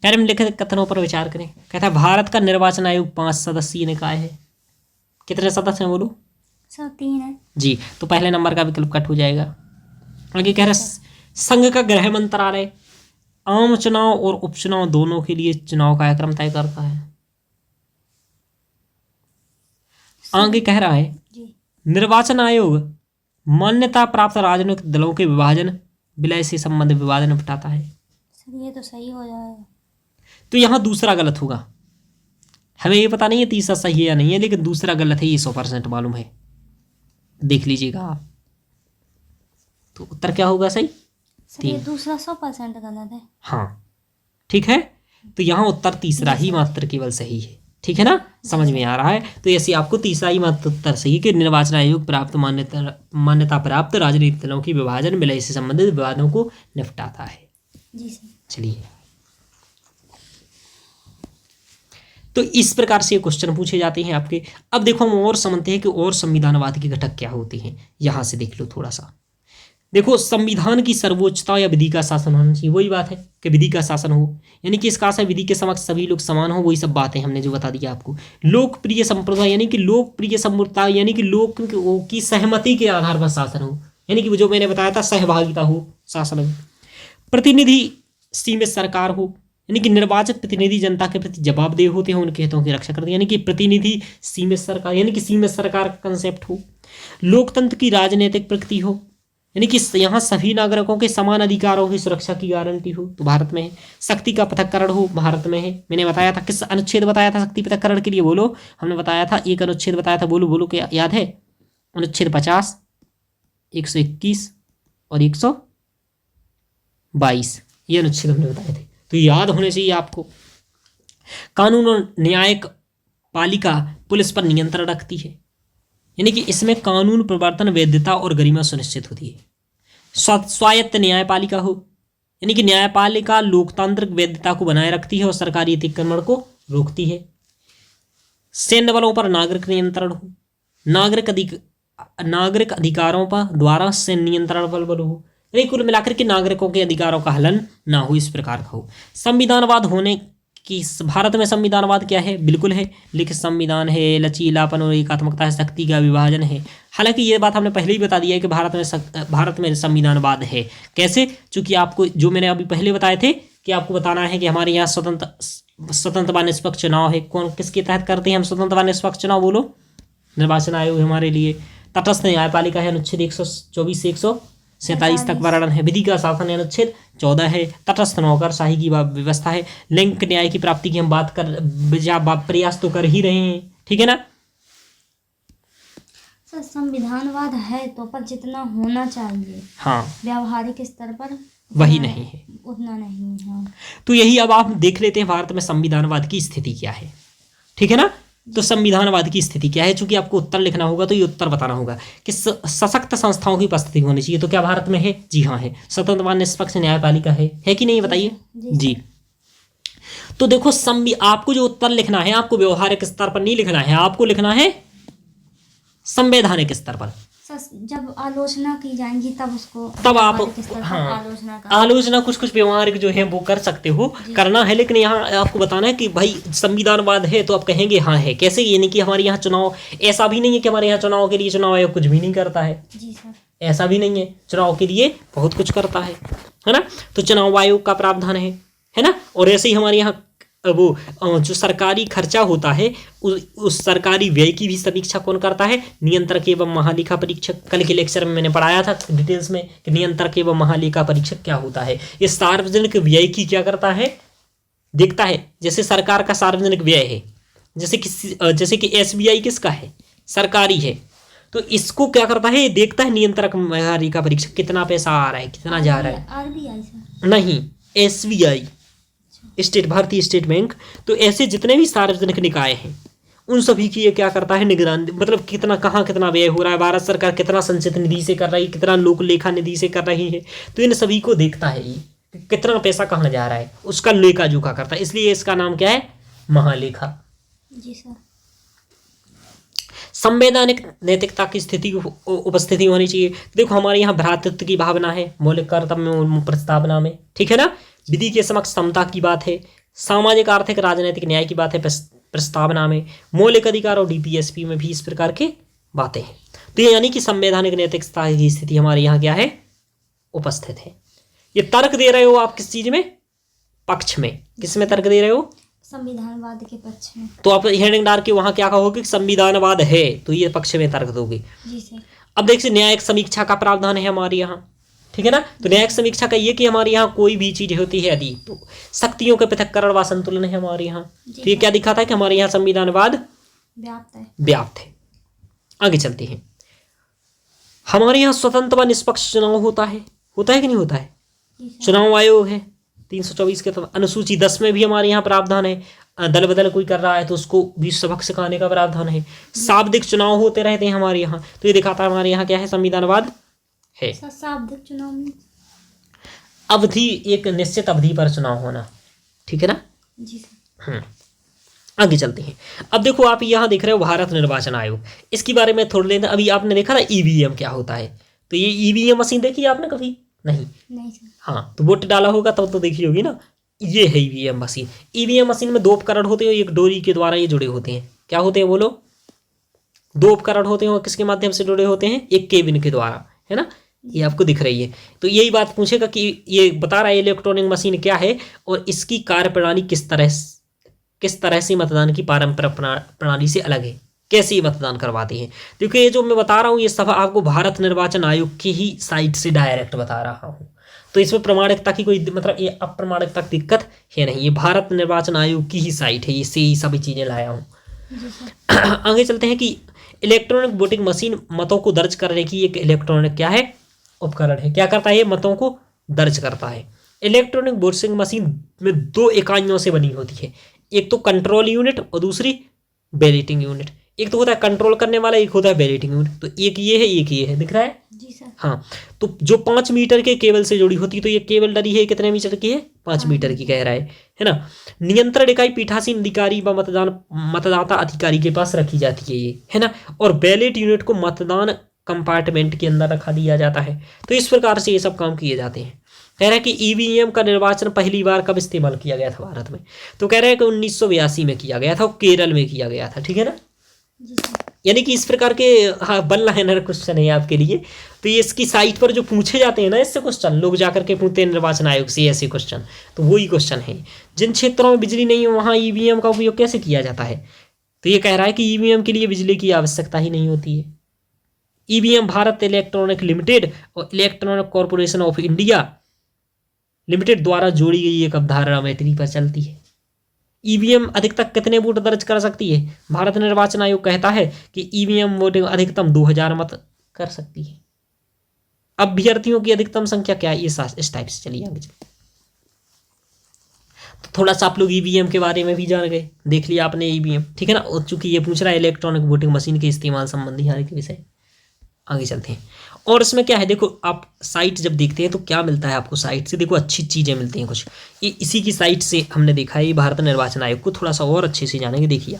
Speaker 1: रहे निम्नलिखित कथनों पर विचार करें। कहता है भारत का निर्वाचन आयोग 5 सदस्यीय निकाय है। कितने सदस्य हैं बोलो?
Speaker 2: 3 है
Speaker 1: जी, तो पहले नंबर का विकल्प कट हो जाएगा। आगे कह रहे संघ का गृह मंत्रालय आम चुनाव और उपचुनाव दोनों के लिए चुनाव कार्यक्रम तय करता है। आगे कह रहा है
Speaker 2: जी।
Speaker 1: निर्वाचन आयोग मान्यता प्राप्त राजनीतिक दलों के विभाजन विलय से संबंधित विवाद निपटाता है।
Speaker 2: सर ये तो सही हो जाएगा।
Speaker 1: तो यहाँ दूसरा गलत होगा, हमें ये पता नहीं है तीसरा सही है या नहीं है, लेकिन दूसरा गलत है, ये 100% मालूम है, देख लीजिएगा आप। तो उत्तर क्या होगा सही?
Speaker 2: सर ये दूसरा 100% गलत है।
Speaker 1: हाँ ठीक है, तो यहाँ उत्तर तीसरा ही मात्र केवल सही है, ठीक है ना, समझ में आ रहा है। तो ऐसे आपको तीसरा ही मात्र उत्तर सही कि निर्वाचन आयोग प्राप्त मान्यता प्राप्त राजनीतिक दलों की विभाजन विलय से संबंधित विवादों को निपटाता है।
Speaker 2: जी सर।
Speaker 1: चलिए, तो इस प्रकार से क्वेश्चन पूछे जाते हैं आपके। अब देखो हम और समझते हैं कि और संविधानवाद के घटक क्या होते हैं। यहां से देख लो थोड़ा सा। देखो संविधान की सर्वोच्चता या विधि का शासन होना चाहिए, वही बात है कि विधि का शासन हो, यानी कि इसका आशय विधि के समक्ष सभी लोग समान हो, वही सब बातें हमने जो बता दिया आपको। लोकप्रिय संप्रदाय यानी कि लोकप्रिय संप्रदाय यानी कि लोक की सहमति के आधार पर शासन हो, यानी कि जो मैंने बताया था सहभागिता हो शासन में। प्रतिनिधि सीमित सरकार हो, यानी कि निर्वाचित प्रतिनिधि जनता के प्रति जवाबदेह होते हैं, उनके हितों की रक्षा करते हैं, यानी कि प्रतिनिधि सीमित सरकार, यानी कि सीमित सरकार का कंसेप्ट हो। लोकतंत्र की राजनीतिक प्रकृति हो, यानी कि यहाँ सभी नागरिकों के समान अधिकारों की सुरक्षा की गारंटी हो, तो भारत में है। शक्ति का पृथक्करण हो, भारत में है। मैंने बताया था किस अनुच्छेद बताया था शक्ति पृथक्करण के लिए, बोलो। हमने बताया था एक अनुच्छेद बताया था, बोलो बोलो, क्या याद है? अनुच्छेद 50, 121 और 122, ये अनुच्छेद हमने बताए थे, तो याद होने चाहिए आपको। कानून और न्यायिक पालिका पुलिस पर नियंत्रण रखती है, यानी कि इसमें कानून प्रवर्तन वैधता और गरिमा सुनिश्चित होती है। स्वायत्त न्यायपालिका हो, यानी कि न्यायपालिका लोकतांत्रिक वैधता को बनाए रखती है और सरकारी अतिक्रमण को रोकती है। सैन्य बलों पर नागरिक नियंत्रण हो, नागरिक अधिकारों पर द्वारा सैन्य नियंत्रण बल हो, यानी कुल मिलाकर के नागरिकों के अधिकारों का हनन ना हो, इस प्रकार का हो। संविधानवाद होने की भारत में संविधानवाद क्या है? बिल्कुल है, लिखित संविधान है, लचीलापन और एकात्मकता है, शक्ति का विभाजन है। हालांकि ये बात हमने पहले ही बता दिया है कि भारत में संविधानवाद है। कैसे? चूंकि आपको जो मैंने अभी पहले बताए थे कि आपको बताना है कि हमारे यहाँ स्वतंत्र व निष्पक्ष चुनाव है। कौन किसके तहत करते हैं हम स्वतंत्र व निष्पक्ष चुनाव? बोलो। निर्वाचन आयोग हमारे लिए। तटस्थ न्यायपालिका है, अनुच्छेद 124 से 147 तक वर्णन है। विधि का शासन है, अनुच्छेद 14 है। तटस्थ नौकरशाही की व्यवस्था है। लैंगिक न्याय की प्राप्ति की हम बात प्रयास तो कर ही रहे हैं, ठीक है ना।
Speaker 2: सर संविधानवाद है तो पर जितना होना चाहिए
Speaker 1: हाँ,
Speaker 2: व्यावहारिक स्तर पर
Speaker 1: वही नहीं है,
Speaker 2: उतना नहीं है।
Speaker 1: तो यही अब आप देख लेते हैं भारत में संविधानवाद की स्थिति क्या है, ठीक है ना। तो संविधानवाद की स्थिति क्या है? चूंकि आपको उत्तर लिखना होगा तो ये उत्तर बताना होगा कि सशक्त संस्थाओं की उपस्थिति होनी चाहिए। तो क्या भारत में है? जी हाँ है। स्वतंत्र व निष्पक्ष न्यायपालिका है कि नहीं, बताइए जी। तो देखो आपको जो उत्तर लिखना है, आपको व्यवहारिक स्तर पर नहीं लिखना है, आपको लिखना है संवैधानिक स्तर पर।
Speaker 2: जब आलोचना की जाएंगी तब
Speaker 1: आप
Speaker 2: आलोचना
Speaker 1: आलोचना कुछ व्यवहारिक जो है वो कर सकते हो, करना है। लेकिन यहाँ आपको बताना है कि भाई संविधानवाद है तो आप कहेंगे हाँ है। कैसे? ये नहीं कि हमारे यहाँ चुनाव, ऐसा भी नहीं है कि हमारे यहाँ चुनाव के लिए चुनाव आयोग कुछ भी नहीं करता है।
Speaker 2: जी सर,
Speaker 1: ऐसा भी नहीं है, चुनाव के लिए बहुत कुछ करता है ना। तो चुनाव आयोग का प्रावधान है ना। और ऐसे ही हमारे यहाँ वो जो सरकारी खर्चा होता है उस सरकारी व्यय की भी समीक्षा कौन करता है? नियंत्रक एवं महालेखा परीक्षक। कल के लेक्चर में मैंने पढ़ाया था डिटेल्स में कि नियंत्रक एवं महालेखा परीक्षक क्या होता है। ये सार्वजनिक व्यय की क्या करता है? देखता है। जैसे सरकार का सार्वजनिक व्यय है, जैसे कि SBI किसका है? सरकारी है। तो इसको क्या करता है? देखता है नियंत्रक महालेखा परीक्षक कितना पैसा आ रहा है, कितना जा रहा है।
Speaker 2: RBI सर
Speaker 1: नहीं, SBI, स्टेट भारतीय स्टेट बैंक। तो ऐसे जितने भी सार्वजनिक निकाय हैं उन सभी की ये क्या करता है? निगरानी। मतलब कहाँ कितना व्यय हो रहा है, भारत सरकार कितना संचित निधि से कर रही है, कितना लोक लेखा निधि से कर रही है। तो इन सभी को देखता है ये कितना पैसा कहाँ जा रहा है, उसका लेखा जोखा करता है। इसलिए इसका नाम क्या है? महालेखा।
Speaker 2: जी सर।
Speaker 1: संवैधानिक नैतिकता की स्थिति उपस्थिति होनी चाहिए। देखो हमारे यहाँ भ्रातृत्व की भावना है मौलिक कर्तव्य प्रस्तावना में, ठीक है ना। विधि के समक्ष समता की बात है। सामाजिक आर्थिक राजनीतिक न्याय की बात है प्रस्तावना में। मौलिक अधिकार और DPSP में भी इस प्रकार के बातें हैं। तो ये यानी कि संवैधानिक नैतिकता की स्थिति हमारे यहाँ क्या है? उपस्थित है। ये तर्क दे रहे हो आप किस चीज में? पक्ष में। किस में तर्क दे रहे हो?
Speaker 2: संविधानवाद के पक्ष में।
Speaker 1: तो आप हेडिंग डाल के वहां क्या कहोगे? संविधानवाद है, तो ये पक्ष में तर्क दोगे।
Speaker 2: जी सर।
Speaker 1: अब देखिए न्यायिक समीक्षा का प्रावधान है हमारे यहाँ, ठीक है ना। तो न्यायिक समीक्षा का ये कि हमारे यहाँ कोई भी चीज होती है यदि तो शक्तियों के पृथक्करण व संतुलन है हमारे यहाँ। तो ये क्या दिखाता है कि हमारे यहाँ संविधानवाद व्याप्त है। आगे चलते हैं। हमारे यहाँ स्वतंत्र व निष्पक्ष चुनाव होता है कि नहीं होता है? चुनाव आयोग है 324 के तहत। अनुसूची 10 में भी हमारे यहाँ प्रावधान है, दल बदल कोई कर रहा है तो उसको भी सबक सिखाने का प्रावधान है। शाब्दिक चुनाव होते रहते हैं हमारे यहाँ। तो ये दिखाता है हमारे यहाँ क्या है? संविधानवाद है।
Speaker 2: शाब्दिक चुनाव में
Speaker 1: अवधि, एक निश्चित अवधि पर चुनाव होना, ठीक है ना।
Speaker 2: जी सर।
Speaker 1: आगे चलते हैं। अब देखो आप यहाँ देख रहे हो भारत निर्वाचन आयोग, इसके बारे में थोड़ी देर अभी आपने देखा था EVM क्या होता है। तो ये EVM मशीन देखी आपने कभी? नहीं
Speaker 2: सर।
Speaker 1: हाँ, तो वोट डाला होगा तब तो देखी होगी ना। ये है EVM मशीन। EVM मशीन में 2 उपकरण होते हैं, एक डोरी के द्वारा ये जुड़े होते हैं। क्या होते हैं बोलो? 2 उपकरण होते हैं और किसके माध्यम से जुड़े होते हैं? एक केबिन के द्वारा, है ना। ये आपको दिख रही है। तो यही बात पूछेगा कि ये बता रहा है इलेक्ट्रॉनिक मशीन क्या है और इसकी कार्यप्रणाली किस तरह से मतदान की पारंपरिक प्रणाली से अलग है, कैसे मतदान करवाते हैं। क्योंकि ये जो मैं बता रहा हूँ ये सब आपको भारत निर्वाचन आयोग की ही साइट से डायरेक्ट बता रहा हूँ। तो इसमें प्रमाणिकता की कोई मतलब ये अप्रमाणिकता की दिक्कत है नहीं। ये भारत निर्वाचन आयोग की ही साइट है, इससे ही सभी चीज़ें लाया हूँ। आगे चलते हैं कि इलेक्ट्रॉनिक वोटिंग मशीन मतों को दर्ज करने की एक इलेक्ट्रॉनिक क्या है? उपकरण है। क्या करता है? ये मतों को दर्ज करता है। इलेक्ट्रॉनिक वोटिंग मशीन में 2 इकाइयों से बनी होती है, एक तो कंट्रोल यूनिट और दूसरी बैलेटिंग यूनिट। एक तो होता है कंट्रोल करने वाला, एक होता है बैलेटिंग यूनिट। तो एक ये है, दिख रहा है?
Speaker 2: जी सर।
Speaker 1: हाँ, तो जो 5 मीटर के केबल से जुड़ी होती है, तो ये केबल डली है कितने मीटर की है? 5 मीटर की कह रहा है ना। नियंत्रण इकाई पीठासीन अधिकारी व मतदाता अधिकारी के पास रखी जाती है ये, है ना। और बैलेट यूनिट को मतदान कंपार्टमेंट के अंदर रखा दिया जाता है। तो इस प्रकार से ये सब काम किए जाते हैं। कह रहा है कि ईवीएम का निर्वाचन पहली बार कब इस्तेमाल किया गया था भारत में? तो कह रहा है कि 1982 में किया गया था और केरल में किया गया था। ठीक है ना?
Speaker 2: जी सर।
Speaker 1: यानी कि इस प्रकार के हाँ वन लाइनर क्वेश्चन है आपके लिए। तो ये इसकी साइट पर जो पूछे जाते हैं ना इससे क्वेश्चन, लोग जाकर के पूछते हैं निर्वाचन आयोग से ऐसे क्वेश्चन, तो वही क्वेश्चन है। जिन क्षेत्रों में बिजली नहीं है वहाँ ईवीएम का उपयोग कैसे किया जाता है? तो ये कह रहा है कि ईवीएम के लिए बिजली की आवश्यकता ही नहीं होती है। ईवीएम भारत इलेक्ट्रॉनिक लिमिटेड और electronic corporation of India limited द्वारा जोड़ी गई एक अवधारणा बैटरी पर चलती है। ईवीएम अधिकतम कितने वोट दर्ज कर सकती है? भारत निर्वाचन आयोग कहता है कि ईवीएम वोटिंग अधिकतम 2000 मत कर सकती है। अभ्यर्थियों की अधिकतम संख्या क्या है? इस टाइप से चलिए आगे चलिए। तो थोड़ा सा आप लोग ईवीएम के बारे में भी जान गए, देख लिया आपने ईवीएम। ठीक है ना? चूंकि ये पूछ रहा है इलेक्ट्रॉनिक वोटिंग मशीन के इस्तेमाल संबंधी हर एक विषय। आगे चलते हैं। और इसमें क्या है, देखो आप साइट जब देखते हैं तो क्या मिलता है आपको साइट से? देखो अच्छी चीज़ें मिलती हैं कुछ। ये इसी की साइट से हमने देखा है। ये भारत निर्वाचन आयोग को थोड़ा सा और अच्छे से जानेंगे। देखिए,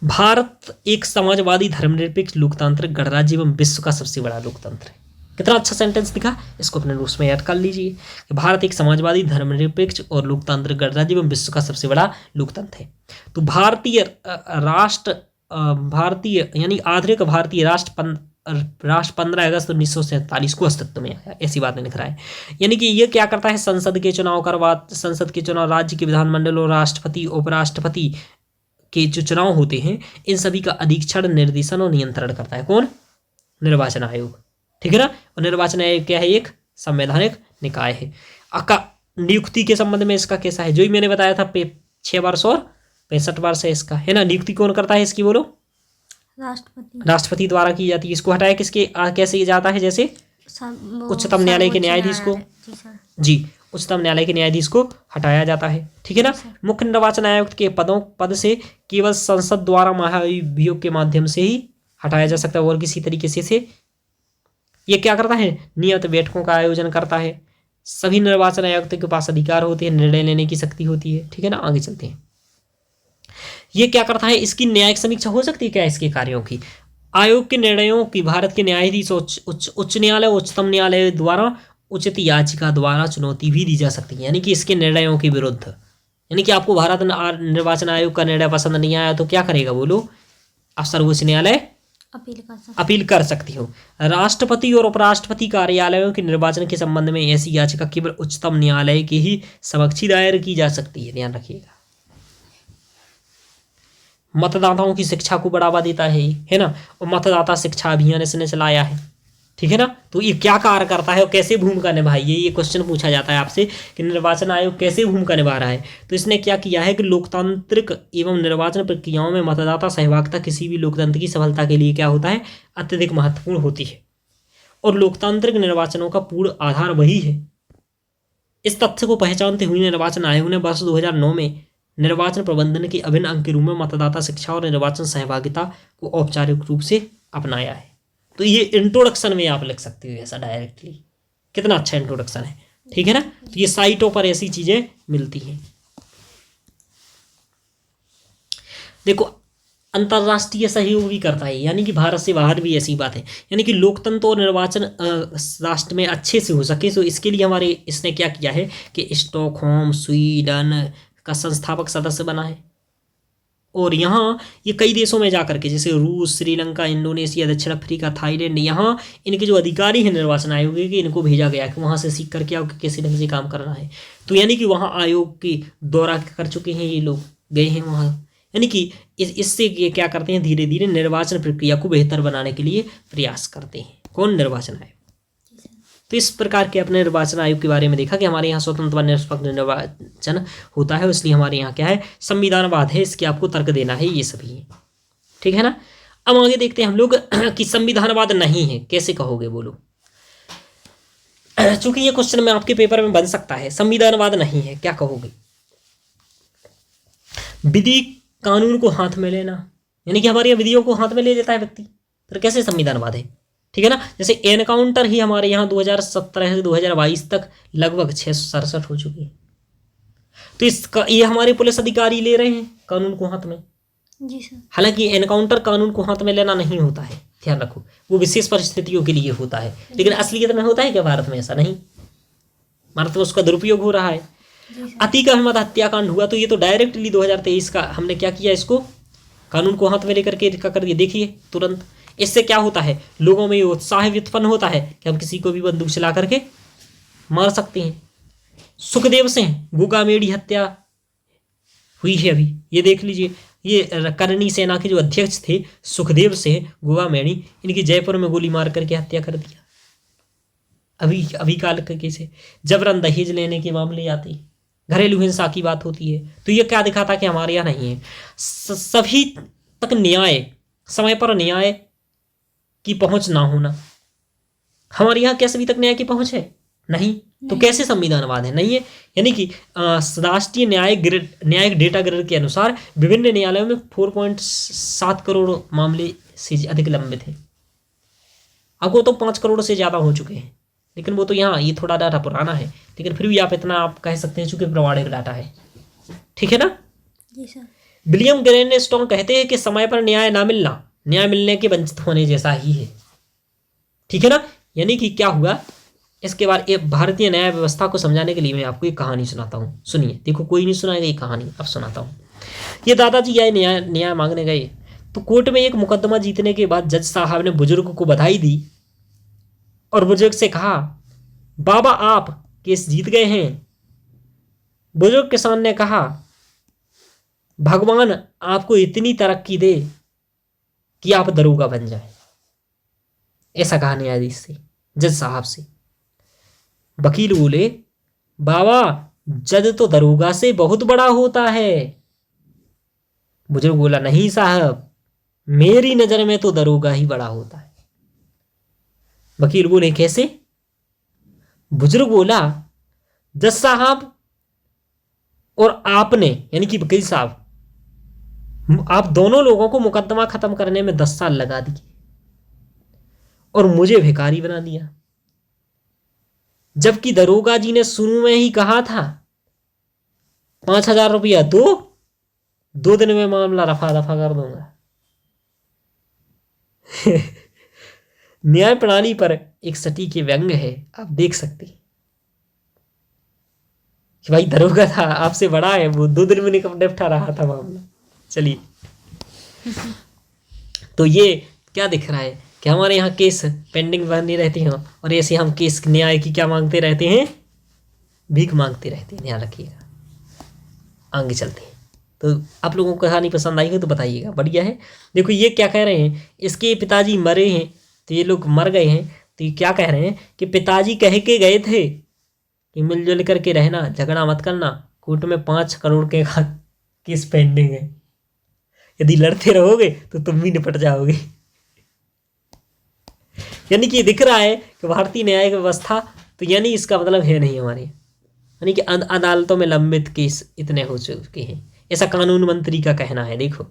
Speaker 1: भारत एक समाजवादी धर्मनिरपेक्ष लोकतांत्रिक गणराज्य एवं विश्व का सबसे बड़ा लोकतंत्र है। कितना अच्छा सेंटेंस दिखा, इसको अपने नोट्स में ऐड कर लीजिए कि भारत एक समाजवादी धर्मनिरपेक्ष और लोकतांत्रिक गणराज्य एवं विश्व का सबसे बड़ा लोकतंत्र है। तो भारतीय यानी आधुनिक भारतीय राष्ट्र 15 अगस्त 1947 को अस्तित्व में आया, ऐसी बात नहीं लिख रहा है। यानी कि ये क्या करता है, संसद के चुनाव करवा, संसद के चुनाव, राज्य के विधानमंडल और राष्ट्रपति उपराष्ट्रपति के जो चुनाव होते हैं इन सभी का अधीक्षण, निर्देशन और नियंत्रण करता है कौन? निर्वाचन आयोग। ठीक है ना? और निर्वाचन आयोग क्या है? एक संवैधानिक निकाय है। नियुक्ति के संबंध में इसका कैसा है? जो ही मैंने बताया था 6 वर्ष और 65 वर्ष है इसका, है ना? नियुक्ति कौन करता है इसकी? बोलो। राष्ट्रपति द्वारा की जाती है। इसको हटाया किसके कैसे जाता है? जैसे उच्चतम न्यायालय के न्यायाधीश को, जी उच्चतम न्यायालय के न्यायाधीश को हटाया जाता है। ठीक है ना? मुख्य निर्वाचन आयुक्त के पद से केवल संसद द्वारा महाभियोग के माध्यम से ही हटाया जा सकता है और किसी तरीके से ये क्या करता है? नियमित बैठकों का आयोजन करता है। सभी निर्वाचन आयुक्त के पास अधिकार होते हैं, निर्णय लेने की शक्ति होती है। ठीक है ना? आगे चलते हैं। ये क्या करता है? इसकी न्यायिक समीक्षा हो सकती है क्या इसके कार्यों की? आयोग के निर्णयों की भारत के न्यायाधीश, उच्च न्यायालय, उच्चतम न्यायालय द्वारा उचित याचिका द्वारा चुनौती भी दी जा सकती है। यानी कि इसके निर्णयों के विरुद्ध, यानी कि आपको भारत निर्वाचन आयोग का निर्णय पसंद नहीं आया तो क्या करेगा? बोलो। आप सर्वोच्च न्यायालय अपील कर सकती हो। राष्ट्रपति और उपराष्ट्रपति कार्यालयों के निर्वाचन के संबंध में ऐसी याचिका केवल उच्चतम न्यायालय के ही समक्ष दायर की जा सकती है, ध्यान रखिएगा। मतदाताओं की शिक्षा को बढ़ावा देता है ना? और मतदाता शिक्षा अभियान इसने चलाया है। ठीक है ना? तो ये क्या कार्य करता है और कैसे भूमिका निभाई है, ये क्वेश्चन पूछा जाता है आपसे कि निर्वाचन आयोग कैसे भूमिका निभा रहा है। तो इसने क्या किया है कि लोकतांत्रिक एवं निर्वाचन प्रक्रियाओं में मतदाता सहभागिता किसी भी लोकतंत्र की सफलता के लिए क्या होता है? अत्यधिक महत्वपूर्ण होती है। और लोकतांत्रिक निर्वाचनों का पूर्ण आधार वही है। इस तथ्य को पहचानते हुए निर्वाचन आयोग ने वर्ष 2009 में निर्वाचन प्रबंधन के अभिन्न अंग के रूप में मतदाता शिक्षा और निर्वाचन सहभागिता को औपचारिक रूप से अपनाया है। तो ये इंट्रोडक्शन में आप लिख सकते हो ऐसा डायरेक्टली। कितना अच्छा इंट्रोडक्शन है। ठीक है ना? तो ये साइटों पर ऐसी चीजें मिलती हैं। देखो, अंतर्राष्ट्रीय सहयोग भी करता है, यानी कि भारत से बाहर भी ऐसी बात है। यानी कि लोकतंत्र और निर्वाचन राष्ट्र में अच्छे से हो सके, तो इसके लिए हमारे इसने क्या किया है कि स्टॉकहोम स्वीडन का संस्थापक सदस्य बना है। और यहाँ ये कई देशों में जाकर के, जैसे रूस, श्रीलंका, इंडोनेशिया, दक्षिण अफ्रीका, थाईलैंड, यहाँ इनके जो अधिकारी हैं निर्वाचन आयोग के, इनको भेजा गया कि वहाँ से सीख करके आओ कि कैसे ढंग से काम करना है। तो यानी कि वहाँ आयोग की दौरा कर चुके हैं ये लोग, गए हैं वहाँ। यानी कि इससे ये क्या करते हैं, धीरे धीरे निर्वाचन प्रक्रिया को बेहतर बनाने के लिए प्रयास करते हैं। कौन? निर्वाचन आयोग। तो इस प्रकार के अपने निर्वाचन आयोग के बारे में देखा कि हमारे यहाँ स्वतंत्र व निष्पक्ष निर्वाचन होता है, इसलिए हमारे यहाँ क्या है, संविधानवाद है, इसके आपको तर्क देना है, ये सभी है। ठीक है ना? अब आगे देखते हैं हम लोग कि संविधानवाद नहीं है, कैसे कहोगे? बोलो। चूंकि ये क्वेश्चन में आपके पेपर में बन सकता है, संविधानवाद नहीं है, क्या कहोगे? विधि कानून को हाथ में लेना, यानी कि हमारी विधियों को हाथ में ले लेता है व्यक्ति, फिर कैसे संविधानवाद है? ठीक है ना? जैसे एनकाउंटर ही हमारे यहाँ 2017 से 2022 तक लगभग 667 हो चुकी है। तो इसका ये हमारे पुलिस अधिकारी ले रहे हैं कानून को हाथ में।
Speaker 2: जी सर।
Speaker 1: हालांकि एनकाउंटर कानून को हाथ में लेना नहीं होता है, ध्यान रखो, वो विशेष परिस्थितियों के लिए होता है, लेकिन असलियत में होता है क्या भारत में? ऐसा नहीं, भारत में उसका दुरुपयोग हो रहा है। अतीक अहमद हत्याकांड हुआ तो ये तो डायरेक्टली 2023 का हमने क्या किया, इसको कानून को हाथ में लेकर के इसका कर दिया। देखिए तुरंत इससे क्या होता है, लोगों में ये उत्साह व्युत्पन्न होता है कि हम किसी को भी बंदूक चला करके मार सकते हैं। सुखदेव सिंह गुगामेड़ी हत्या हुई है अभी, ये देख लीजिए, ये करनी सेना के जो अध्यक्ष थे सुखदेव सिंह गुगामेड़ी, इनकी जयपुर में गोली मार करके हत्या कर दिया। अभी काल के केस है। जबरन दहेज लेने के मामले आते हैं, घरेलू हिंसा की बात होती है, तो ये क्या दिखाता कि हमारे यहाँ नहीं है। सभी तक न्याय, समय पर न्याय की पहुंच ना होना, हमारे यहाँ क्या सभी तक न्याय की पहुंच है? नहीं। तो कैसे संविधानवाद है? नहीं है। यानी कि राष्ट्रीय न्यायिक डेटा ग्रिड के अनुसार विभिन्न न्यायालयों में 4.7 करोड़ मामले से अधिक लंबित है। अब वो तो 5 करोड़ से ज़्यादा हो चुके हैं, लेकिन वो तो यहाँ ये थोड़ा डाटा पुराना है, लेकिन फिर भी आप इतना आप कह सकते हैं चूंकि प्रमाणिक डाटा है, ठीक है ना?
Speaker 2: जी सर।
Speaker 1: विलियम ग्रैंडस्टोन कहते हैं कि समय पर न्याय ना मिलना न्याय मिलने के वंचित होने जैसा ही है, ठीक है ना? यानी कि क्या हुआ, इसके बाद ये भारतीय न्याय व्यवस्था को समझाने के लिए मैं आपको एक कहानी सुनाता हूँ। सुनिए, देखो कोई नहीं सुनाएगा ये कहानी, अब सुनाता हूँ। ये दादाजी आए न्याय मांगने गए, तो कोर्ट में एक मुकदमा जीतने के बाद जज साहब ने बुजुर्ग को बधाई दी और बुजुर्ग से कहा, बाबा आप केस जीत गए हैं। बुजुर्ग किसान ने कहा, भगवान आपको इतनी तरक्की दे कि आप दरोगा बन जाए। ऐसा कहा न्यायाधीश से, जज साहब से। वकील बोले, बाबा जज तो दरोगा से बहुत बड़ा होता है। बुजुर्ग बोला, नहीं साहब, मेरी नजर में तो दरोगा ही बड़ा होता है। वकील बोले, कैसे? बुजुर्ग बोला, जज साहब और आपने, यानी कि वकील साहब, आप दोनों लोगों को मुकदमा खत्म करने में 10 साल लगा दिए और मुझे भिखारी बना दिया, जबकि दरोगा जी ने शुरू में ही कहा था 5,000 रुपया दो दिन में मामला रफा दफा कर दूंगा। न्याय प्रणाली पर एक सटीक व्यंग्य है, आप देख सकते हैं कि भाई दरोगा था, आपसे बड़ा है, वो 2 दिन में निपटा रहा था मामला। चलिए, तो ये क्या दिख रहा है कि हमारे यहाँ केस पेंडिंग बनी रहती हैं और ऐसे हम केस न्याय की क्या मांगते रहते हैं, भीख मांगते रहते हैं। ध्यान रखिएगा, आगे चलते हैं। तो आप लोगों को कहानी पसंद आई हो तो बताइएगा, बढ़िया है। देखो ये क्या कह रहे हैं, इसके पिताजी मरे हैं, तो ये लोग मर गए हैं, तो ये क्या कह रहे हैं कि पिताजी कह के गए थे कि मिलजुल करके रहना, झगड़ा मत करना, कोर्ट में 5 करोड़ के केस पेंडिंग है, यदि लड़ते रहोगे तो तुम भी निपट जाओगे। यानी कि दिख रहा है कि भारतीय न्यायिक व्यवस्था, तो यानी इसका मतलब है नहीं हमारे, यानी कि अदालतों में लंबित केस इतने हो चुके हैं, ऐसा कानून मंत्री का कहना है। देखो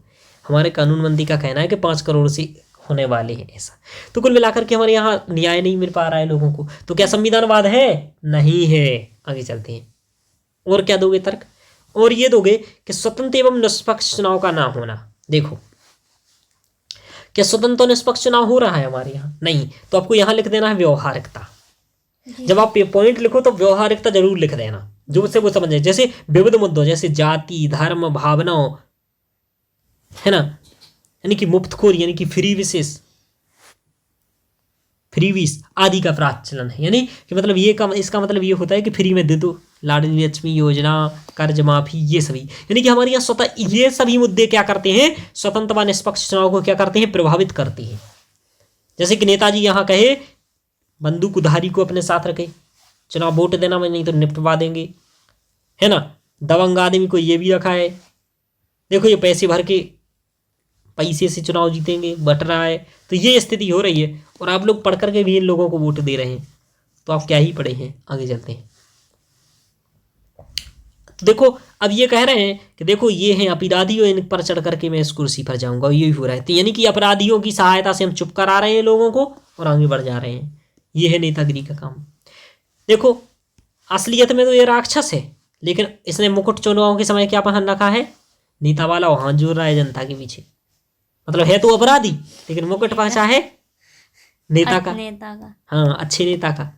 Speaker 1: हमारे कानून मंत्री का कहना है कि 5 करोड़ से होने वाले हैं ऐसा। तो कुल मिलाकर के हमारे यहाँ न्याय नहीं मिल पा रहा है लोगों को, तो क्या संविधानवाद है? नहीं है। आगे चलते हैं, और क्या दोगे तर्क? और ये दोगे कि स्वतंत्र एवं निष्पक्ष चुनाव का ना होना। देखो क्या स्वतंत्र और निष्पक्ष चुनाव हो रहा है हमारे यहाँ? नहीं। तो आपको यहाँ लिख देना है व्यवहारिकता। जब आप पॉइंट लिखो तो व्यवहारिकता जरूर लिख देना, जो उससे वो समझे। जैसे विविध मुद्दों, जैसे जाति, धर्म, भावनाओं, है ना, यानी कि मुफ्तखोरी, यानी कि फ्रीवीस आदि का प्रचलन है। यानी कि मतलब ये इसका मतलब ये होता है कि फ्री में दे दो, लाडली लक्ष्मी योजना, कर्ज माफी, ये सभी, यानी कि हमारे यहाँ स्वतः ये सभी मुद्दे क्या करते हैं, स्वतंत्र व निष्पक्ष चुनाव को क्या करते हैं, प्रभावित करते हैं। जैसे कि नेताजी यहाँ कहे बंदूकधारी को अपने साथ रखे, चुनाव वोट देना मैं नहीं तो निपटवा देंगे, है ना। दबंग आदमी को ये भी रखा है, देखो ये पैसे भर के पैसे से चुनाव जीतेंगे, बट रहा है। तो ये स्थिति हो रही है और आप लोग पढ़ करके भी इन लोगों को वोट दे रहे हैं, तो आप क्या ही पढ़े हैं। आगे चलते हैं। तो देखो अब ये कह रहे हैं कि देखो ये हैं अपराधियों, इन पर चढ़ करके मैं इस कुर्सी पर जाऊंगा, यही हो रहा है। तो यानी कि अपराधियों की सहायता से हम चुप करा रहे हैं लोगों को और आगे बढ़ जा रहे हैं। ये है नेतागिरी का काम। देखो असलियत में तो ये राक्षस है, लेकिन इसने मुकुट चुनाव के समय क्या पहन रखा है, नेता वाला, वहां जोड़ रहा है जनता के पीछे। मतलब है तो अपराधी, लेकिन मुकुट पहचा है नेता का,
Speaker 2: नेता का।
Speaker 1: हाँ अच्छे नेता का।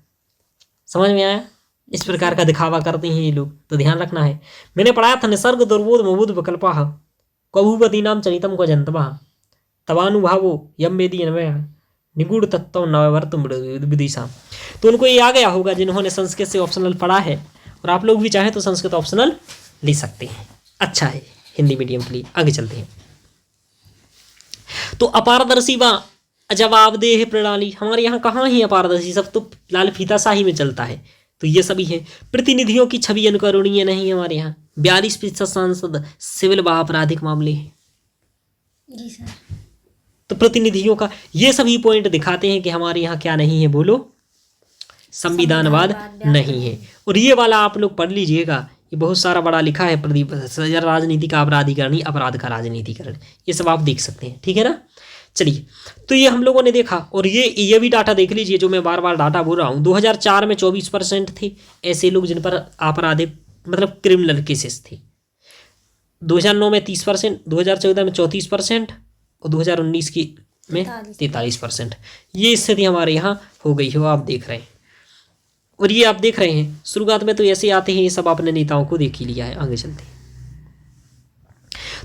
Speaker 1: समझ में आया? इस प्रकार का दिखावा करते हैं ये लोग, तो ध्यान रखना है। मैंने पढ़ाया था निसर्ग दुर्बोध मबुध विकल्पा कभुपति नाम चरितम को जंतवा तवानुभावो यम वेदी अन्वय निगूढ़ तत्व नववर्तम विदिशा। तो उनको ये आ गया होगा जिन्होंने संस्कृत से ऑप्शनल पढ़ा है, और आप लोग भी चाहें तो संस्कृत ऑप्शनल ले सकते हैं, अच्छा है हिंदी मीडियम के लिए। आगे चलते हैं। तो अपारदर्शी व जवाबदेह प्रणाली, हमारे यहाँ कहाँ ही अपारदर्शी, सब तो लाल फीताशाही में चलता है, तो ये सभी है। प्रतिनिधियों की छवि अनुकरणीय नहीं है हमारे यहाँ। 42% सांसद सिविल व आपराधिक मामले हैं।
Speaker 2: जी सर।
Speaker 1: तो प्रतिनिधियों का ये सभी पॉइंट दिखाते हैं कि हमारे यहाँ क्या नहीं है, बोलो, संविधानवाद नहीं है। और ये वाला आप लोग पढ़ लीजिएगा, ये बहुत सारा बड़ा लिखा है, प्रदीप राजनीति का अपराधीकरण, अपराध का राजनीतिकरण, ये सब आप देख सकते हैं, ठीक है ना। चलिए, तो ये हम लोगों ने देखा, और ये भी डाटा देख लीजिए जो मैं बार बार डाटा बोल रहा हूँ। 2004 में 24% थे ऐसे लोग जिन पर आपराधिक मतलब क्रिमिनल केसेस थे। 2009 में 30%, 2014 में 34% और 2019 की में 43%। ये स्थिति हमारे यहाँ हो गई हो, आप देख रहे हैं। और ये आप देख रहे हैं शुरुआत में तो ऐसे आते हैं, ये सब आपने नेताओं को देख ही लिया है। आगे चलते हैं।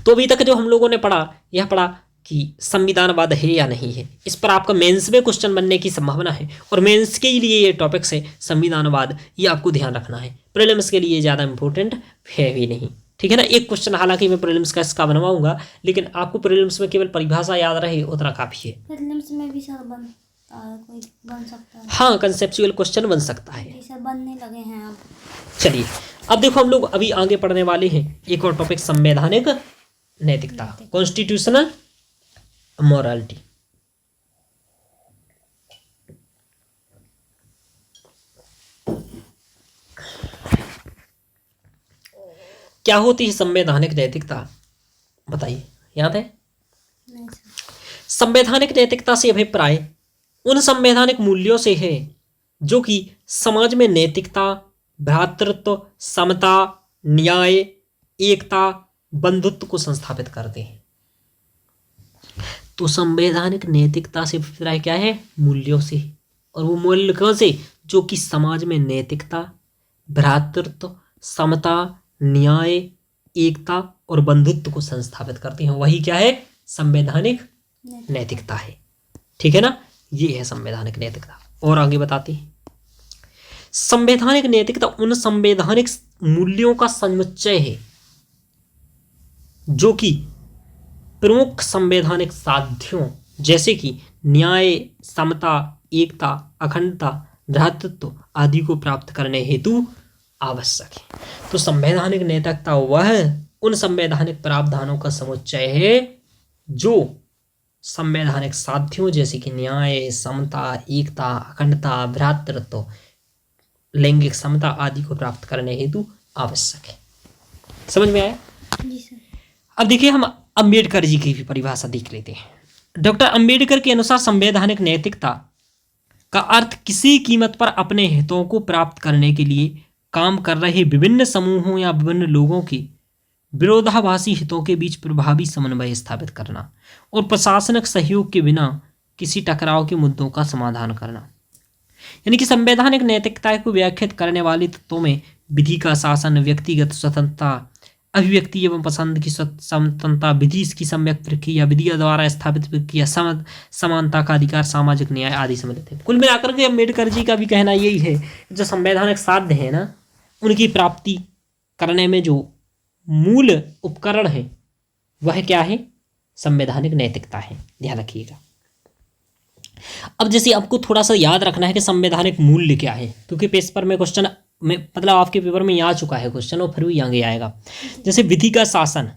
Speaker 1: तो अभी तक जो हम लोगों ने पढ़ा, यह पढ़ा कि संविधानवाद है या नहीं है। इस पर आपका मेंस में क्वेश्चन बनने की संभावना है, और मेंस के लिए ये टॉपिक्स है संविधानवाद, ये आपको ध्यान रखना है। प्रीलिम्स के लिए ज़्यादा इंपॉर्टेंट है भी नहीं, ठीक है ना। एक क्वेश्चन हालांकि मैं प्रीलिम्स का इसका बनवाऊंगा, लेकिन आपको प्रीलिम्स में केवल परिभाषा याद रहे उतना काफ़ी है।
Speaker 2: प्रीलिम्स में भी सर कोई बन सकता है।
Speaker 1: हाँ, कंसेप्चुअल क्वेश्चन बन सकता है।
Speaker 2: जी सर, बनने लगे हैं अब।
Speaker 1: चलिए, अब देखो हम लोग अभी आगे पढ़ने वाले हैं एक और टॉपिक, संवैधानिक नैतिकता, कॉन्स्टिट्यूशनल मोरालिटी। क्या होती है संवैधानिक नैतिकता, बताइए, याद है?
Speaker 2: नहीं सर।
Speaker 1: संवैधानिक नैतिकता से अभिप्राय उन संवैधानिक मूल्यों से है जो कि समाज में नैतिकता, भ्रातृत्व, समता, न्याय, एकता, बंधुत्व को संस्थापित करते हैं। तो संवैधानिक नैतिकता से अभिप्राय क्या है? मूल्यों से। और वो मूल्य कौन से? जो कि समाज में नैतिकता, भ्रातृत्व, समता, न्याय, एकता और बंधुत्व को संस्थापित करते हैं। वही क्या है? संवैधानिक नैतिकता है, ठीक है ना। ये है संवैधानिक नैतिकता। और आगे बताते हैं, संवैधानिक नैतिकता उन संवैधानिक मूल्यों का समुच्चय है जो कि प्रमुख संवैधानिक साध्यों जैसे कि न्याय, समता, एकता, अखंडता, भ्रातृत्व आदि को प्राप्त करने हेतु आवश्यक है। तो संवैधानिक नैतिकता वह उन संवैधानिक प्रावधानों का समुच्चय है जो संवैधानिक साध्यों जैसे कि न्याय, समता, एकता, अखंडता, भ्रातृत्व, लैंगिक समता आदि को प्राप्त करने हेतु आवश्यक है। समझ में आया?
Speaker 2: जी सर।
Speaker 1: अब देखिए, हम अंबेडकर जी की भी परिभाषा देख लेते हैं। डॉक्टर अंबेडकर के अनुसार संवैधानिक नैतिकता का अर्थ किसी कीमत पर अपने हितों को प्राप्त करने के लिए काम कर रहे विभिन्न समूहों या विभिन्न लोगों के विरोधाभासी हितों के बीच प्रभावी समन्वय स्थापित करना और प्रशासनिक सहयोग के बिना किसी टकराव के मुद्दों का समाधान करना। यानी कि संवैधानिक नैतिकता को व्याख्यात करने वाले तत्वों में विधि का शासन, व्यक्तिगत स्वतंत्रता, अभिव्यक्ति एवं पसंद की स्वतंत्रता, विधि की सम्यक प्रक्रिया, विधि द्वारा स्थापित प्रक्रिया, समानता का अधिकार, सामाजिक न्याय आदि सम्मिलित है। कुल मिलाकर के अम्बेडकर जी का भी कहना यही है, जो संवैधानिक साध्य है ना, उनकी प्राप्ति करने में जो मूल उपकरण है वह क्या है? संवैधानिक नैतिकता है। ध्यान रखिएगा। अब जैसे आपको थोड़ा सा याद रखना है कि संवैधानिक मूल्य क्या है, क्योंकि पेपर में क्वेश्चन में मतलब आपके पेपर में आ चुका है क्वेश्चन और फिर भी आगे आएगा। जैसे विधि का शासन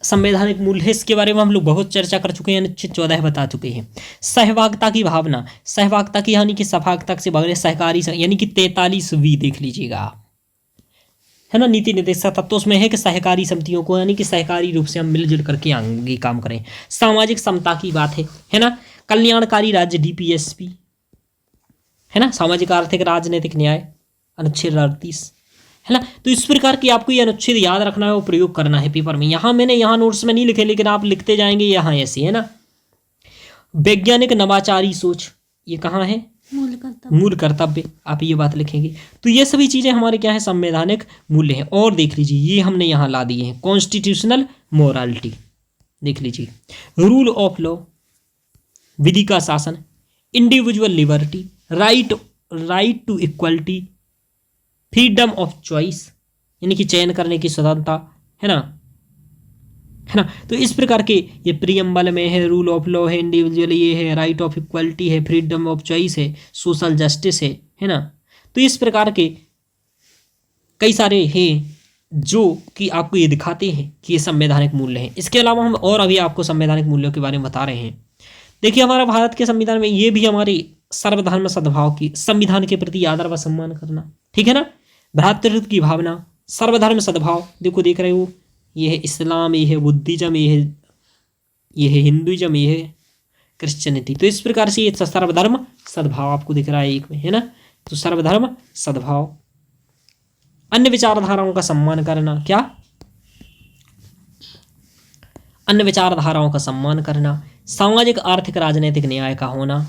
Speaker 1: संवैधानिक मूल्य है, इसके बारे में हम लोग बहुत चर्चा कर चुके हैं, अनुच्छेद 14 बता चुके हैं। सहभागिता की भावना, सहभागिता की यानी कि सहभागिता से बगैर सहकारी यानी कि 43V देख लीजिएगा आप, है ना। नीति निर्देशक तत्व उसमें है कि सहकारी समितियों को यानी कि सहकारी रूप से हम मिलजुल करके आगे काम करें। सामाजिक समता की बात है ना। कल्याणकारी राज्य DPSP है ना। सामाजिक आर्थिक राजनीतिक न्याय अनुच्छेद 38 है ना। तो इस प्रकार की आपको ये अनुच्छेद याद रखना है और प्रयोग करना है पेपर में। यहाँ मैंने यहाँ नोट्स में नहीं लिखे, लेकिन आप लिखते जाएंगे यहाँ ऐसे, है ना। वैज्ञानिक नवाचारी सोच, ये कहाँ है?
Speaker 2: मूल कर्तव्य।
Speaker 1: मूल कर्तव्य, आप ये बात लिखेंगे। तो ये सभी चीजें हमारे क्या है? संवैधानिक मूल्य हैं। और देख लीजिए ये हमने यहाँ ला दिए हैं, कॉन्स्टिट्यूशनल मोरालिटी, देख लीजिए, रूल ऑफ लॉ, विधि का शासन, individual liberty, right to equality, freedom of choice, यानी कि चयन करने की स्वतंत्रता, है ना, है ना। तो इस प्रकार के ये प्रियम्बल में है, रूल ऑफ लॉ है, इंडिविजुअल ये है, राइट ऑफ इक्वलिटी है, फ्रीडम ऑफ चॉइस है, सोशल जस्टिस है ना। तो इस प्रकार के कई सारे हैं जो कि आपको ये दिखाते हैं कि ये संवैधानिक मूल्य हैं। इसके अलावा हम और अभी आपको संवैधानिक मूल्यों के बारे में बता रहे हैं। देखिए हमारा भारत के संविधान में ये भी हमारी सर्वधर्म सद्भाव की, संविधान के प्रति आदर व सम्मान करना, ठीक है ना, भ्रातृत्व की भावना, सर्वधर्म सद्भाव, देखो देख रहे हो, ये है इस्लाम, ये है बुद्धिज्म, ये है हिंदुइज्म, ये है क्रिश्चियनिटी। तो इस प्रकार से ये सर्वधर्म सद्भाव आपको दिख रहा है एक में, है ना। तो सर्वधर्म सद्भाव, अन्य विचारधाराओं का सम्मान करना, क्या? अन्य विचारधाराओं का सम्मान करना, सामाजिक आर्थिक राजनीतिक न्याय का होना,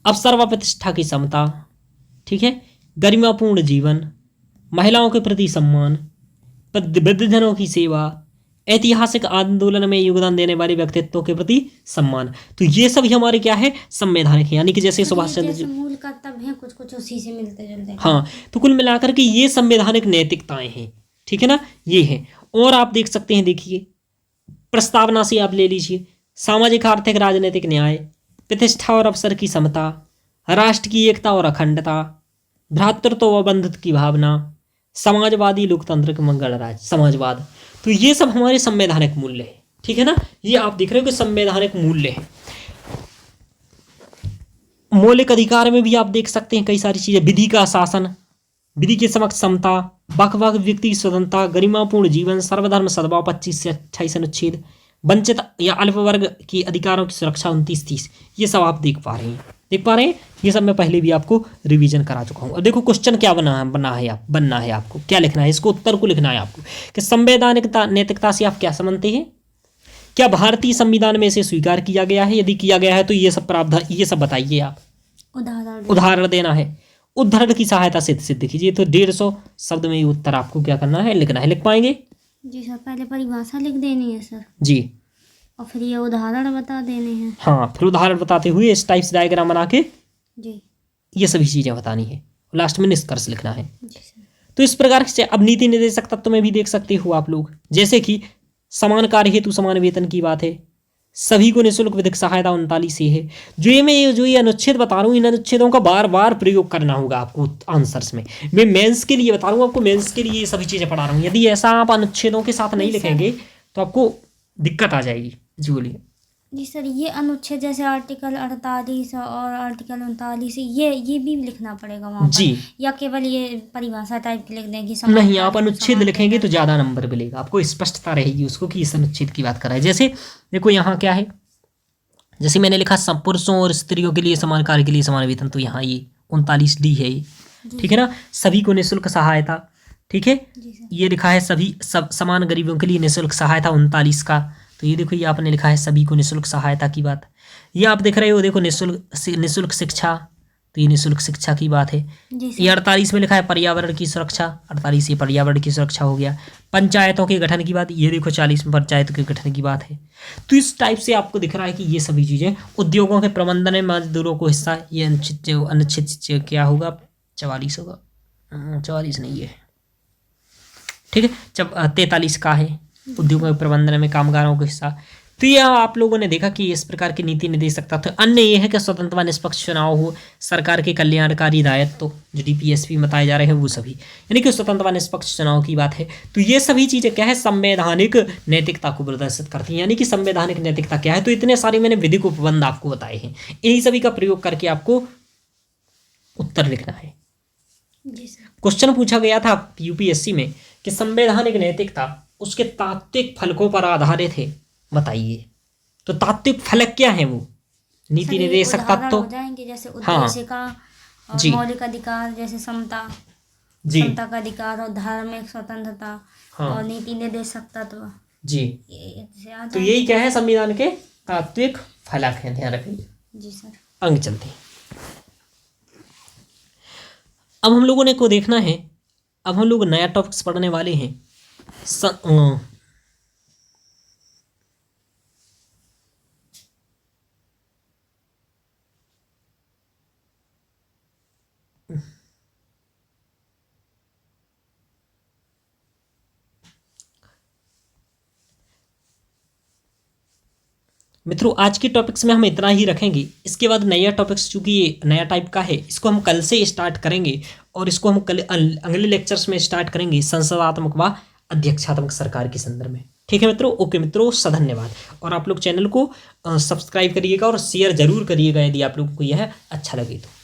Speaker 1: अवसर व प्रतिष्ठा की समता, ठीक है, गरिमापूर्ण जीवन, महिलाओं के प्रति सम्मान, वृद्धजनों की सेवा, ऐतिहासिक आंदोलन में योगदान देने वाले व्यक्तित्वों के प्रति सम्मान। तो ये सभी हमारे क्या है? संवैधानिक है, यानी कि जैसे सुभाष चंद्र जी,
Speaker 2: मूल कर्तव्य है, कुछ कुछ उसी से मिलते जुलते हैं।
Speaker 1: हाँ, तो कुल मिलाकर के ये संवैधानिक नैतिकताएं हैं, ठीक है ना, ये है। और आप देख सकते हैं, देखिए प्रस्तावना से आप ले लीजिए, सामाजिक आर्थिक राजनीतिक न्याय, प्रतिष्ठा और अवसर की समता, राष्ट्र की एकता और अखंडता, भ्रातृत्व व बंधुत्व की भावना, समाजवादी लोकतंत्र के मंगल राज, समाजवाद। तो ये सब हमारे संवैधानिक मूल्य हैं, ठीक है ना। ये आप देख रहे हो कि संवैधानिक मूल्य है। मौलिक अधिकार में भी आप देख सकते हैं कई सारी चीजें, विधि का शासन, विधि के समक्ष समता, वक्फ व्यक्ति की स्वतंत्रता, गरिमापूर्ण जीवन, सर्वधर्म सद्भाव 25 से 28 अनुच्छेद, वंचित या अल्प वर्ग के अधिकारों की सुरक्षा 29-30, ये सब आप देख पा रहे हैं। ये सब मैं पहले भी आपको रिवीजन करा चुका हूँ। अब देखो क्वेश्चन क्या बनना है आपको क्या लिखना है, इसको उत्तर को लिखना है आपको कि संवैधानिकता नैतिकता से आप क्या समझते हैं, क्या भारतीय संविधान में इसे स्वीकार किया गया है, यदि किया गया है तो ये सब प्रावधान, ये सब बताइए आप, उदाहरण देना है, उदाहरण की सहायता से सिद्ध कीजिए। तो 150 शब्द में ये उत्तर आपको क्या करना है, लिखना है। लिख पाएंगे?
Speaker 2: जी सर, पहले परिभाषा लिख देनी है सर
Speaker 1: जी,
Speaker 2: और फिर ये उदाहरण बता देने हैं।
Speaker 1: हाँ, फिर उदाहरण बताते हुए इस टाइप से डायग्राम बना के
Speaker 2: जी
Speaker 1: ये सभी चीजें बतानी है, लास्ट में निष्कर्ष लिखना है।
Speaker 2: जी सर।
Speaker 1: तो इस प्रकार से अब नीति निर्देशक तत्व में भी देख सकते हो आप लोग, जैसे कि समान कार्य हेतु समान वेतन की बात है, सभी को निःशुल्क विधिक सहायता 39 से है। जो ये अनुच्छेद बता रहा हूँ, इन अनुच्छेदों का बार बार प्रयोग करना होगा आपको आंसर्स में। मैं मेंस के लिए बता रहा हूँ आपको, मेंस के लिए ये सभी चीजें पढ़ा रहा हूँ। यदि ऐसा आप अनुच्छेदों के साथ नहीं लिखेंगे तो आपको दिक्कत आ जाएगी। जी बोलिए।
Speaker 2: जी सर, ये अनुच्छेद जैसे आर्टिकल 48 और आर्टिकल 39, ये भी लिखना पड़ेगा वहाँ पर,
Speaker 1: जी,
Speaker 2: या केवल ये परिभाषा टाइप की लिख देंगे?
Speaker 1: नहीं, आप अनुच्छेद लिखेंगे तो ज्यादा नंबर मिलेगा आपको, स्पष्टता रहेगी उसको कि इस अनुच्छेद की बात कर रहा है। जैसे देखो यहाँ क्या है, जैसे मैंने लिखा सब पुरुषों और स्त्रियों के लिए समान कार्य के लिए समान वेतन, तो यहाँ ये 39D है ये, ठीक है ना। सभी को निःशुल्क सहायता, ठीक है, ये लिखा है सब समान गरीबों के लिए निःशुल्क सहायता 39 का। तो ये देखो, ये आपने लिखा है सभी को निःशुल्क सहायता की बात। ये आप देख रहे हो, देखो निःशुल्क शिक्षा, तो ये निःशुल्क शिक्षा की बात है। ये 48 में लिखा है पर्यावरण की सुरक्षा, 48 ये पर्यावरण की सुरक्षा हो गया। पंचायतों के गठन की बात, ये देखो 40 में पंचायतों के गठन की बात है। तो इस टाइप से आपको दिख रहा है कि ये सभी चीज़ें, उद्योगों के प्रबंधन में मजदूरों को हिस्सा, ये अनुच्छेद क्या होगा, 44 होगा, 44 नहीं है, ठीक है, जब 43 का है, उद्योगों के प्रबंधन में कामगारों को हिस्सा। तो यह आप लोगों ने देखा कि इस प्रकार की नीति निर्देशक तत्व। अन्य ये है कि स्वतंत्र व निष्पक्ष चुनाव हो, सरकार के कल्याणकारी दायित्व जो DPSP बताए जा रहे हैं वो सभी, यानी कि स्वतंत्र व निष्पक्ष चुनाव की बात है। तो ये सभी चीज़ें क्या है, संवैधानिक नैतिकता को प्रदर्शित करती हैं। यानी कि संवैधानिक नैतिकता क्या है, तो इतने सारे मैंने विधिक उपबंध आपको बताए हैं, इन्हीं सभी का प्रयोग करके आपको उत्तर लिखना है। क्वेश्चन पूछा गया था UPSC में कि संवैधानिक नैतिकता उसके तात्विक फलकों पर आधारित है, बताइए। तो तात्विक फलक क्या है, वो नीति निर्देशक तत्व
Speaker 2: हो जाएंगे, जैसे उद्देश्य का और मौलिक अधिकार, जैसे समता, समता का अधिकार और धार्मिक स्वतंत्रता और नीति निर्देशक तत्व।
Speaker 1: जी, तो यही क्या है संविधान के तात्विक फलक है, ध्यान रखिए।
Speaker 2: जी सर।
Speaker 1: अंग चलते हैं। अब हम लोगों ने को देखना है, अब हम लोग नया टॉपिक्स पढ़ने वाले हैं। मित्रों आज के टॉपिक्स में हम इतना ही रखेंगे। इसके बाद नया टॉपिक्स, चूंकि ये नया टाइप का है, इसको हम कल से स्टार्ट करेंगे और इसको हम कल अगले लेक्चर्स में स्टार्ट करेंगे संसदात्मक व अध्यक्षात्मक सरकार के संदर्भ में। ठीक है मित्रों, ओके मित्रों, धन्यवाद। और आप लोग चैनल को सब्सक्राइब करिएगा और शेयर जरूर करिएगा यदि आप लोगों को यह अच्छा लगे तो।